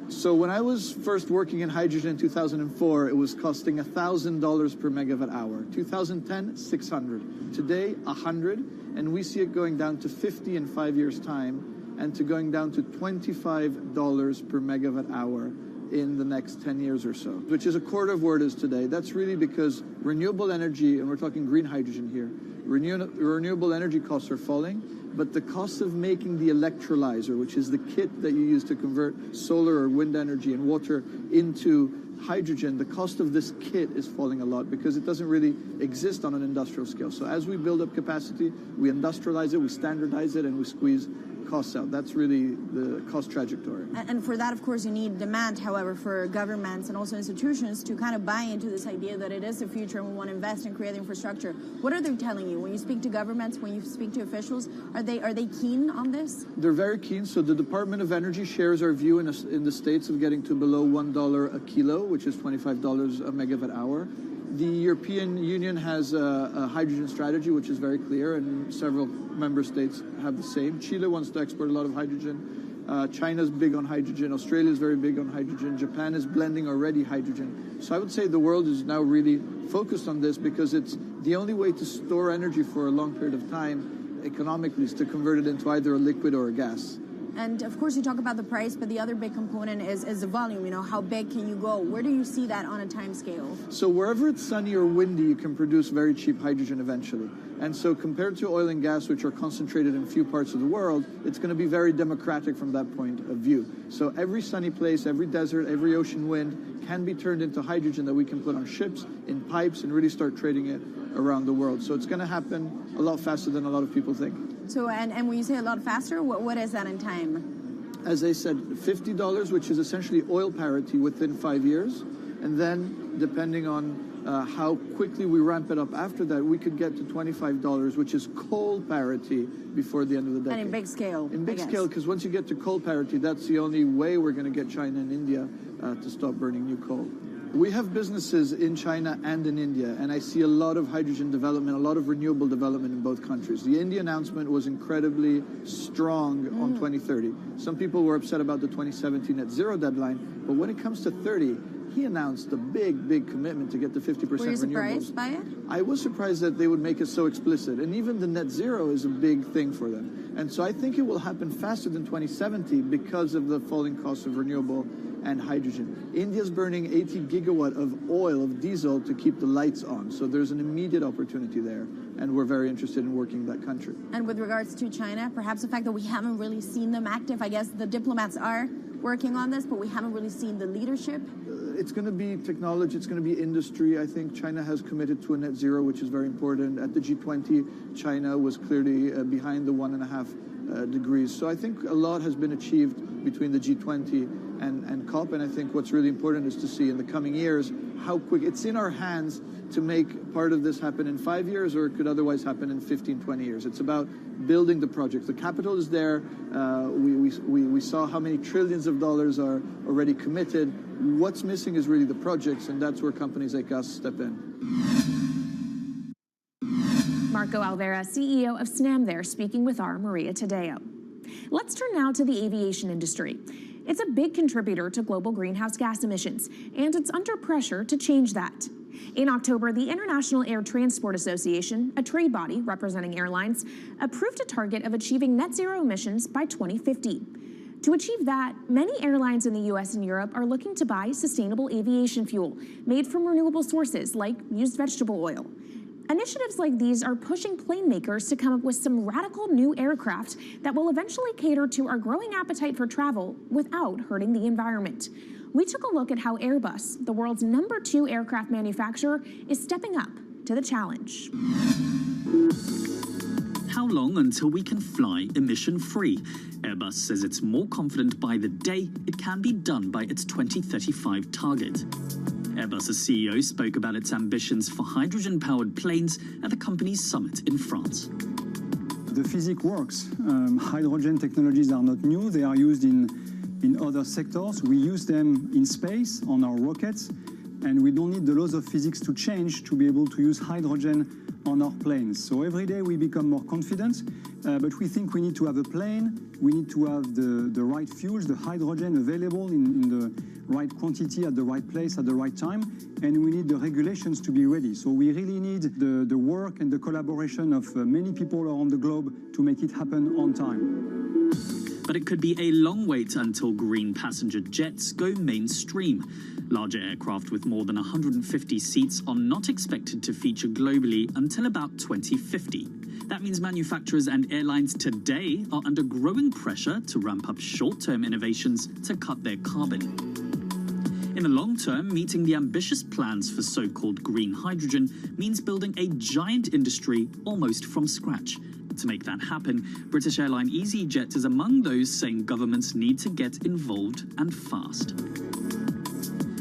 So when I was first working in hydrogen in 2004, it was costing $1,000 per megawatt hour. 2010, 600. Today, 100, and we see it going down to 50 in 5 years' time, and to going down to $25 per megawatt hour in the next 10 years or so, which is a quarter of where it is today. That's really because renewable energy, and we're talking green hydrogen here, renewable energy costs are falling, but the cost of making the electrolyzer, which is the kit that you use to convert solar or wind energy and water into hydrogen, the cost of this kit is falling a lot because it doesn't really exist on an industrial scale. So as we build up capacity, we industrialize it, we standardize it, and we squeeze costs out. That's really the cost trajectory. And for that, of course, you need demand, however, for governments and also institutions to kind of buy into this idea that it is the future and we want to invest and create infrastructure. What are they telling you? When you speak to governments, when you speak to officials, are they keen on this? They're very keen. So the Department of Energy shares our view in the States of getting to below $1 a kilo, which is $25 a megawatt hour. The European Union has a hydrogen strategy, which is very clear, and several member states have the same. Chile wants to export a lot of hydrogen. China's big on hydrogen. Australia's very big on hydrogen. Japan is blending already hydrogen. So I would say the world is now really focused on this because it's the only way to store energy for a long period of time economically is to convert it into either a liquid or a gas. And of course, you talk about the price, but the other big component is the volume. You know, how big can you go? Where do you see that on a time scale? So wherever it's sunny or windy, you can produce very cheap hydrogen eventually. And so compared to oil and gas, which are concentrated in few parts of the world, it's going to be very democratic from that point of view. So every sunny place, every desert, every ocean wind can be turned into hydrogen that we can put on ships, in pipes, and really start trading it around the world. So it's going to happen a lot faster than a lot of people think. So, and when you say a lot faster, what is that in time? As I said, $50, which is essentially oil parity within 5 years. And then, depending on how quickly we ramp it up after that, we could get to $25, which is coal parity before the end of the decade. And in big scale. In big scale, because once you get to coal parity, that's the only way we're going to get China and India to stop burning new coal. We have businesses in China and in India, and I see a lot of hydrogen development, a lot of renewable development in both countries. The India announcement was incredibly strong on 2030. Some people were upset about the 2017 net zero deadline, but when it comes to 30, he announced a big commitment to get to 50% renewables. Were you surprised by it? I was surprised that they would make it so explicit, and even the net zero is a big thing for them. And so I think it will happen faster than 2070 because of the falling cost of renewable and hydrogen. India's burning 80 gigawatt of oil, of diesel, to keep the lights on. So there's an immediate opportunity there, and we're very interested in working in that country. And with regards to China, perhaps the fact that we haven't really seen them active, I guess the diplomats are working on this, but we haven't really seen the leadership. It's going to be technology, it's going to be industry. I think China has committed to a net zero, which is very important. At the G20, China was clearly behind the 1.5 degrees. So I think a lot has been achieved between the G20 and COP, and I think what's really important is to see in the coming years how quick it's in our hands to make part of this happen in 5 years, or it could otherwise happen in 15, 20 years. It's about building the project. The capital is there. We saw how many trillions of dollars are already committed. What's missing is really the projects, and that's where companies like us step in. Marco Alvera, CEO of SNAM there, speaking with our Maria Tadeo. Let's turn now to the aviation industry. It's a big contributor to global greenhouse gas emissions, and it's under pressure to change that. In October, the International Air Transport Association, a trade body representing airlines, approved a target of achieving net zero emissions by 2050. To achieve that, many airlines in the US and Europe are looking to buy sustainable aviation fuel made from renewable sources like used vegetable oil. Initiatives like these are pushing plane makers to come up with some radical new aircraft that will eventually cater to our growing appetite for travel without hurting the environment. We took a look at how Airbus, the world's #2 aircraft manufacturer, is stepping up to the challenge. How long until we can fly emission-free? Airbus says it's more confident by the day it can be done by its 2035 target. Airbus's CEO spoke about its ambitions for hydrogen-powered planes at the company's summit in France. The physics works. Hydrogen technologies are not new. They are used in other sectors. We use them in space on our rockets, and we don't need the laws of physics to change to be able to use hydrogen on our planes. So every day we become more confident, but we think we need to have a plane, we need to have the right fuels, the hydrogen available in the right quantity at the right place at the right time, and we need the regulations to be ready. So we really need the work and the collaboration of many people around the globe to make it happen on time. But it could be a long wait until green passenger jets go mainstream. Larger aircraft with more than 150 seats are not expected to feature globally until about 2050. That means manufacturers and airlines today are under growing pressure to ramp up short-term innovations to cut their carbon. In the long term, meeting the ambitious plans for so-called green hydrogen means building a giant industry almost from scratch. To make that happen, British airline EasyJet is among those saying governments need to get involved and fast.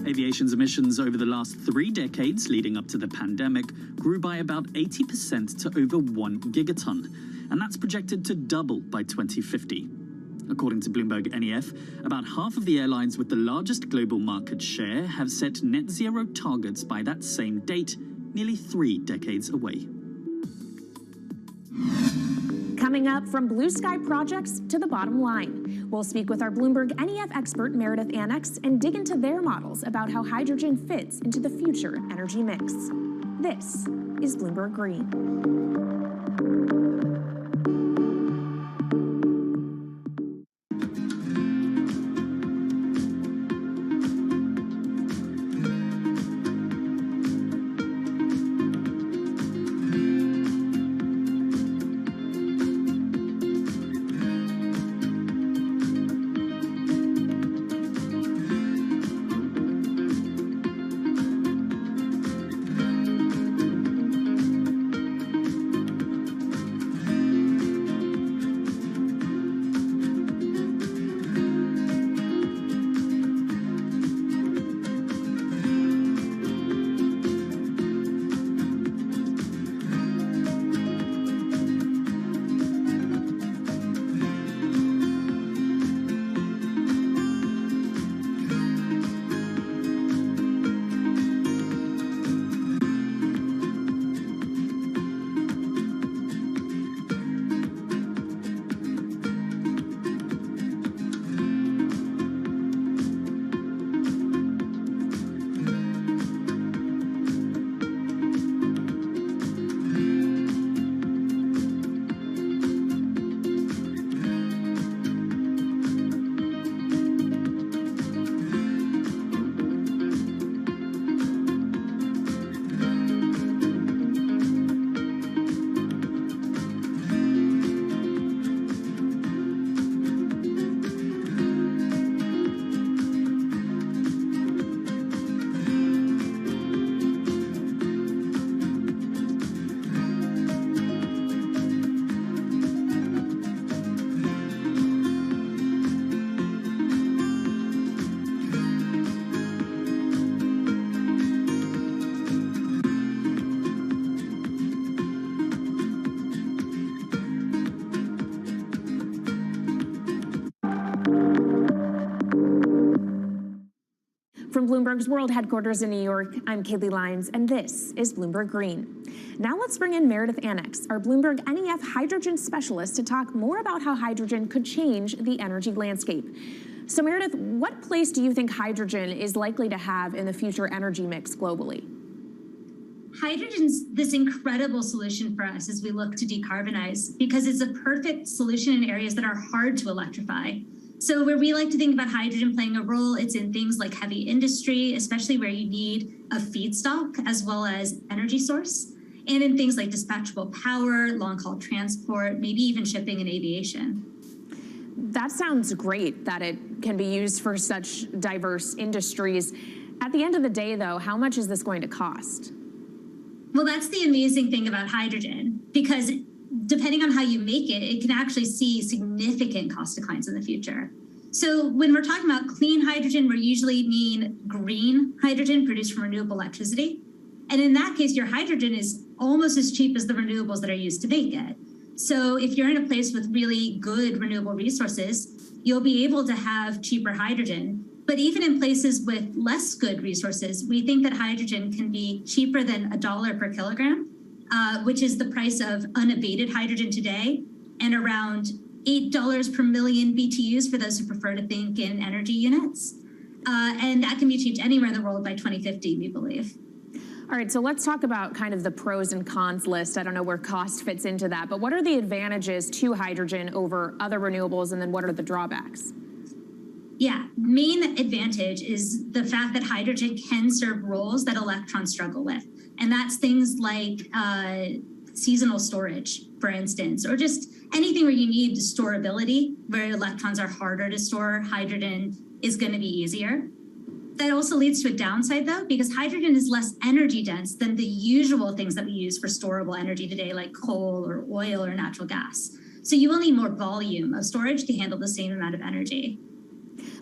Aviation's emissions over the last 3 decades leading up to the pandemic grew by about 80% to over 1 gigaton, and that's projected to double by 2050. According to Bloomberg NEF, about half of the airlines with the largest global market share have set net zero targets by that same date, nearly 3 decades away. Coming up, from blue sky projects to the bottom line. We'll speak with our Bloomberg NEF expert Meredith Annex and dig into their models about how hydrogen fits into the future energy mix. This is Bloomberg Green. From Bloomberg's world headquarters in New York, I'm Kaylee Lyons, and this is Bloomberg Green. Now let's bring in Meredith Annex, our Bloomberg NEF hydrogen specialist, to talk more about how hydrogen could change the energy landscape. So Meredith, what place do you think hydrogen is likely to have in the future energy mix globally? Hydrogen's this incredible solution for us as we look to decarbonize because it's a perfect solution in areas that are hard to electrify. So where we like to think about hydrogen playing a role, it's in things like heavy industry, especially where you need a feedstock as well as energy source. and in things like dispatchable power, long-haul transport, maybe even shipping and aviation. That sounds great that it can be used for such diverse industries. At the end of the day, though, how much is this going to cost? Well, that's the amazing thing about hydrogen, because depending on how you make it, it can actually see significant cost declines in the future. So when we're talking about clean hydrogen, we usually mean green hydrogen produced from renewable electricity. And in that case, your hydrogen is almost as cheap as the renewables that are used to make it. So if you're in a place with really good renewable resources, you'll be able to have cheaper hydrogen. But even in places with less good resources, we think that hydrogen can be cheaper than $1 per kilogram, which is the price of unabated hydrogen today, and around $8 per million BTUs for those who prefer to think in energy units. And that can be achieved anywhere in the world by 2050, we believe. All right, so let's talk about kind of the pros and cons list. I don't know where cost fits into that, but what are the advantages to hydrogen over other renewables, and then what are the drawbacks? Yeah, main advantage is the fact that hydrogen can serve roles that electrons struggle with. And that's things like seasonal storage, for instance, or just anything where you need storability, where electrons are harder to store, hydrogen is going to be easier. That also leads to a downside, though, because hydrogen is less energy dense than the usual things that we use for storable energy today, like coal or oil or natural gas. So you will need more volume of storage to handle the same amount of energy.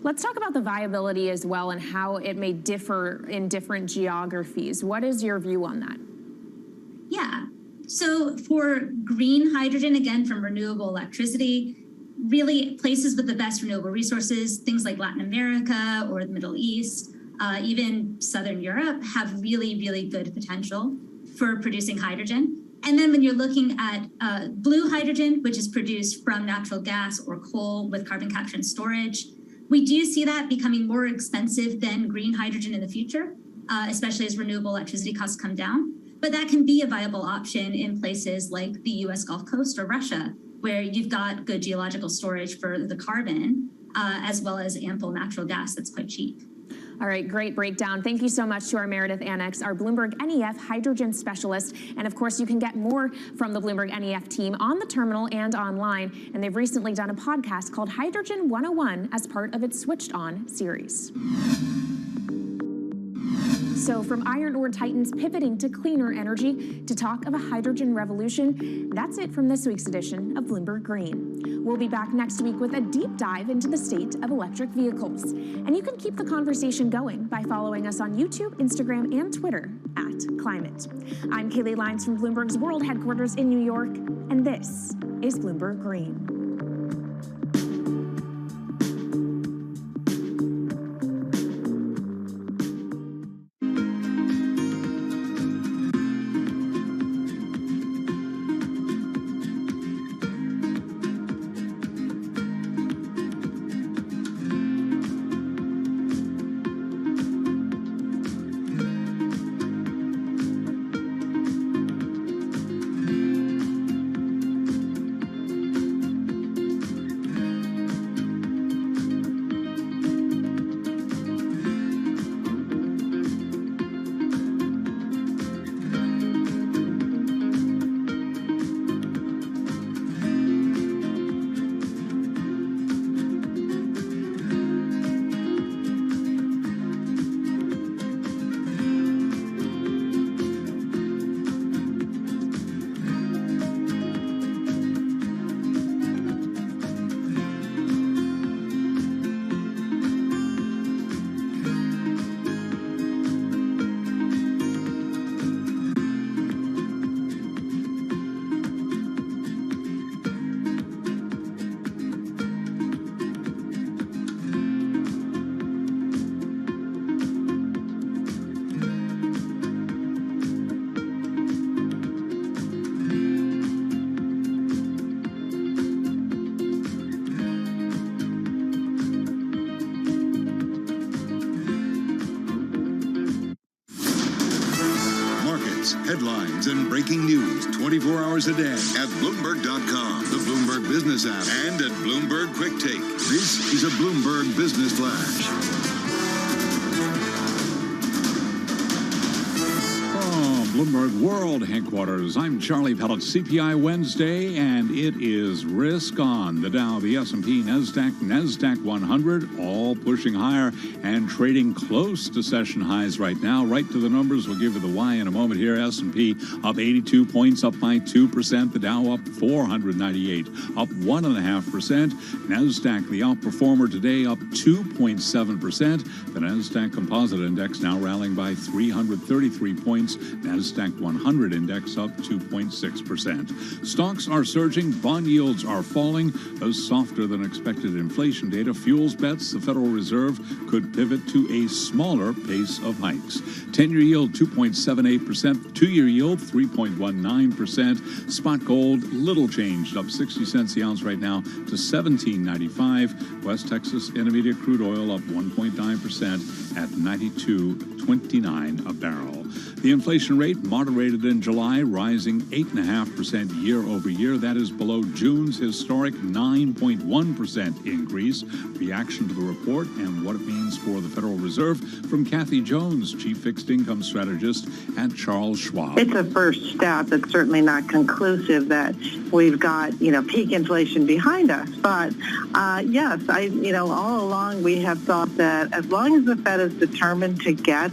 Let's talk about the viability as well and how it may differ in different geographies. What is your view on that? Yeah. So for green hydrogen, again, from renewable electricity, really places with the best renewable resources, things like Latin America or the Middle East, even Southern Europe, have really, really good potential for producing hydrogen. And then when you're looking at blue hydrogen, which is produced from natural gas or coal with carbon capture and storage, we do see that becoming more expensive than green hydrogen in the future, especially as renewable electricity costs come down. But that can be a viable option in places like the US Gulf Coast or Russia, where you've got good geological storage for the carbon, as well as ample natural gas that's quite cheap. All right, great breakdown. Thank you so much to our Meredith Annex, our Bloomberg NEF hydrogen specialist. And of course, you can get more from the Bloomberg NEF team on the terminal and online. And they've recently done a podcast called Hydrogen 101 as part of its Switched On series. So from iron ore titans pivoting to cleaner energy to talk of a hydrogen revolution, that's it from this week's edition of Bloomberg Green. We'll be back next week with a deep dive into the state of electric vehicles. And you can keep the conversation going by following us on YouTube, Instagram, and Twitter @Climate. I'm Kaylee Lyons from Bloomberg's World Headquarters in New York, and this is Bloomberg Green. Headlines and breaking news 24 hours a day at Bloomberg.com, the Bloomberg Business app, and at Bloomberg Quick Take. This is a Bloomberg Business Flash. Bloomberg World Headquarters. I'm Charlie Pellet. CPI Wednesday, and it is risk on. The Dow, the S&P, NASDAQ 100, all pushing higher and trading close to session highs right now. Right to the numbers. We'll give you the why in a moment here. S&P up 82 points, up by 2%. The Dow up 498, up 1.5%. NASDAQ, the outperformer today, up 2.7%. The NASDAQ Composite Index now rallying by 333 points. NASDAQ 100 Index up 2.6%. Stocks are surging. Bond yields are falling. As softer than expected inflation data fuels bets the Federal Reserve could pivot to a smaller pace of hikes. 10-year yield 2.78%. 2-year yield 3.19%. Spot gold little changed, up 60 cents the ounce right now to $17.95. West Texas Intermediate crude oil up 1.9% at $92.29 a barrel. The inflation rate moderated in July, rising 8.5% year over year. That is below June's historic 9.1% increase. Reaction to the report and what it means for the Federal Reserve from Kathy Jones, Chief Fixed Income Strategist at Charles Schwab. It's a first step. It's certainly not conclusive that we've got, peak inflation behind us. But yes, all along we have thought that as long as the Fed is determined to get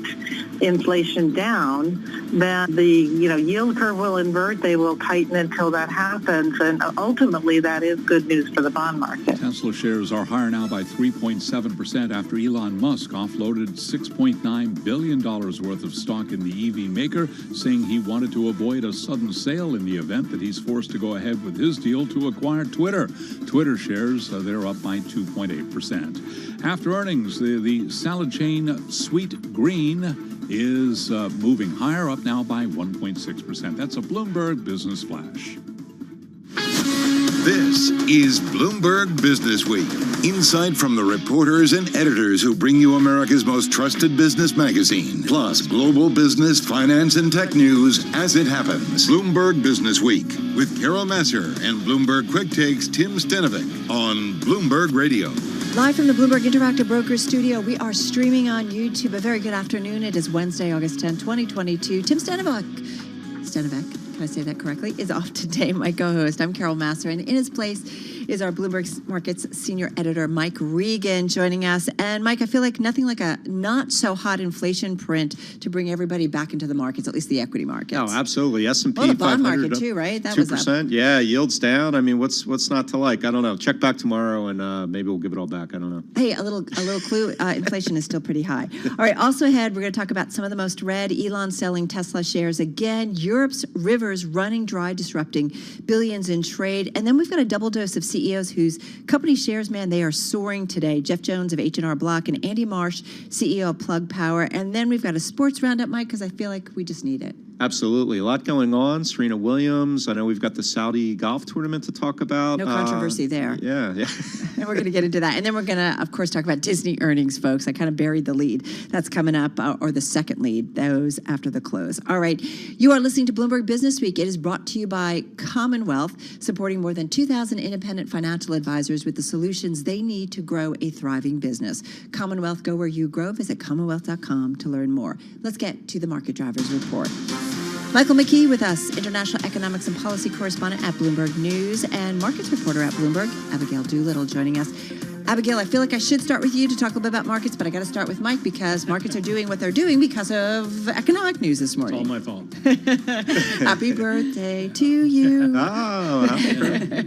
inflation down, then the yield curve will invert. They will tighten until that happens, and ultimately that is good news for the bond market. Tesla shares are higher now by 3.7% after Elon Musk offloaded $6.9 billion worth of stock in the EV maker, saying he wanted to avoid a sudden sale in the event that he's forced to go ahead with his deal to acquire Twitter. Twitter shares, they're up by 2.8%. After earnings, the salad chain Sweet Green is moving higher, up now by 1.6%. That's a Bloomberg Business Flash. This is Bloomberg Business Week. Insight from the reporters and editors who bring you America's most trusted business magazine, plus global business, finance, and tech news as it happens. Bloomberg Business Week with Carol Masser and Bloomberg Quick Takes Tim Stenovic on Bloomberg Radio. Live from the Bloomberg Interactive Brokers studio, we are streaming on YouTube. A very good afternoon. It is Wednesday, August 10, 2022. Tim Stenovic, can I say that correctly, is off today, my co-host. I'm Carol Masser, and in his place is our Bloomberg Markets senior editor, Mike Regan, joining us. And Mike, I feel like nothing like a not-so-hot inflation print to bring everybody back into the markets, at least the equity markets. Oh, absolutely. S&P 500 the bond market too, right? That 2%. Was up. Yeah, yields down. I mean, what's not to like? I don't know. Check back tomorrow, and maybe we'll give it all back. I don't know. Hey, a little clue. Inflation is still pretty high. All right. Also ahead, we're going to talk about some of the most read. Elon selling Tesla shares again. Europe's rivers running dry, disrupting billions in trade. And then we've got a double dose of CEOs whose company shares, man, they are soaring today. Jeff Jones of H&R Block and Andy Marsh, CEO of Plug Power. And then we've got a sports roundup, Mike, because I feel like we just need it. Absolutely. A lot going on. Serena Williams. I know we've got the Saudi golf tournament to talk about. No controversy there. Yeah. And we're going to get into that. And then we're going to, of course, talk about Disney earnings, folks. I kind of buried the lead. That's coming up, or the second lead, those after the close. All right. You are listening to Bloomberg Business Week. It is brought to you by Commonwealth, supporting more than 2,000 independent financial advisors with the solutions they need to grow a thriving business. Commonwealth, go where you grow. Visit commonwealth.com to learn more. Let's get to the Market Drivers Report. Michael McKee with us, international economics and policy correspondent at Bloomberg News and markets reporter at Bloomberg, Abigail Doolittle, joining us. Abigail, I feel like I should start with you to talk a little bit about markets, but I got to start with Mike because markets are doing what they're doing because of economic news this morning. It's all my fault. Happy birthday to you. Oh,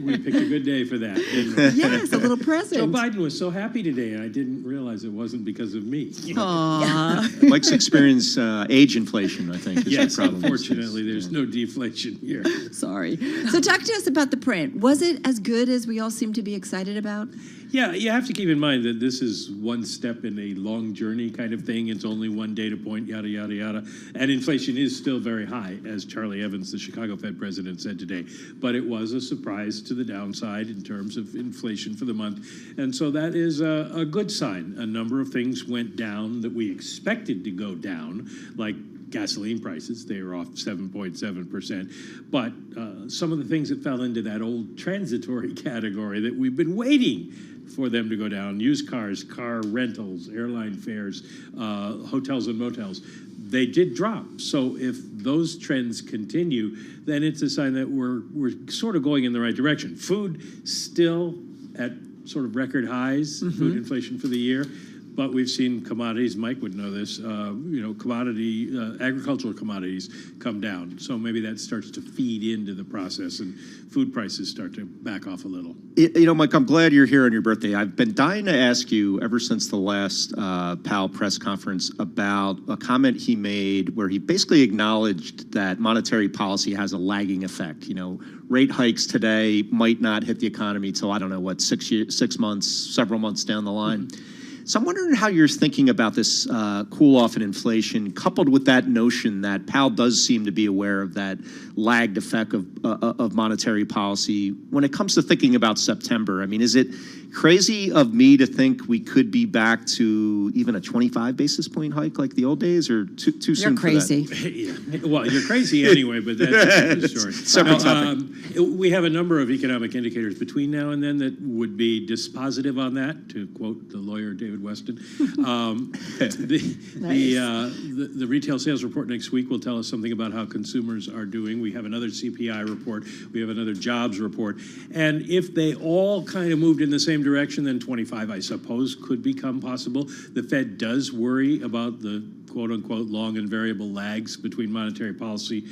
we picked a good day for that, didn't we? Yes, a little present. Joe Biden was so happy today, and I didn't realize it wasn't because of me. Aww. Mike's experienced age inflation, I think, is yes, the problem. Unfortunately, there's no deflation here. Sorry. So talk to us about the print. Was it as good as we all seem to be excited about? Yeah, you have to keep in mind that this is one step in a long journey kind of thing. It's only one data point, yada, yada, yada. And inflation is still very high, as Charlie Evans, the Chicago Fed president, said today. But it was a surprise to the downside in terms of inflation for the month. And so that is a good sign. A number of things went down that we expected to go down, like gasoline prices. They were off 7.7%. But some of the things that fell into that old transitory category that we've been waiting for them to go down, used cars, car rentals, airline fares, hotels and motels, they did drop. So if those trends continue, then it's a sign that we're sort of going in the right direction. Food still at sort of record highs, food inflation for the year. But we've seen commodities, Mike would know this, agricultural commodities come down. So maybe that starts to feed into the process and food prices start to back off a little. Mike, I'm glad you're here on your birthday. I've been dying to ask you ever since the last Powell press conference about a comment he made where he basically acknowledged that monetary policy has a lagging effect. Rate hikes today might not hit the economy till, 6 months, several months down the line. So I'm wondering how you're thinking about this cool off in inflation, coupled with that notion that Powell does seem to be aware of that lagged effect of monetary policy when it comes to thinking about September. I mean, is it crazy of me to think we could be back to even a 25 basis point hike like the old days, or too soon for that? You're crazy. Yeah. Well, you're crazy anyway, but that's another story. Separate topic. We have a number of economic indicators between now and then that would be dispositive on that, to quote the lawyer David Weston. The retail sales report next week will tell us something about how consumers are doing. We have another CPI report. We have another jobs report. And if they all kind of moved in the same direction, then 25, I suppose, could become possible. The Fed does worry about the quote-unquote long and variable lags between monetary policy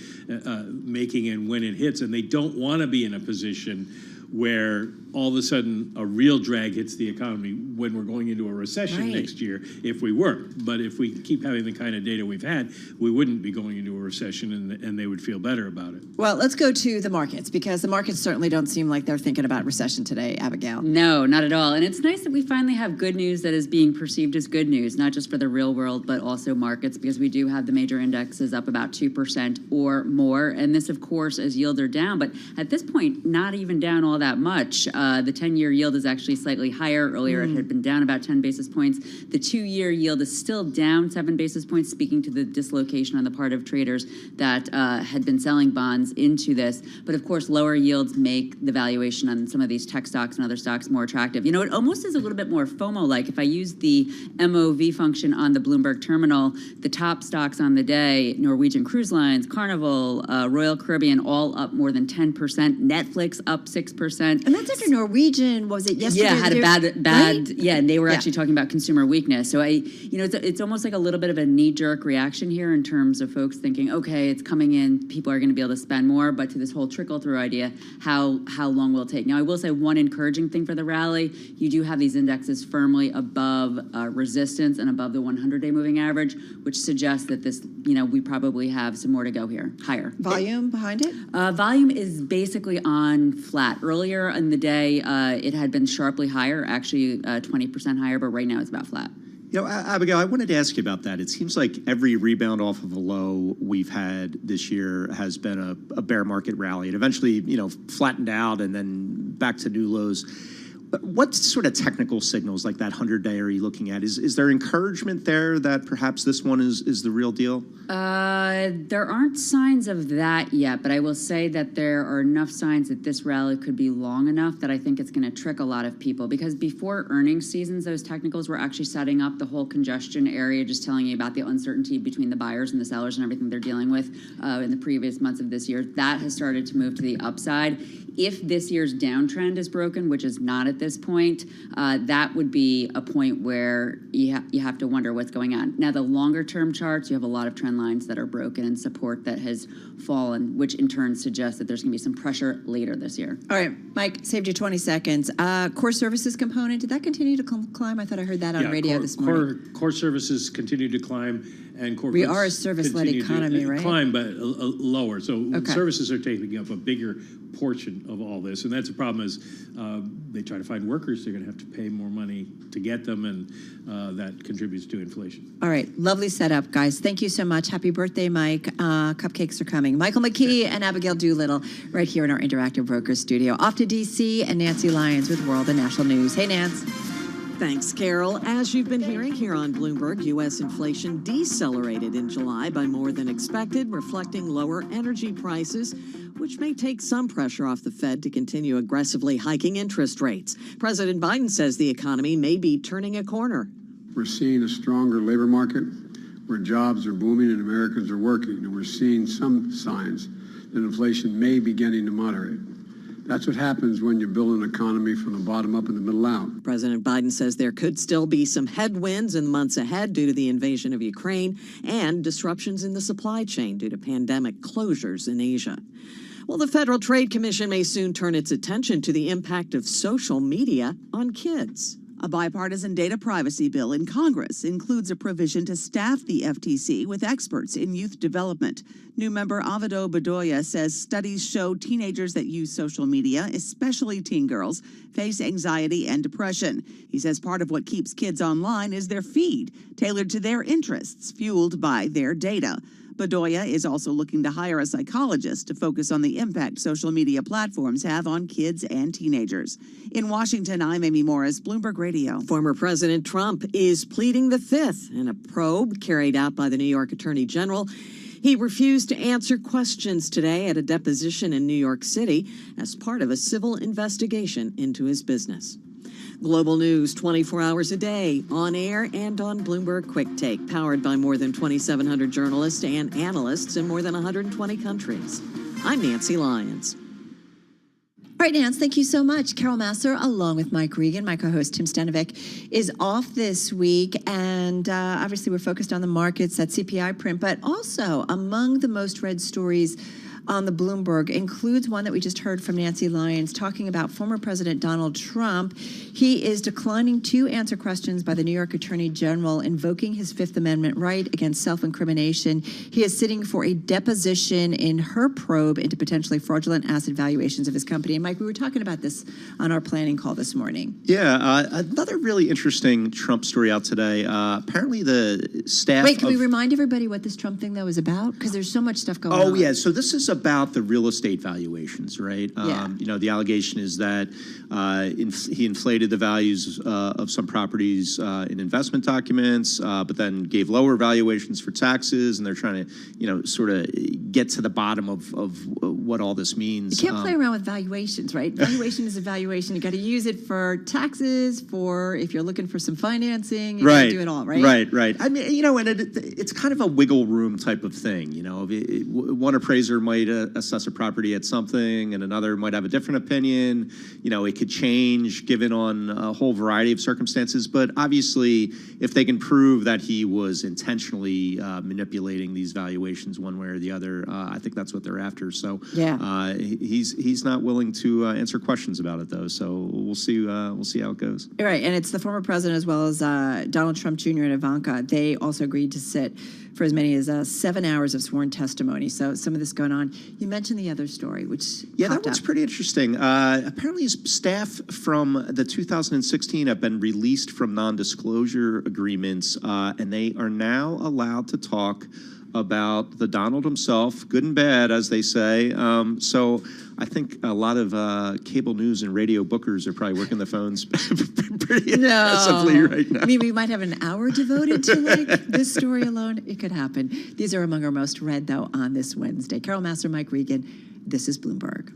making and when it hits, and they don't want to be in a position where all of a sudden a real drag hits the economy when we're going into a recession next year, if we were. But if we keep having the kind of data we've had, we wouldn't be going into a recession, and they would feel better about it. Well, let's go to the markets, because the markets certainly don't seem like they're thinking about recession today, Abigail. No, not at all. And it's nice that we finally have good news that is being perceived as good news, not just for the real world, but also markets, because we do have the major indexes up about 2% or more. And this, of course, as yields are down, but at this point, not even down all that much. The 10-year yield is actually slightly higher. Earlier, it had been down about 10 basis points. The 2-year yield is still down 7 basis points, speaking to the dislocation on the part of traders that had been selling bonds into this. But of course, lower yields make the valuation on some of these tech stocks and other stocks more attractive. You know, it almost is a little bit more FOMO-like. If I use the MOV function on the Bloomberg terminal, the top stocks on the day, Norwegian Cruise Lines, Carnival, Royal Caribbean, all up more than 10%. Netflix up 6%. And that's after Norwegian, was it yesterday? Yeah, had a bad, right? yeah, and they were actually talking about consumer weakness. So it's almost like a little bit of a knee-jerk reaction here in terms of folks thinking, okay, it's coming in, people are going to be able to spend more, but to this whole trickle-through idea, how long will it take? Now, I will say one encouraging thing for the rally, you do have these indexes firmly above resistance and above the 100-day moving average, which suggests that this, we probably have some more to go here, higher. Volume behind it? Volume is basically on flat. Earlier in the day, it had been sharply higher, actually 20% higher, but right now it's about flat. Abigail, I wanted to ask you about that. It seems like every rebound off of a low we've had this year has been a bear market rally. It eventually, flattened out and then back to new lows. What sort of technical signals like that 100-day are you looking at? Is there encouragement there that perhaps this one is the real deal? There aren't signs of that yet, but I will say that there are enough signs that this rally could be long enough that I think it's going to trick a lot of people, because before earnings seasons, those technicals were actually setting up the whole congestion area, just telling you about the uncertainty between the buyers and the sellers and everything they're dealing with in the previous months of this year. That has started to move to the upside. If this year's downtrend is broken, which is not at this point, that would be a point where you have to wonder what's going on. Now, the longer-term charts, you have a lot of trend lines that are broken and support that has fallen, which in turn suggests that there's going to be some pressure later this year. All right, Mike, saved you 20 seconds. Core services component, did that continue to climb? I thought I heard that on radio this morning. Core services continue to climb, and corporates We are a service-led economy, right? Climb, but lower. So services are taking up a bigger portion of all this, and that's a problem as they try to find workers. They're going to have to pay more money to get them, and that contributes to inflation. All right, lovely setup, guys. Thank you so much. Happy birthday, Mike. Cupcakes are coming. Michael McKee and Abigail Doolittle right here in our Interactive Brokers studio. Off to D.C. and Nancy Lyons with World and National News. Hey, Nance. Thanks, Carol. As you've been hearing here on Bloomberg, U.S. inflation decelerated in July by more than expected, reflecting lower energy prices, which may take some pressure off the Fed to continue aggressively hiking interest rates. President Biden says the economy may be turning a corner. We're seeing a stronger labor market. where jobs are booming and Americans are working, and we're seeing some signs that inflation may be beginning to moderate. That's what happens when you build an economy from the bottom up and the middle out. President Biden says there could still be some headwinds in the months ahead due to the invasion of Ukraine and disruptions in the supply chain due to pandemic closures in Asia. Well, the Federal Trade Commission may soon turn its attention to the impact of social media on kids. A bipartisan data privacy bill in Congress includes a provision to staff the FTC with experts in youth development. New member Avido Bedoya says studies show teenagers that use social media, especially teen girls, face anxiety and depression. He says part of what keeps kids online is their feed, tailored to their interests, fueled by their data. Bedoya is also looking to hire a psychologist to focus on the impact social media platforms have on kids and teenagers. In Washington, I'm Amy Morris, Bloomberg Radio. Former President Trump is pleading the fifth in a probe carried out by the New York Attorney General. He refused to answer questions today at a deposition in New York City as part of a civil investigation into his business. Global news 24 hours a day, on air and on Bloomberg Quick Take, powered by more than 2,700 journalists and analysts in more than 120 countries. I'm Nancy Lyons. All right, Nance, thank you so much. Carol Masser, along with Mike Regan, my co-host Tim Stanovic, is off this week. And obviously we're focused on the markets, that CPI print, but also among the most read stories on the Bloomberg includes one that we just heard from Nancy Lyons talking about former President Donald Trump. He is declining to answer questions by the New York Attorney General, invoking his Fifth Amendment right against self-incrimination. He is sitting for a deposition in her probe into potentially fraudulent asset valuations of his company. And Mike, we were talking about this on our planning call this morning. Yeah, another really interesting Trump story out today. Apparently the staff Wait, can we remind everybody what this Trump thing, though, is about? Because there's so much stuff going on. Oh, yeah. So this is about the real estate valuations, right? Yeah. You know, the allegation is that he inflated the values of some properties in investment documents, but then gave lower valuations for taxes, and they're trying to, you know, sort of get to the bottom of what all this means. You can't play around with valuations, right? Valuation is a valuation. You got to use it for taxes, for if you're looking for some financing, you got to do it all, right? Right. I mean, you know, and it's kind of a wiggle room type of thing. You know, one appraiser might assess a property at something, and another might have a different opinion. You know, it could change given on a whole variety of circumstances. But obviously, if they can prove that he was intentionally manipulating these valuations one way or the other, I think that's what they're after. So yeah, he's not willing to answer questions about it, though. So we'll see how it goes. Right, and it's the former president as well as Donald Trump Jr. and Ivanka. They also agreed to sit for as many as 7 hours of sworn testimony. So some of this going on. You mentioned the other story, which that one's pretty interesting. Apparently, his staff from the 2016 have been released from non-disclosure agreements, and they are now allowed to talk about the Donald himself, good and bad, as they say. So I think a lot of cable news and radio bookers are probably working the phones pretty aggressively right now. I mean, we might have an hour devoted to like this story alone. It could happen. These are among our most read, though, on this Wednesday. Carol Masser, Mike Regan. This is Bloomberg.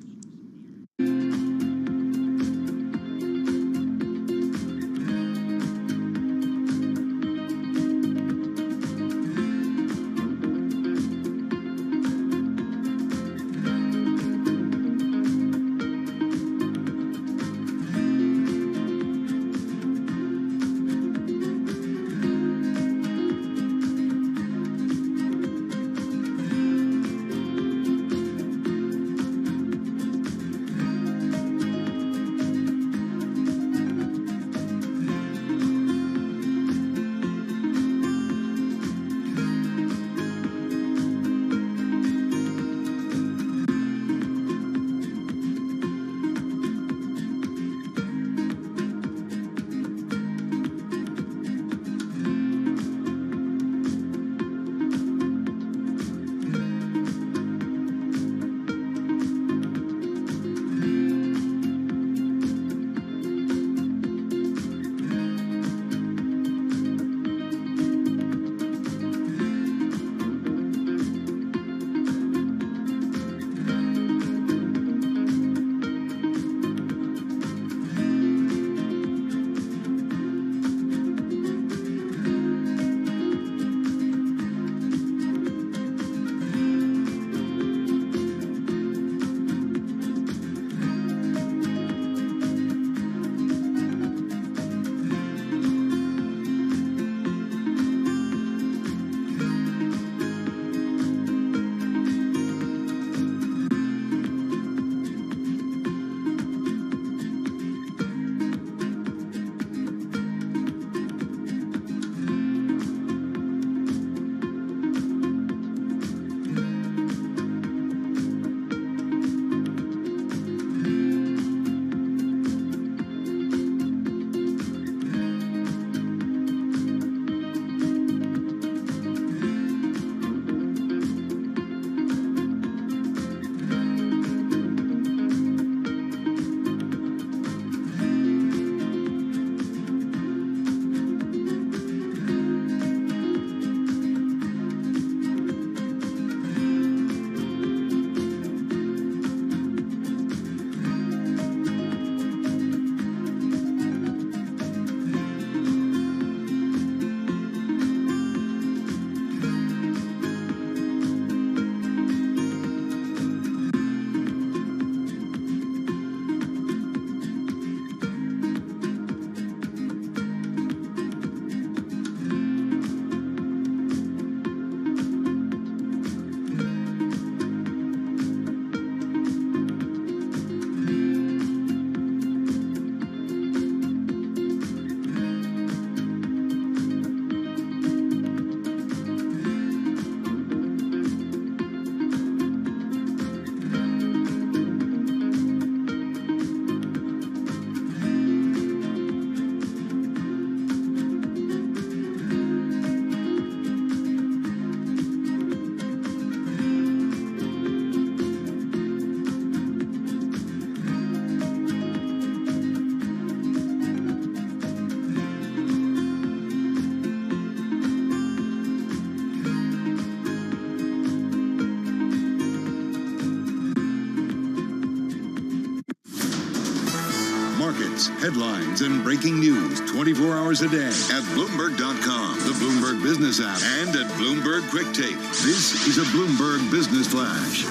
markets, headlines, and breaking news 24 hours a day at Bloomberg.com, the Bloomberg Business app, and at Bloomberg Quick Take. This is a Bloomberg Business Flash.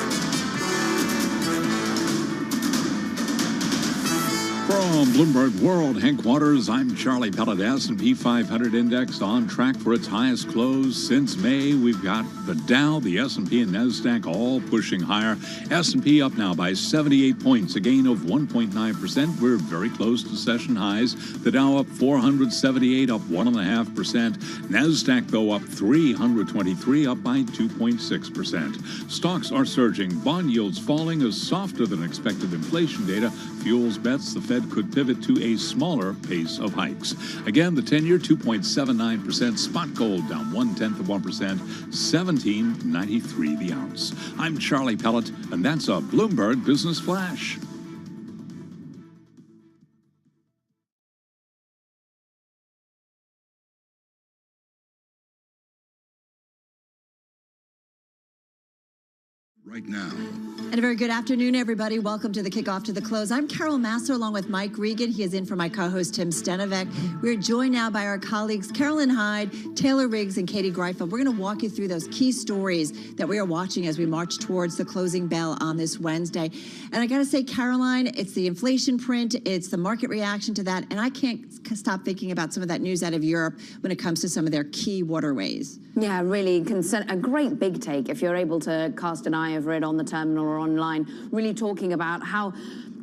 From Bloomberg World Headquarters, I'm Charlie Pellet. S&P 500 index on track for its highest close since May. We've got the Dow, the S&P, and NASDAQ all pushing higher. S&P up now by 78 points, a gain of 1.9%. We're very close to session highs. The Dow up 478, up 1.5%. NASDAQ, though, up 323, up by 2.6%. Stocks are surging. Bond yields falling as softer than expected inflation data fuels bets the Fed could pivot to a smaller pace of hikes. Again, the 10-year 2.79%, spot gold down 0.1%, $17.93 the ounce. I'm Charlie Pellet, and that's a Bloomberg Business Flash. Right now. And a very good afternoon, everybody. Welcome to the Kickoff to the Close. I'm Carol Masser along with Mike Regan. He is in for my co-host, Tim Stenovec. We're joined now by our colleagues, Carolyn Hyde, Taylor Riggs, and Katie Greifeld. We're going to walk you through those key stories that we are watching as we march towards the closing bell on this Wednesday. And I got to say, Caroline, it's the inflation print, it's the market reaction to that, and I can't stop thinking about some of that news out of Europe when it comes to some of their key waterways. Yeah, really, a great big take if you're able to cast an eye over it on the terminal or online, really talking about how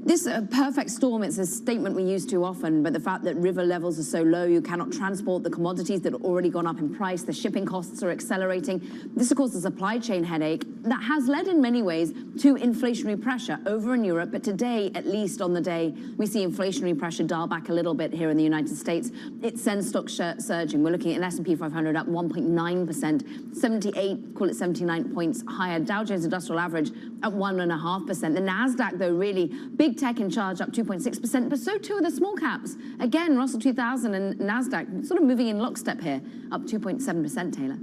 this is a perfect storm. It's a statement we use too often, but the fact that river levels are so low, you cannot transport the commodities that have already gone up in price, the shipping costs are accelerating. This, of course, is a supply chain headache that has led in many ways to inflationary pressure over in Europe. But today, at least on the day, we see inflationary pressure dial back a little bit here in the United States. It sends stocks surging. We're looking at an S&P 500 up 1.9%, 78, call it 79 points higher. Dow Jones Industrial Average up 1.5%. The NASDAQ, though, really big tech in charge, up 2.6%, but so too are the small caps. Again, Russell 2000 and NASDAQ sort of moving in lockstep here, up 2.7%, Taylor.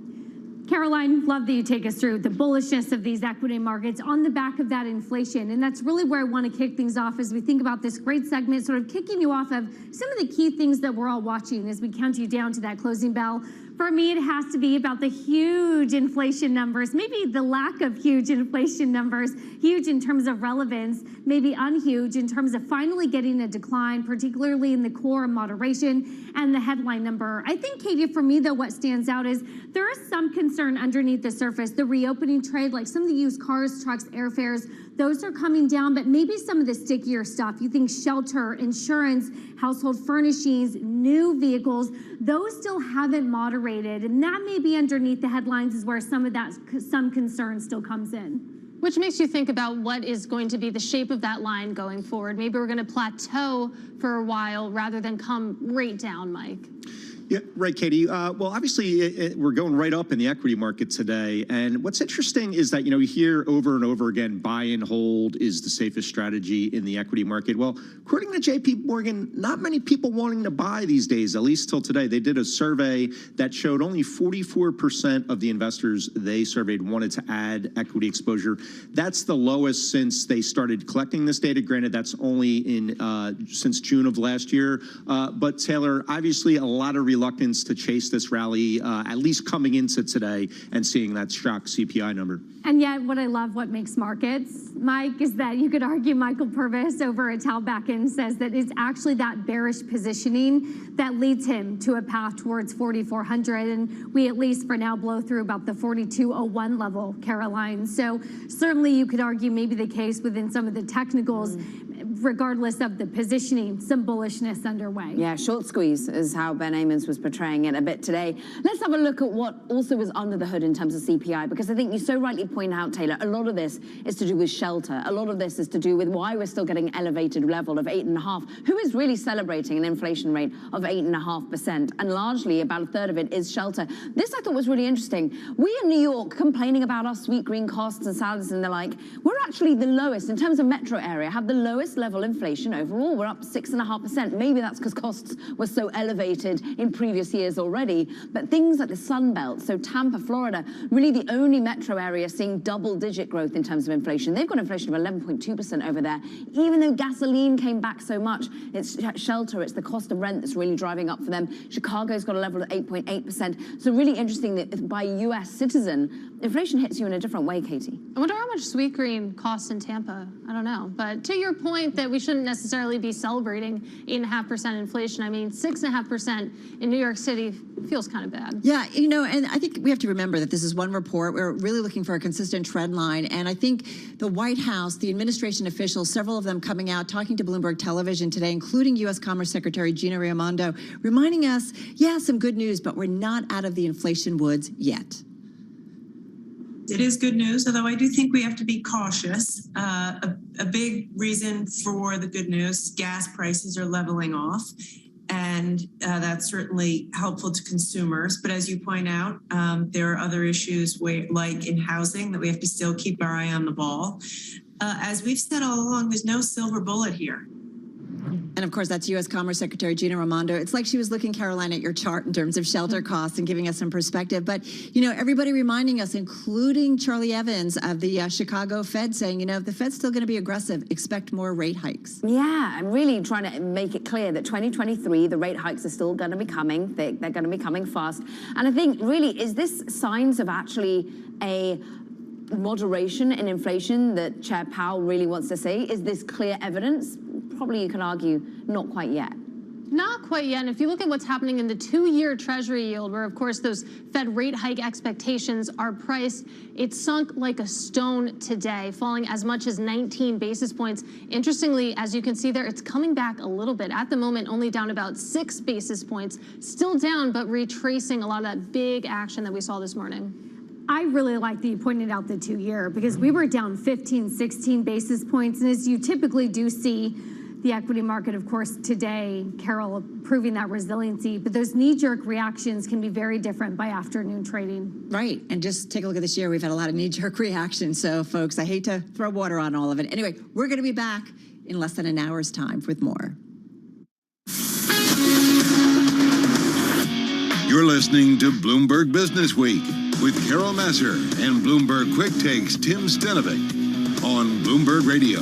Caroline, love that you take us through the bullishness of these equity markets on the back of that inflation. And that's really where I want to kick things off as we think about this great segment, sort of kicking you off of some of the key things that we're all watching as we count you down to that closing bell. For me, it has to be about the huge inflation numbers, maybe the lack of huge inflation numbers, huge in terms of relevance, maybe unhuge in terms of finally getting a decline, particularly in the core moderation and the headline number. I think, Katie, for me, though, what stands out is there is some concern underneath the surface. The reopening trade, like some of the used cars, trucks, airfares, those are coming down, but maybe some of the stickier stuff. You think shelter, insurance, household furnishings, new vehicles, those still haven't moderated. And that may be underneath the headlines is where some of that, some concern still comes in. Which makes you think about what is going to be the shape of that line going forward. Maybe we're going to plateau for a while rather than come right down, Mike. Yeah, right, Katie. Well, obviously, we're going right up in the equity market today. And what's interesting is that, you hear over and over again, buy and hold is the safest strategy in the equity market. Well, according to JP Morgan, not many people wanting to buy these days, at least till today. They did a survey that showed only 44% of the investors they surveyed wanted to add equity exposure. That's the lowest since they started collecting this data. Granted, that's only in since June of last year. But Taylor, obviously, a lot of reluctance to chase this rally, at least coming into today and seeing that shock CPI number. And yet, what I love, what makes markets, Mike, is that you could argue Michael Purvis over at Tal Becken says that it's actually that bearish positioning that leads him to a path towards 4,400. And we at least for now blow through about the 4,201 level, Caroline. So certainly you could argue maybe the case within some of the technicals, regardless of the positioning, some bullishness underway. Yeah, short squeeze is how Ben Amons was portraying it a bit today. Let's have a look at what also was under the hood in terms of CPI, because I think you so rightly point out, Taylor, a lot of this is to do with shelter. A lot of this is to do with why we're still getting elevated level of 8.5. Who is really celebrating an inflation rate of 8.5%? And largely about a third of it is shelter. This I thought was really interesting. We in New York complaining about our sweet green costs and salads and the like. We're actually the lowest in terms of metro area, have the lowest level inflation overall. We're up 6.5%. Maybe that's because costs were so elevated in previous years already. But things like the Sun Belt, so Tampa, Florida, really the only metro area seeing double-digit growth in terms of inflation. They've got inflation of 11.2% over there. Even though gasoline came back so much, it's shelter, it's the cost of rent that's really driving up for them. Chicago's got a level of 8.8%. So really interesting that by US citizen, inflation hits you in a different way, Katie. I wonder how much Sweet Green costs in Tampa. I don't know. But to your point that we shouldn't necessarily be celebrating 8.5% inflation, I mean, 6.5% in New York City feels kind of bad. Yeah, you know, and I think we have to remember that this is one report. We're really looking for a consistent trend line. And I think the White House, the administration officials, several of them coming out, talking to Bloomberg Television today, including U.S. Commerce Secretary Gina Raimondo, reminding us, yeah, some good news, but we're not out of the inflation woods yet. It is good news, although I do think we have to be cautious. A big reason for the good news, gas prices are leveling off, and that's certainly helpful to consumers. But as you point out, there are other issues like in housing that we have to still keep our eye on the ball. As we've said all along, there's no silver bullet here. And of course, that's U.S. Commerce Secretary Gina Raimondo. It's like she was looking, Caroline, at your chart in terms of shelter costs and giving us some perspective. But, you know, everybody reminding us, including Charlie Evans of the Chicago Fed, saying, you know, if the Fed's still going to be aggressive, expect more rate hikes. Yeah, I'm really trying to make it clear that 2023, the rate hikes are still going to be coming. They're going to be coming fast. And I think, really, is this signs of actually a moderation in inflation that Chair Powell really wants to see? Is this clear evidence? Probably you can argue not quite yet. Not quite yet. And if you look at what's happening in the 2-year Treasury yield, where, of course, those Fed rate hike expectations are priced, it's sunk like a stone today, falling as much as 19 basis points. Interestingly, as you can see there, it's coming back a little bit. At the moment, only down about 6 basis points. Still down, but retracing a lot of that big action that we saw this morning. I really like that you pointed out the 2-year because we were down 15, 16 basis points. And as you typically do see, the equity market, of course, today, Carol, proving that resiliency. But those knee-jerk reactions can be very different by afternoon trading. Right. And just take a look at this year. We've had a lot of knee-jerk reactions. So, folks, I hate to throw water on all of it. Anyway, we're going to be back in less than an hour's time with more. You're listening to Bloomberg Business Week with Carol Massar and Bloomberg Quick Takes Tim Stenovic on Bloomberg Radio.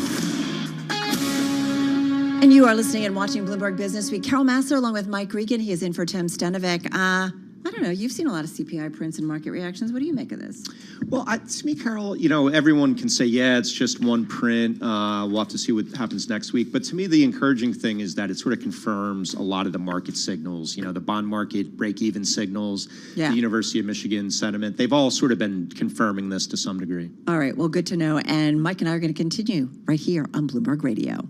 And you are listening and watching Bloomberg Business Week. Carol Massar along with Mike Regan. He is in for Tim Stenovic. I don't know. You've seen a lot of CPI prints and market reactions. What do you make of this? Well, to me, Carol, you know, everyone can say, yeah, it's just one print. We'll have to see what happens next week. But to me, the encouraging thing is that it sort of confirms a lot of the market signals. You know, the bond market break-even signals, the University of Michigan sentiment. They've all sort of been confirming this to some degree. All right. Well, good to know. And Mike and I are going to continue right here on Bloomberg Radio.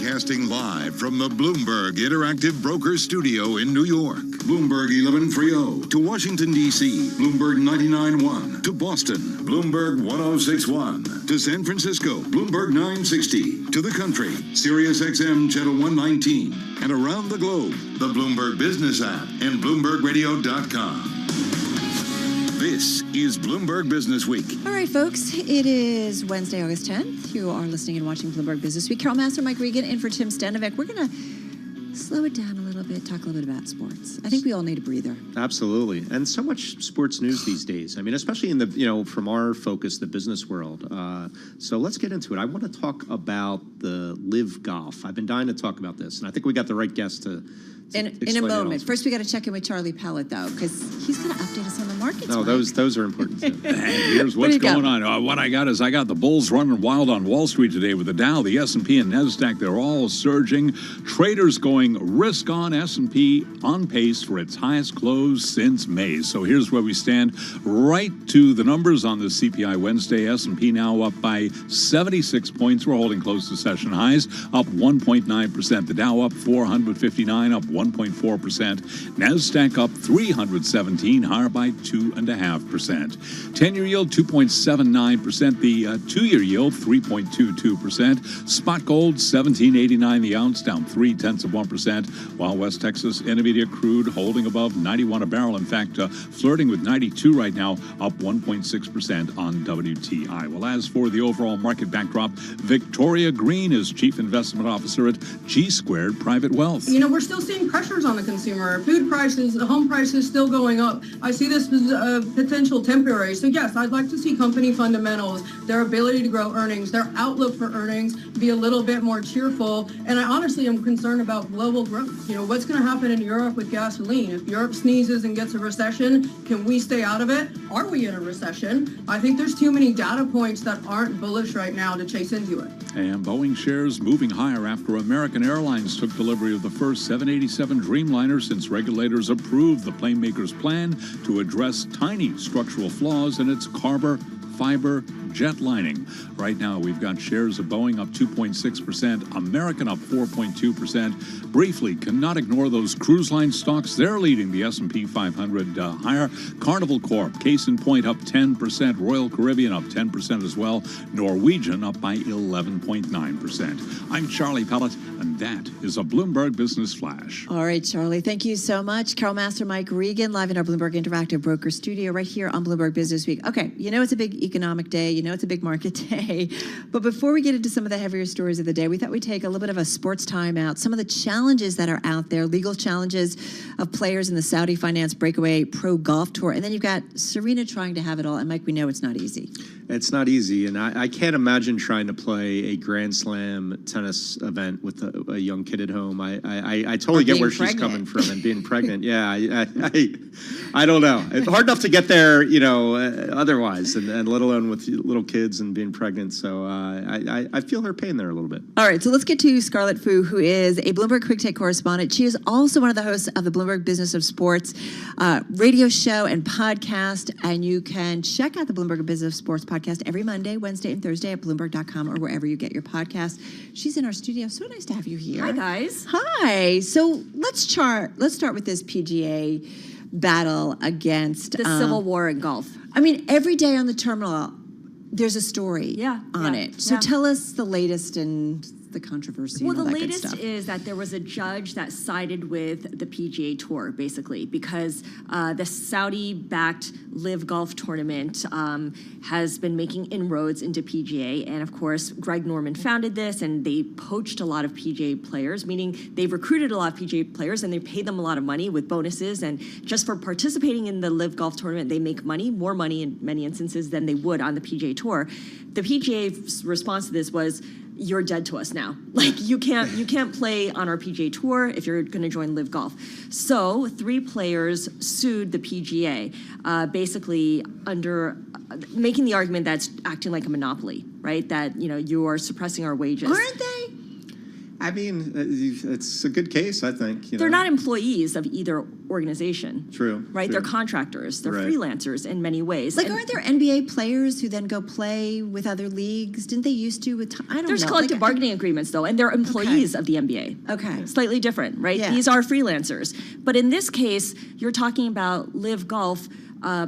Broadcasting live from the Bloomberg Interactive Broker Studio in New York. Bloomberg 1130 to Washington, D.C. Bloomberg 99.1 to Boston. Bloomberg 106.1 to San Francisco. Bloomberg 960 to the country. Sirius XM Channel 119. And around the globe, the Bloomberg Business app and BloombergRadio.com. This is Bloomberg Business Week. All right, folks, it is Wednesday, August 10th. You are listening and watching Bloomberg Business Week. Carol Master, Mike Regan, in for Tim Stanovic. We're going to slow it down a little bit, talk a little bit about sports. I think we all need a breather. Absolutely. And so much sports news these days. I mean, especially in the, from our focus, the business world. So let's get into it. I want to talk about the Live Golf. I've been dying to talk about this, and I think we got the right guest to in a moment. First, we got to check in with Charlie Pellet, though, because he's going to update us on the markets. No, those are important too. And here's what's going on. What I got is the bulls running wild on Wall Street today with the Dow, the S&P, and NASDAQ. They're all surging. Traders going risk on. S&P on pace for its highest close since May. So here's where we stand. Right to the numbers on the CPI Wednesday. S&P now up by 76 points. We're holding close to session highs, up 1.9%. The Dow up 459, up 1.4%. NASDAQ up 317, higher by 2.5%. 10-year yield 2.79%. The 2-year yield 3.22%. Spot gold 17.89 the ounce, down 0.3%. While West Texas Intermediate crude holding above 91 a barrel. In fact, flirting with 92 right now, up 1.6% on WTI. Well, as for the overall market backdrop, Victoria Green is Chief Investment Officer at G Squared Private Wealth. We're still seeing pressures on the consumer. Food prices, home prices still going up. I see this as potential temporary. So yes, I'd like to see company fundamentals, their ability to grow earnings, their outlook for earnings be a little bit more cheerful. And I honestly am concerned about global growth. What's going to happen in Europe with gasoline? If Europe sneezes and gets a recession, can we stay out of it? Are we in a recession? I think there's too many data points that aren't bullish right now to chase into it. And Boeing shares moving higher after American Airlines took delivery of the first 787 Dreamliner since regulators approved the plane maker's plan to address tiny structural flaws in its carbon fiber jet lining. Right now, we've got shares of Boeing up 2.6%, American up 4.2%. Briefly, cannot ignore those cruise line stocks. They're leading the S&P 500 higher. Carnival Corp, case in point, up 10%. Royal Caribbean up 10% as well. Norwegian up by 11.9%. I'm Charlie Pellet, and that is a Bloomberg Business Flash. All right, Charlie, thank you so much. Carol Master, Mike Regan, live in our Bloomberg Interactive Broker Studio right here on Bloomberg Business Week. Okay, it's a big economic day. It's a big market day. But before we get into some of the heavier stories of the day, we thought we'd take a little bit of a sports time out. Some of the challenges that are out there, legal challenges of players in the Saudi Finance Breakaway Pro Golf Tour. And then you've got Serena trying to have it all. And Mike, we know it's not easy. It's not easy. And I can't imagine trying to play a Grand Slam tennis event with a young kid at home. I totally get where she's coming from, and being pregnant. Yeah, I don't know. It's hard enough to get there, otherwise, and let alone with little kids and being pregnant. So I feel her pain there a little bit. All right, so let's get to Scarlett Fu, who is a Bloomberg Quick Take correspondent. She is also one of the hosts of the Bloomberg Business of Sports radio show and podcast. And you can check out the Bloomberg Business of Sports podcast every Monday, Wednesday, and Thursday at Bloomberg.com or wherever you get your podcast. She's in our studio. So nice to have you here. Hi, guys. Hi. So let's start with this PGA battle against the civil war in golf. I mean, every day on the terminal, there's a story on it. So tell us the latest and the controversy. Well, and all the that good latest stuff. is that there was a judge that sided with the PGA Tour, basically, because the Saudi-backed Live Golf Tournament has been making inroads into PGA. And of course, Greg Norman founded this, and they poached a lot of PGA players, meaning they've recruited a lot of PGA players, and they paid them a lot of money with bonuses. And just for participating in the Live Golf Tournament, they make money, more money in many instances than they would on the PGA Tour. The PGA's response to this was, you're dead to us now. Like, you can't play on our PGA Tour if you're going to join Live Golf. So 3 players sued the PGA, basically making the argument that it's acting like a monopoly, right? That, you are suppressing our wages. Aren't they? I mean, it's a good case, I think. They're not employees of either organization. True. Right? True. They're contractors. They're Right. freelancers in many ways. Like, And aren't there NBA players who then go play with other leagues? Didn't they used to? I don't there's know. collective bargaining agreements, though, and they're employees of the NBA. Okay. Slightly different, right? Yeah. These are freelancers. But in this case, you're talking about Live Golf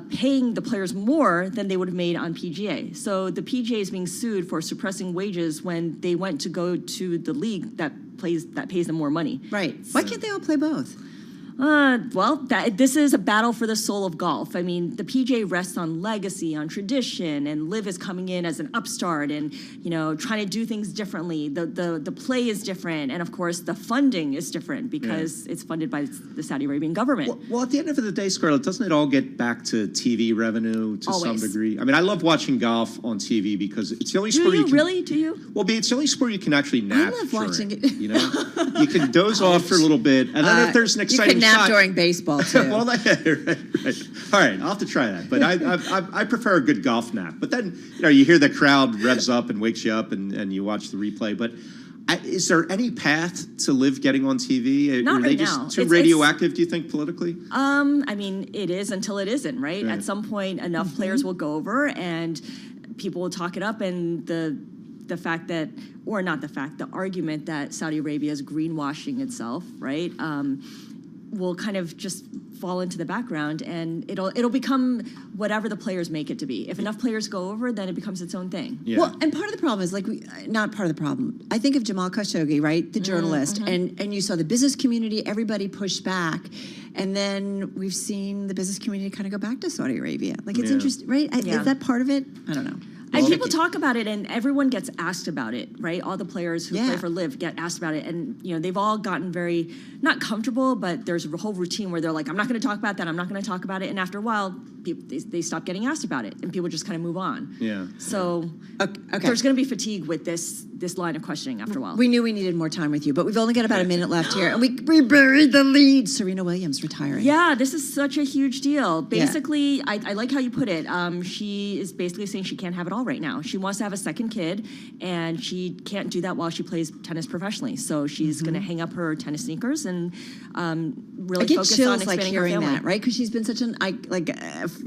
paying the players more than they would have made on PGA. So the PGA is being sued for suppressing wages when they went to go to the league that pays them more money. Right. Why can't they all play both? This is a battle for the soul of golf. I mean, the PGA rests on legacy, on tradition, and Liv is coming in as an upstart and, trying to do things differently. The play is different, and of course, the funding is different because it's funded by the Saudi Arabian government. Well, at the end of the day, Scarlett, doesn't it all get back to TV revenue to some Always. degree? I mean, I love watching golf on TV because it's the only sport Do you you can... really? Do you? Well, it's the only sport you can actually nap love during, watching it. You can doze off for a little bit, and then if there's an exciting you can nap shot... during baseball too. Well, right. All right, I'll have to try that. But I prefer a good golf nap. But then, you hear the crowd revs up and wakes you up, and you watch the replay. But is there any path to Liv getting on TV? Not Are they right just now. too radioactive, do you think, politically? I mean, it is until it isn't, right? Right. At some point, enough players will go over and people will talk it up, and the argument that Saudi Arabia is greenwashing itself, right, will kind of just fall into the background, and it'll become whatever the players make it to be. If enough players go over, then it becomes its own thing. Yeah. Well, and part of the problem is not part of the problem. I think of Jamal Khashoggi, right, the journalist, and you saw the business community, everybody pushed back, and then we've seen the business community kind of go back to Saudi Arabia. Like, it's interesting, right? Yeah. Is that part of it? I don't know. And people talk about it, and everyone gets asked about it, right? All the players who play for Liv get asked about it, and they've all gotten very not comfortable, but there's a whole routine where they're like, "I'm not going to talk about that. I'm not going to talk about it." And after a while, they stop getting asked about it, and people just kind of move on. Yeah. So there's going to be fatigue with this line of questioning after a while. We knew we needed more time with you, but we've only got about a minute left here, and we buried the lead. Serena Williams retiring. Yeah, this is such a huge deal. Basically, I like how you put it. She is basically saying she can't have it all right now. She wants to have a second kid, and she can't do that while she plays tennis professionally. So she's going to hang up her tennis sneakers and really focus on expanding her family. That, right? Because she's been such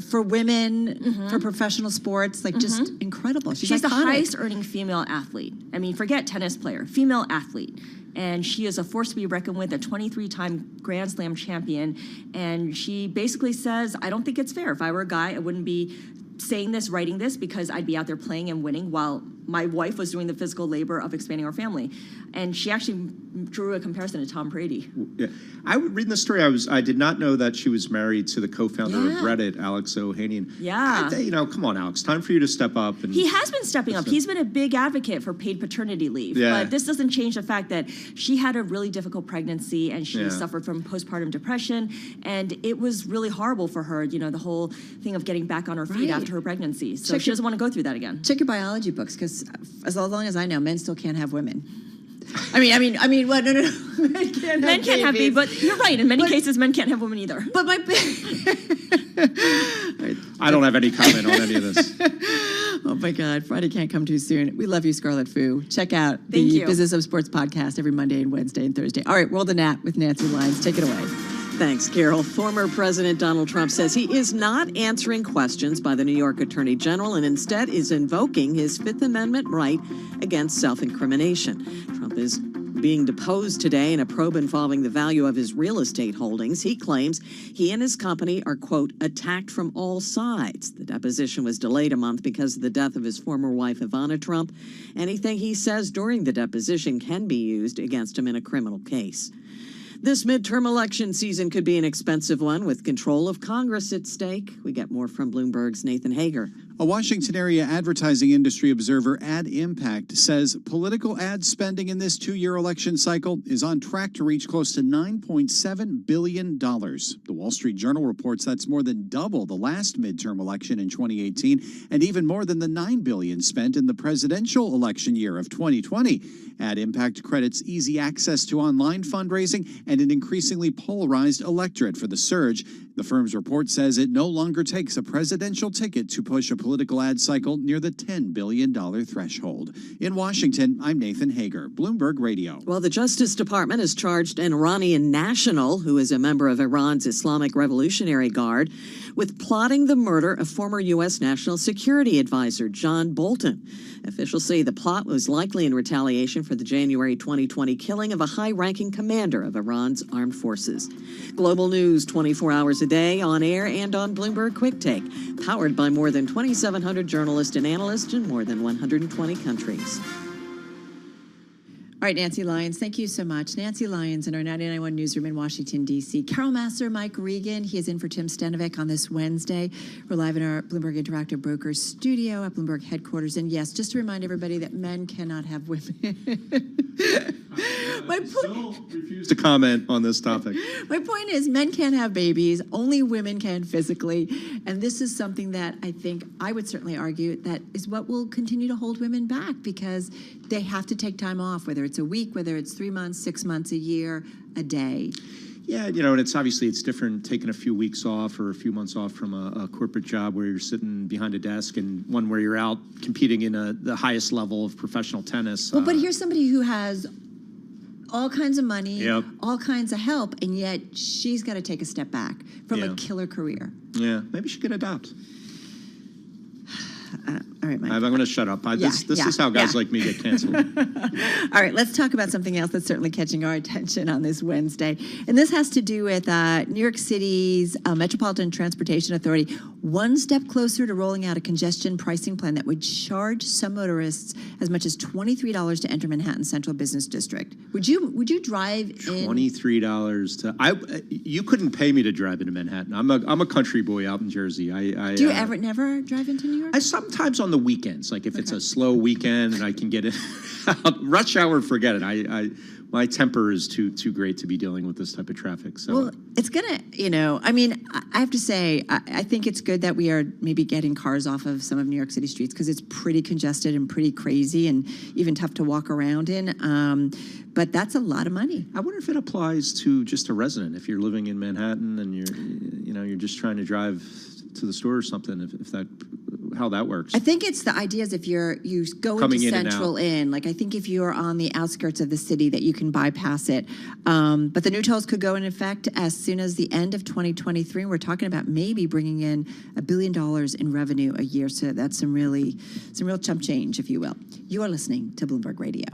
for women, for professional sports, just incredible. She's the iconic. highest earning female athlete. I mean, forget tennis player, female athlete. And she is a force to be reckoned with, a 23-time Grand Slam champion. And she basically says, I don't think it's fair. If I were a guy, I wouldn't be saying this, writing this, because I'd be out there playing and winning while my wife was doing the physical labor of expanding our family. And she actually drew a comparison to Tom Brady. Yeah, I would read the story. I did not know that she was married to the co-founder of Reddit, Alex Ohanian. Yeah. Come on, Alex, time for you to step up. And he has been stepping up. He's been a big advocate for paid paternity leave. Yeah. But this doesn't change the fact that she had a really difficult pregnancy, and she suffered from postpartum depression, and it was really horrible for her, the whole thing of getting back on her feet after her pregnancy. So she doesn't want to go through that again. Check your biology books, because as long as I know, men still can't have women. I mean, what? No. Men can't have babies, but you're right. In many cases, men can't have women either. But my... I don't have any comment on any of this. Oh my God, Friday can't come too soon. We love you, Scarlett Fu. Check out the Business of Sports podcast every Monday and Wednesday and Thursday. All right, World of Nat with Nancy Lyons. Take it away. Thanks, Carol. Former President Donald Trump says he is not answering questions by the New York Attorney General and instead is invoking his Fifth Amendment right against self-incrimination. Trump is being deposed today in a probe involving the value of his real estate holdings. He claims he and his company are, quote, attacked from all sides. The deposition was delayed a month because of the death of his former wife, Ivana Trump. Anything he says during the deposition can be used against him in a criminal case. This midterm election season could be an expensive one with control of Congress at stake. We get more from Bloomberg's Nathan Hager. A Washington area advertising industry observer, Ad Impact, says political ad spending in this two-year election cycle is on track to reach close to $9.7 billion. The Wall Street Journal reports that's more than double the last midterm election in 2018 and even more than the $9 billion spent in the presidential election year of 2020. Ad Impact credits easy access to online fundraising and an increasingly polarized electorate for the surge. The firm's report says it no longer takes a presidential ticket to push a political ad cycle near the $10 billion threshold. In Washington, I'm Nathan Hager, Bloomberg Radio. Well, the Justice Department has charged an Iranian national, who is a member of Iran's Islamic Revolutionary Guard, with plotting the murder of former U.S. National Security Advisor John Bolton. Officials say the plot was likely in retaliation for the January 2020 killing of a high-ranking commander of Iran's armed forces. Global news 24 hours a day, on air and on Bloomberg Quick Take, powered by more than 2,700 journalists and analysts in more than 120 countries. All right, Nancy Lyons, thank you so much. Nancy Lyons in our 99.1 newsroom in Washington, D.C. Carol Massar, Mike Regan, he is in for Tim Stanovic on this Wednesday. We're live in our Bloomberg Interactive Brokers studio at Bloomberg headquarters. And yes, just to remind everybody that men cannot have women. I still refuse to comment on this topic. My point is, men can't have babies, only women can physically. And this is something that I think I would certainly argue that is what will continue to hold women back, because they have to take time off, whether it's a week, whether it's 3 months, 6 months, a year, a day. Yeah, and it's obviously it's different taking a few weeks off or a few months off from a corporate job where you're sitting behind a desk, and one where you're out competing in the highest level of professional tennis. Well, but here's somebody who has all kinds of money, Yep. all kinds of help, and yet she's got to take a step back from a killer career. Yeah, maybe she could adopt. All right, Mike. I'm going to shut up. This is how guys like me get canceled. All right, let's talk about something else that's certainly catching our attention on this Wednesday. And this has to do with New York City's Metropolitan Transportation Authority, one step closer to rolling out a congestion pricing plan that would charge some motorists as much as $23 to enter Manhattan Central Business District. Would you drive in? $23 to you couldn't pay me to drive into Manhattan. I'm a country boy out in Jersey. Do you never drive into New York? Sometimes on the weekends, like if it's a slow weekend and I can get it out. Rush hour, forget it. My temper is too great to be dealing with this type of traffic. So well, it's gonna, I have to say, I think it's good that we are maybe getting cars off of some of New York City streets, because it's pretty congested and pretty crazy and even tough to walk around in. But that's a lot of money. I wonder if it applies to just a resident. If you're living in Manhattan and you're just trying to drive to the store or something, if that, how that works. I think it's the idea is if you go Coming into in Central Inn, like I think if you're on the outskirts of the city that you can bypass it. But the new tolls could go in effect as soon as the end of 2023. We're talking about maybe bringing in $1 billion in revenue a year. So that's some real chump change, if you will. You are listening to Bloomberg Radio.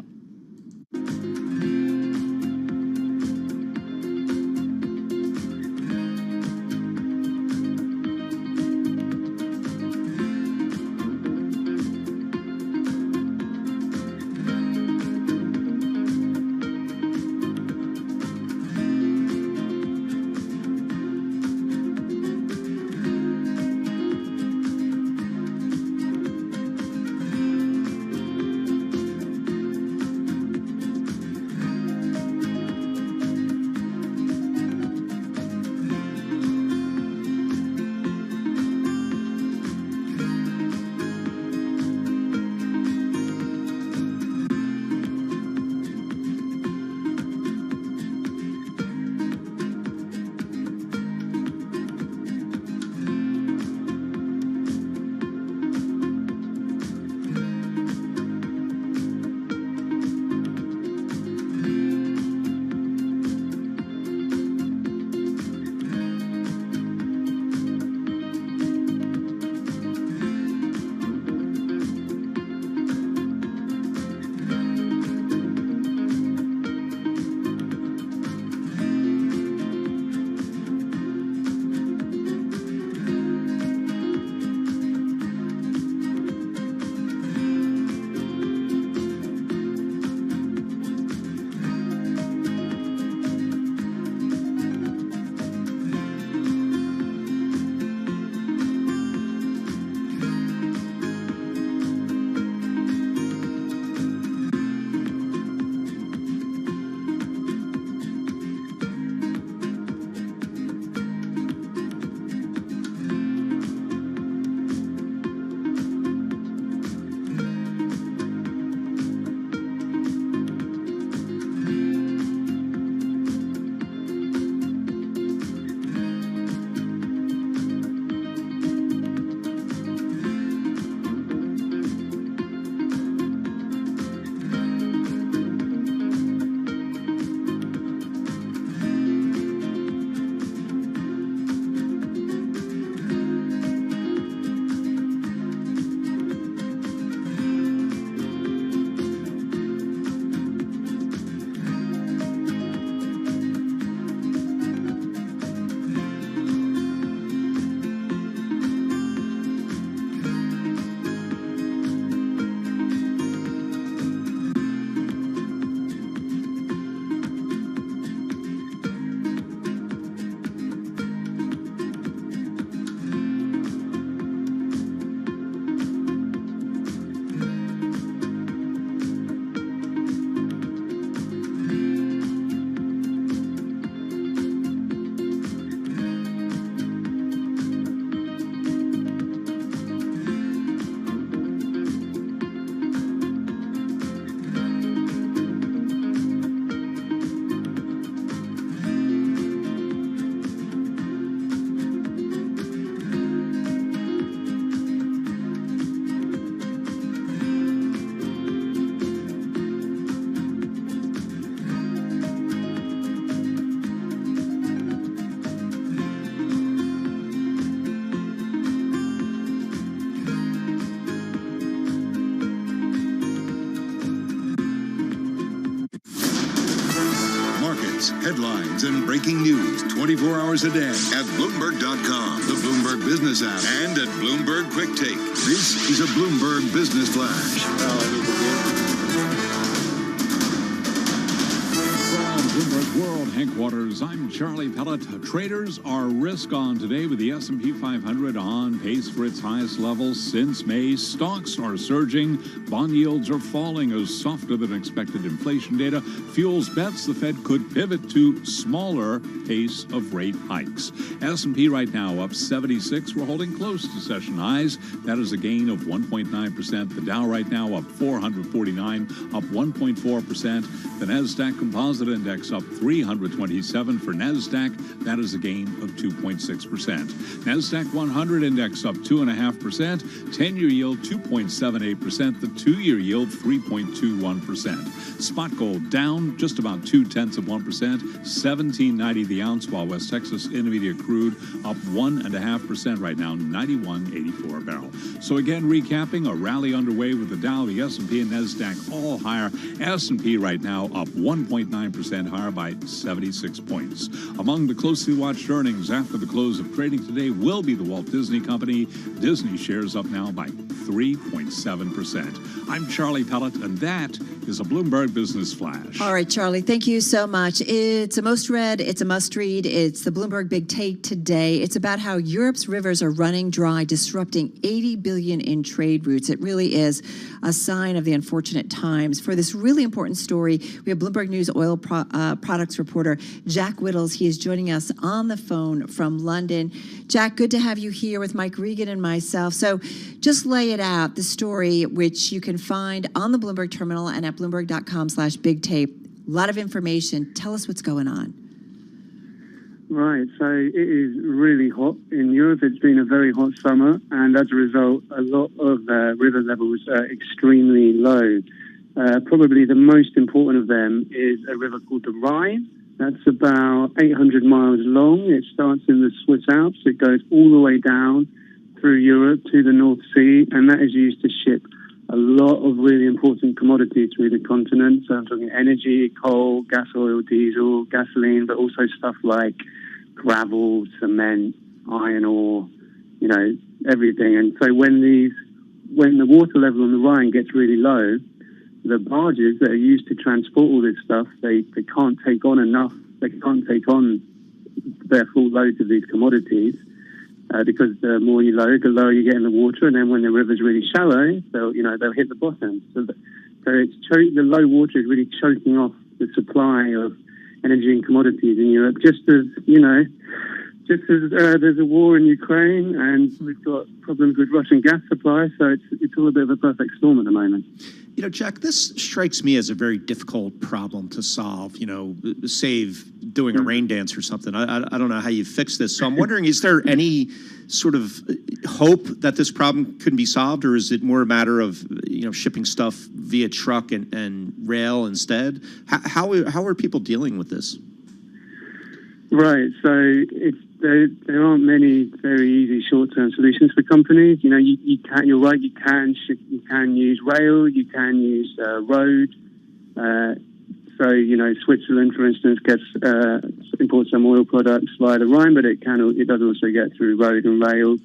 Headlines and breaking news 24 hours a day at Bloomberg.com, the Bloomberg Business app, and at Bloomberg Quick Take. This is a Bloomberg Business Flash. Bloomberg World Headquarters, I'm Charlie Pellet. Traders are risk on today with the S&P 500 on pace for its highest level since May. Stocks are surging. Bond yields are falling as softer than expected inflation data fuels bets the Fed could pivot to smaller pace of rate hikes. S&P right now up 76. We're holding close to session highs. That is a gain of 1.9%. The Dow right now up 449, up 1.4%. The NASDAQ Composite Index up 327 for NASDAQ. That is a gain of 2.6%. NASDAQ 100 Index up 2.5%. 10-year yield 2.78%. The 2-year yield 3.21%. Spot gold down just about 0.2%, $17.90 the ounce, while West Texas Intermediate crude up 1.5% right now, 91.84 a barrel. So again, recapping, a rally underway with the Dow, the S&P, and NASDAQ all higher. S&P right now up 1.9% higher by 76 points. Among the closely watched earnings after the close of trading today will be the Walt Disney Company. Disney shares up now by 3.7%. I'm Charlie Pellet, and that is a Bloomberg Business Flash. All right, Charlie, thank you so much. It's a most read, it's a must read. It's the Bloomberg Big Take today. It's about how Europe's rivers are running dry, disrupting 80 billion in trade routes. It really is a sign of the unfortunate times. For this really important story, we have Bloomberg News oil products reporter Jack Whittles. He is joining us on the phone from London. Jack, good to have you here with Mike Regan and myself. So just lay it out, the story, which you can find on the Bloomberg terminal and at bloomberg.com/bigtape. A lot of information. Tell us what's going on. Right, so it is really hot in Europe. It's been a very hot summer, and as a result, a lot of river levels are extremely low. Probably the most important of them is a river called the Rhine. That's about 800 miles long. It starts in the Swiss Alps. It goes all the way down through Europe to the North Sea, and that is used to ship a lot of really important commodities through the continent. So I'm talking energy, coal, gas, oil, diesel, gasoline, but also stuff like gravel, cement, iron ore, everything. And so when the water level on the Rhine gets really low, the barges that are used to transport all this stuff, they can't take on enough. They can't take on their full loads of these commodities. Because the more you load, the lower you get in the water, and then when the river's really shallow, they'll hit the bottom. So the low water is really choking off the supply of energy and commodities in Europe. Just as there's a war in Ukraine, and we've got problems with Russian gas supply, so it's all a bit of a perfect storm at the moment. Jack, this strikes me as a very difficult problem to solve, save doing a rain dance or something. I don't know how you fix this. So I'm wondering, is there any sort of hope that this problem could be solved, or is it more a matter of, shipping stuff via truck and rail instead? How are people dealing with this? Right. So there aren't many very easy short-term solutions for companies. You're right. You can use rail. You can use road. So Switzerland, for instance, imports some oil products via the Rhine, but it does also get through road and rail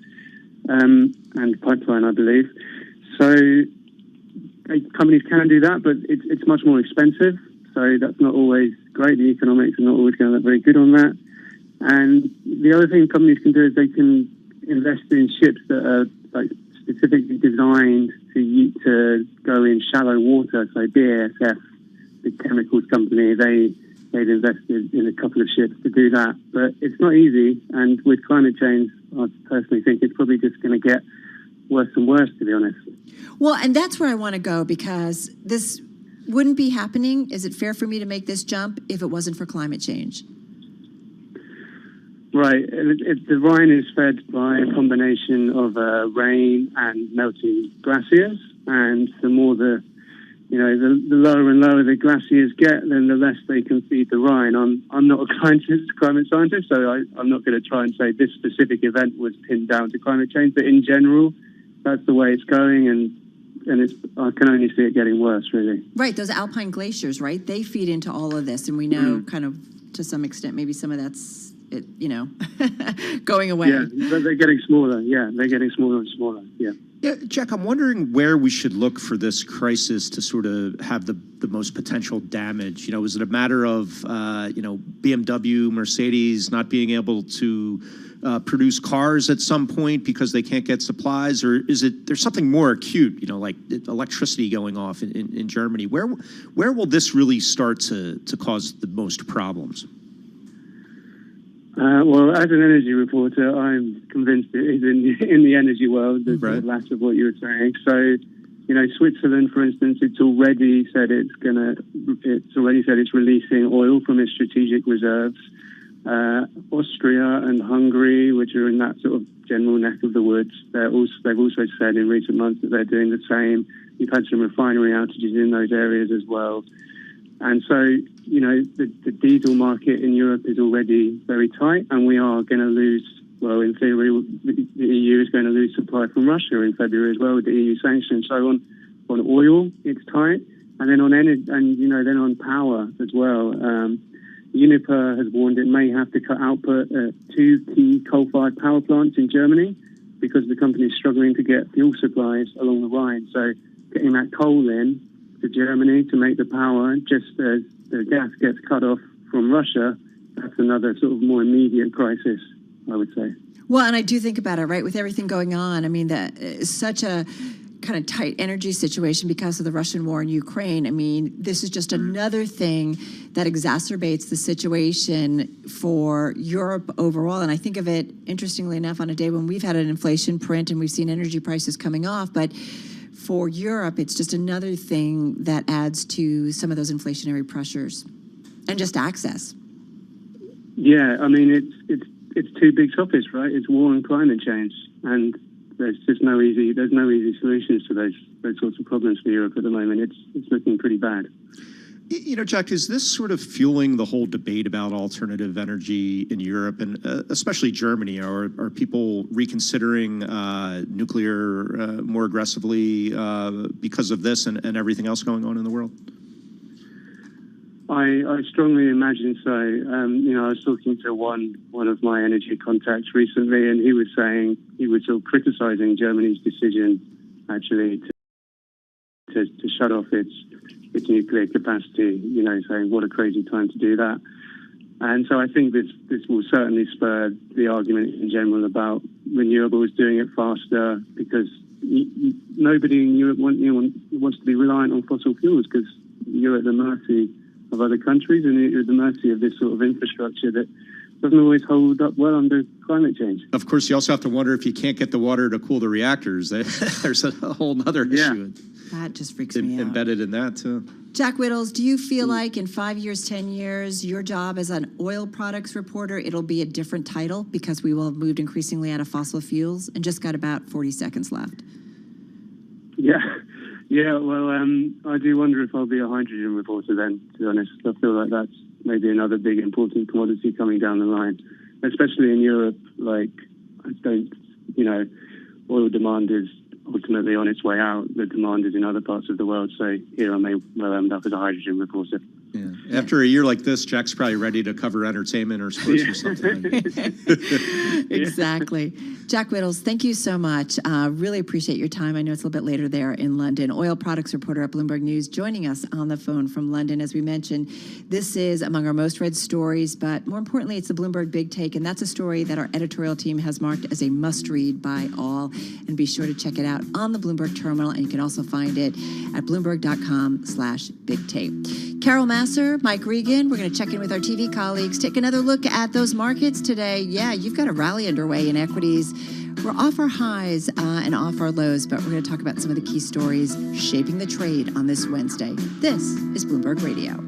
and pipeline, I believe. So companies can do that, but it's much more expensive. So that's not always great. The economics are not always going to look very good on that. And the other thing companies can do is they can invest in ships that are specifically designed to go in shallow water. So BASF, the chemicals company, they've invested in a couple of ships to do that. But it's not easy. And with climate change, I personally think it's probably just going to get worse and worse, to be honest. Well, and that's where I want to go, because this wouldn't be happening. Is it fair for me to make this jump if it wasn't for climate change? Right. The Rhine is fed by a combination of rain and melting glaciers, and the more the lower and lower the glaciers get, then the less they can feed the Rhine. I'm not a climate scientist, so I'm not going to try and say this specific event was pinned down to climate change, but in general, that's the way it's going, and I can only see it getting worse, really. Right, those alpine glaciers, right? They feed into all of this, and we know kind of to some extent maybe some of that's going away. Yeah, but they're getting smaller. Yeah, they're getting smaller and smaller. Yeah. Yeah, Jack, I'm wondering where we should look for this crisis to sort of have the most potential damage. Is it a matter of, BMW, Mercedes not being able to produce cars at some point because they can't get supplies? Or there's something more acute, like electricity going off in Germany? Where will this really start to cause the most problems? Well, as an energy reporter, I'm convinced it is in the energy world, the latter of what you were saying. So, Switzerland, for instance, it's already said it's releasing oil from its strategic reserves. Austria and Hungary, which are in that sort of general neck of the woods, they've also said in recent months that they're doing the same. We've had some refinery outages in those areas as well. And so, the diesel market in Europe is already very tight, and we are going to lose, well, in theory, the EU is going to lose supply from Russia in February as well with the EU sanctions. So on oil, it's tight, and then on energy, and then on power as well. Uniper has warned it may have to cut output at 2 key coal-fired power plants in Germany because the company is struggling to get fuel supplies along the Rhine. So getting that coal in to Germany to make the power, just as the gas gets cut off from Russia, that's another sort of more immediate crisis, I would say. Well, and I do think about it, right, with everything going on. I mean, that is such a kind of tight energy situation because of the Russian war in Ukraine. I mean, this is just another thing that exacerbates the situation for Europe overall. And I think of it, interestingly enough, on a day when we've had an inflation print and we've seen energy prices coming off. But for Europe, it's just another thing that adds to some of those inflationary pressures and just access. Yeah, I mean, it's two big topics, right? It's war and climate change, and there's no easy solutions to those sorts of problems for Europe at the moment. It's looking pretty bad. Jack, is this sort of fueling the whole debate about alternative energy in Europe and especially Germany? Are people reconsidering nuclear more aggressively because of this and everything else going on in the world? I strongly imagine so. I was talking to one of my energy contacts recently, and he was saying, he was sort of criticizing Germany's decision actually to shut off its nuclear capacity, saying what a crazy time to do that. And so I think this will certainly spur the argument in general about renewables doing it faster, because nobody in Europe wants to be reliant on fossil fuels, because you're at the mercy of other countries and you're at the mercy of this sort of infrastructure that doesn't always hold up well under climate change. Of course, you also have to wonder if you can't get the water to cool the reactors. There's a whole other issue. That just freaks me out. Embedded in that, too. Jack Whittles, do you feel like in 5 years, 10 years, your job as an oil products reporter, it'll be a different title because we will have moved increasingly out of fossil fuels and just got about 40 seconds left? Yeah, well, I do wonder if I'll be a hydrogen reporter then, to be honest. I feel like that's maybe another big important commodity coming down the line, especially in Europe. Like, oil demand is ultimately on its way out. The demand is in other parts of the world, so here I may well end up as a hydrogen reporter. Yeah. After a year like this, Jack's probably ready to cover entertainment or sports or something. Exactly. Jack Whittles, thank you so much. Really appreciate your time. I know it's a little bit later there in London. Oil products reporter at Bloomberg News joining us on the phone from London. As we mentioned, this is among our most read stories, but more importantly, it's the Bloomberg Big Take, and that's a story that our editorial team has marked as a must-read by all. And be sure to check it out on the Bloomberg terminal, and you can also find it at bloomberg.com/bigtape. Carol Masser, Mike Regan, we're going to check in with our TV colleagues, take another look at those markets today. Yeah, you've got a rally underway in equities. We're off our highs and off our lows, but we're going to talk about some of the key stories shaping the trade on this Wednesday. This is Bloomberg Radio.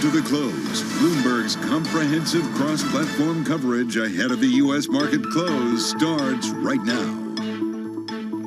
to the Close, Bloomberg's comprehensive cross-platform coverage ahead of the U.S. market close starts right now.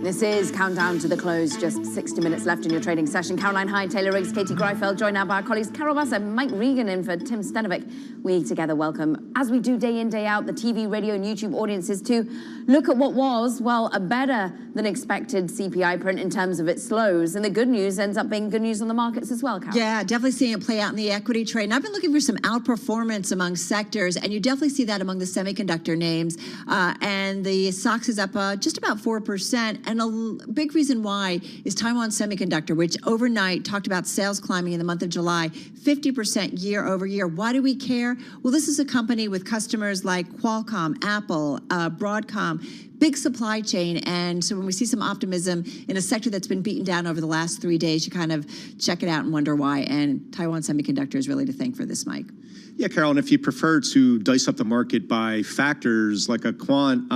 This is Countdown to the Close. Just 60 minutes left in your trading session. Caroline Hyde, Taylor Riggs, Katie Greifeld, joined now by our colleagues Carol Bass and Mike Regan in for Tim Stenovic. We together welcome, as we do day in, day out, the TV, radio, and YouTube audiences to look at what was, well, a better than expected CPI print in terms of its lows. And the good news ends up being good news on the markets as well, Carol. Yeah, definitely seeing it play out in the equity trade. And I've been looking for some outperformance among sectors, and you definitely see that among the semiconductor names. And the stocks is up just about 4%. And a big reason why is Taiwan Semiconductor, which overnight talked about sales climbing in the month of July, 50% year over year. Why do we care? Well, this is a company with customers like Qualcomm, Apple, Broadcom, big supply chain. And so when we see some optimism in a sector that's been beaten down over the last 3 days, you kind of check it out and wonder why. And Taiwan Semiconductor is really to thank for this, Mike. Yeah, Carol, and if you prefer to dice up the market by factors like a quant,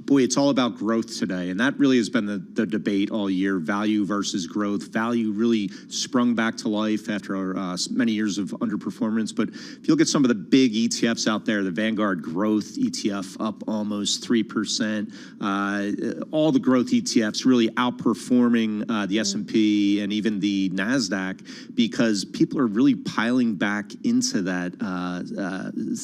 boy, it's all about growth today. And that really has been the debate all year, value versus growth. Value really sprung back to life after many years of underperformance. But if you look at some of the big ETFs out there, the Vanguard Growth ETF up almost 3%. All the growth ETFs really outperforming the S&P and even the NASDAQ because people are really piling back into that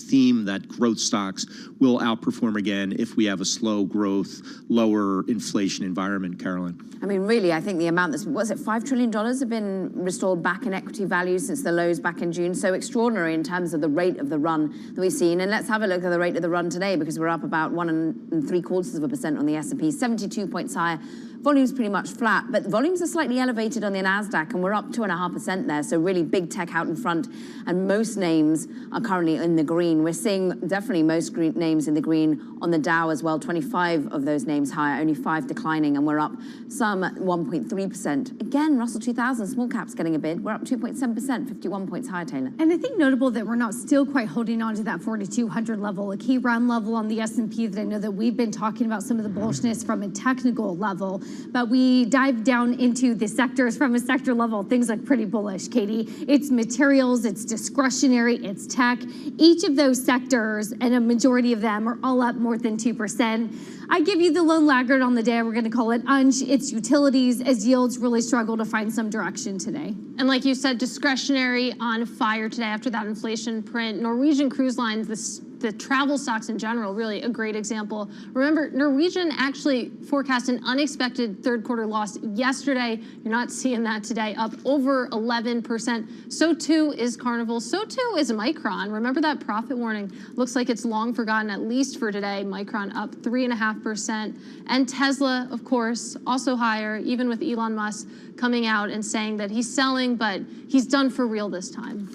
theme that growth stocks will outperform again if we have a slow growth, lower inflation environment, Caroline. I mean, really, I think the amount that's, was it $5 trillion have been restored back in equity value since the lows back in June. So extraordinary in terms of the rate of the run that we've seen. And let's have a look at the rate of the run today because we're up about 1.75% on the S&P, 72 points higher. Volume's pretty much flat, but volumes are slightly elevated on the NASDAQ, and we're up 2.5% there, so really big tech out in front, and most names are currently in the green. We're seeing definitely most green names in the green on the Dow as well, 25 of those names higher, only 5 declining, and we're up some 1.3%. Again, Russell 2000, small caps getting a bid. We're up 2.7%, 51 points higher, Taylor. And I think notable that we're not still quite holding on to that 4,200 level, a key run level on the S&P that I know that we've been talking about some of the bullishness from a technical level. But we dive down into the sectors from a sector level. Things look pretty bullish, Katie. It's materials, it's discretionary, it's tech. Each of those sectors, and a majority of them, are all up more than 2%. I give you the lone laggard on the day. We're going to call it UNCH. It's utilities as yields really struggle to find some direction today. And like you said, discretionary on fire today after that inflation print. Norwegian Cruise Lines, the travel stocks in general, really a great example. Remember, Norwegian actually forecast an unexpected third quarter loss yesterday. You're not seeing that today, up over 11%. So too is Carnival. So too is Micron. Remember that profit warning? Looks like it's long forgotten, at least for today. Micron up 3.5%. And Tesla, of course, also higher, even with Elon Musk coming out and saying that he's selling, but he's done for real this time.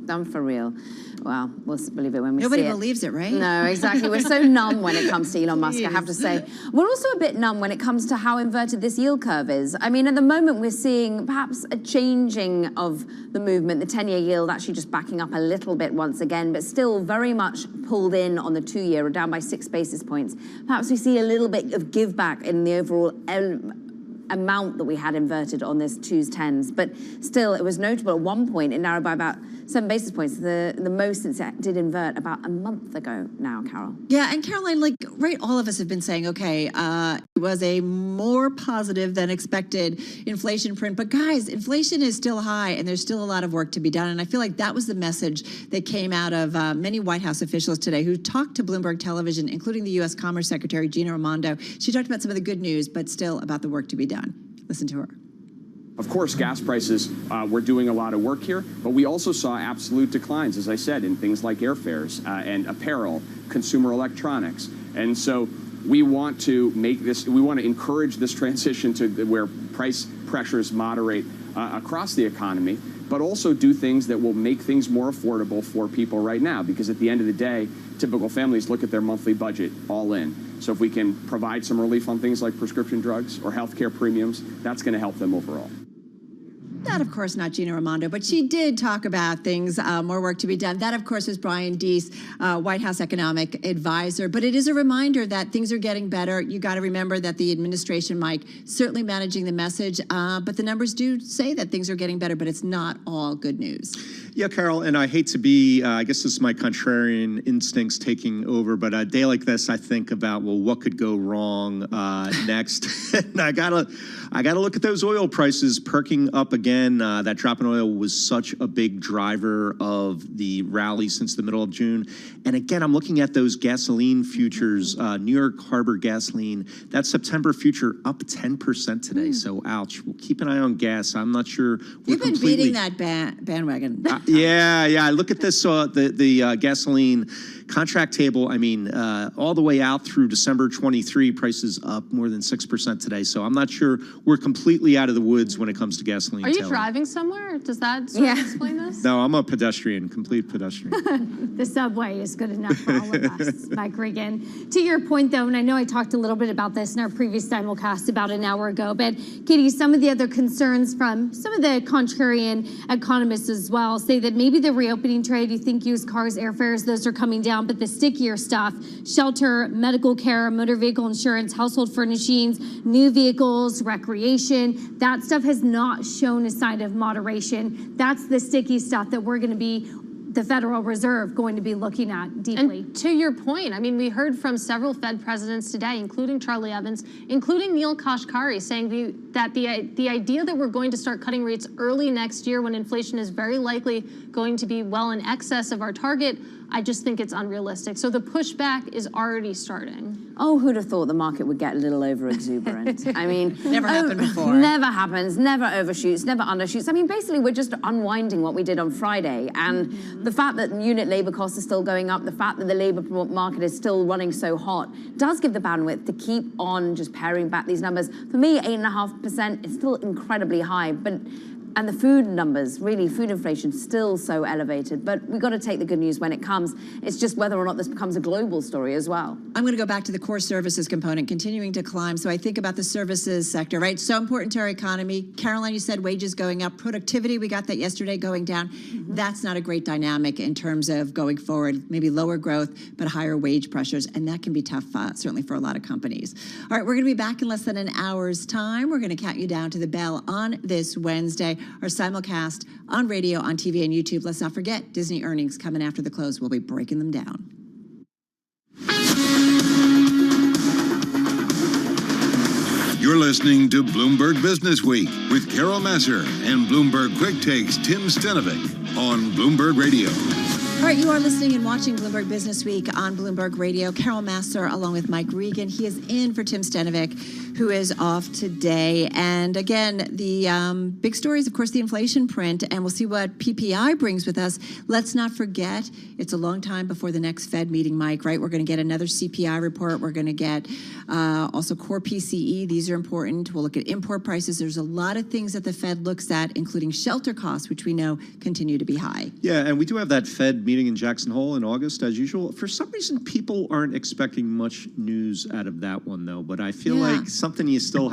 Done for real. Well, we'll believe it when we see it. Nobody believes it, right? No, exactly. We're so numb when it comes to Elon Musk, I have to say. We're also a bit numb when it comes to how inverted this yield curve is. I mean, at the moment, we're seeing perhaps a changing of the movement. The 10-year yield actually just backing up a little bit once again, but still very much pulled in on the 2-year, down by 6 basis points. Perhaps we see a little bit of give back in the overall amount that we had inverted on this 2s, 10s, but still it was notable at one point it narrowed by about 7 basis points, the most since it did invert about a month ago now, Carol. Yeah, and Caroline, right, all of us have been saying, okay, it was a more positive than expected inflation print, but guys, inflation is still high and there's still a lot of work to be done, and I feel like that was the message that came out of many White House officials today who talked to Bloomberg Television, including the U.S. Commerce Secretary Gina Raimondo. She talked about some of the good news, but still about the work to be done. Listen to her. Of course, gas prices, we're doing a lot of work here, but we also saw absolute declines, as I said, in things like airfares and apparel, consumer electronics. And so we want to encourage this transition to where price pressures moderate across the economy, but also do things that will make things more affordable for people right now. Because at the end of the day, typical families look at their monthly budget all in. So if we can provide some relief on things like prescription drugs or healthcare premiums, that's going to help them overall. That, of course, not Gina Raimondo, but she did talk about things, more work to be done. That, of course, is Brian Deese, White House economic advisor. But it is a reminder that things are getting better. You got to remember that the administration, Mike, certainly managing the message, but the numbers do say that things are getting better, but it's not all good news. Yeah, Carol, and I hate to be, I guess this is my contrarian instincts taking over, but a day like this, I think about, well, what could go wrong next? And I gotta look at those oil prices perking up again. That drop in oil was such a big driver of the rally since the middle of June. And again, I'm looking at those gasoline futures, New York Harbor gasoline, that September future up 10% today. So ouch, we'll keep an eye on gas. I'm not sure. You've been beating that bandwagon. Yeah. I look at this, the gasoline contract table. I mean, all the way out through December 23, prices up more than 6% today. So I'm not sure we're completely out of the woods when it comes to gasoline. Are you driving somewhere? Does that sort of explain this? No, I'm a pedestrian, complete pedestrian. The subway is good enough for all of us, Mike Regan. To your point, though, and I know I talked a little bit about this in our previous simulcast about an hour ago, but Katie, some of the other concerns from some of the contrarian economists as well say that maybe the reopening trade, you think used cars, airfares, those are coming down, but the stickier stuff, shelter, medical care, motor vehicle insurance, household furnishings, new vehicles, recreation, that stuff has not shown a sign of moderation. That's the sticky stuff that we're going to be, the Federal Reserve, going to be looking at deeply. And to your point, I mean, we heard from several Fed presidents today, including Charlie Evans, including Neil Kashkari, saying that the idea that we're going to start cutting rates early next year when inflation is very likely going to be well in excess of our target, I just think it's unrealistic. So the pushback is already starting. Oh, who'd have thought the market would get a little over exuberant? I mean, never happened before. Never happens, never overshoots, never undershoots. I mean, basically, we're just unwinding what we did on Friday. And the fact that unit labor costs are still going up, the fact that the labor market is still running so hot, does give the bandwidth to keep on just paring back these numbers. For me, 8.5% is still incredibly high, and the food numbers, really, food inflation still so elevated. But we've got to take the good news when it comes. It's just whether or not this becomes a global story as well. I'm going to go back to the core services component, continuing to climb. So I think about the services sector, right? So important to our economy. Caroline, you said wages going up. Productivity, we got that yesterday, going down. That's not a great dynamic in terms of going forward. Maybe lower growth, but higher wage pressures. And that can be tough, certainly for a lot of companies. All right, we're going to be back in less than an hour's time. We're going to count you down to the bell on this Wednesday. Our simulcast on radio, on TV, and YouTube. Let's not forget, Disney earnings coming after the close. We'll be breaking them down. You're listening to Bloomberg Business Week with Carol Massar and Bloomberg Quick Takes Tim Stenovic on Bloomberg Radio. All right, you are listening and watching Bloomberg Business Week on Bloomberg Radio. Carol Massar along with Mike Regan. He is in for Tim Stenovic, who is off today. And again, the big story is, of course, the inflation print, and we'll see what PPI brings with us. Let's not forget, it's a long time before the next Fed meeting, Mike, right? We're going to get another CPI report. We're going to get also core PCE. These are important. We'll look at import prices. There's a lot of things that the Fed looks at, including shelter costs, which we know continue to be high. Yeah, and we do have that Fed meeting in Jackson Hole in August, as usual. For some reason, people aren't expecting much news out of that one, though. But I feel like something you still have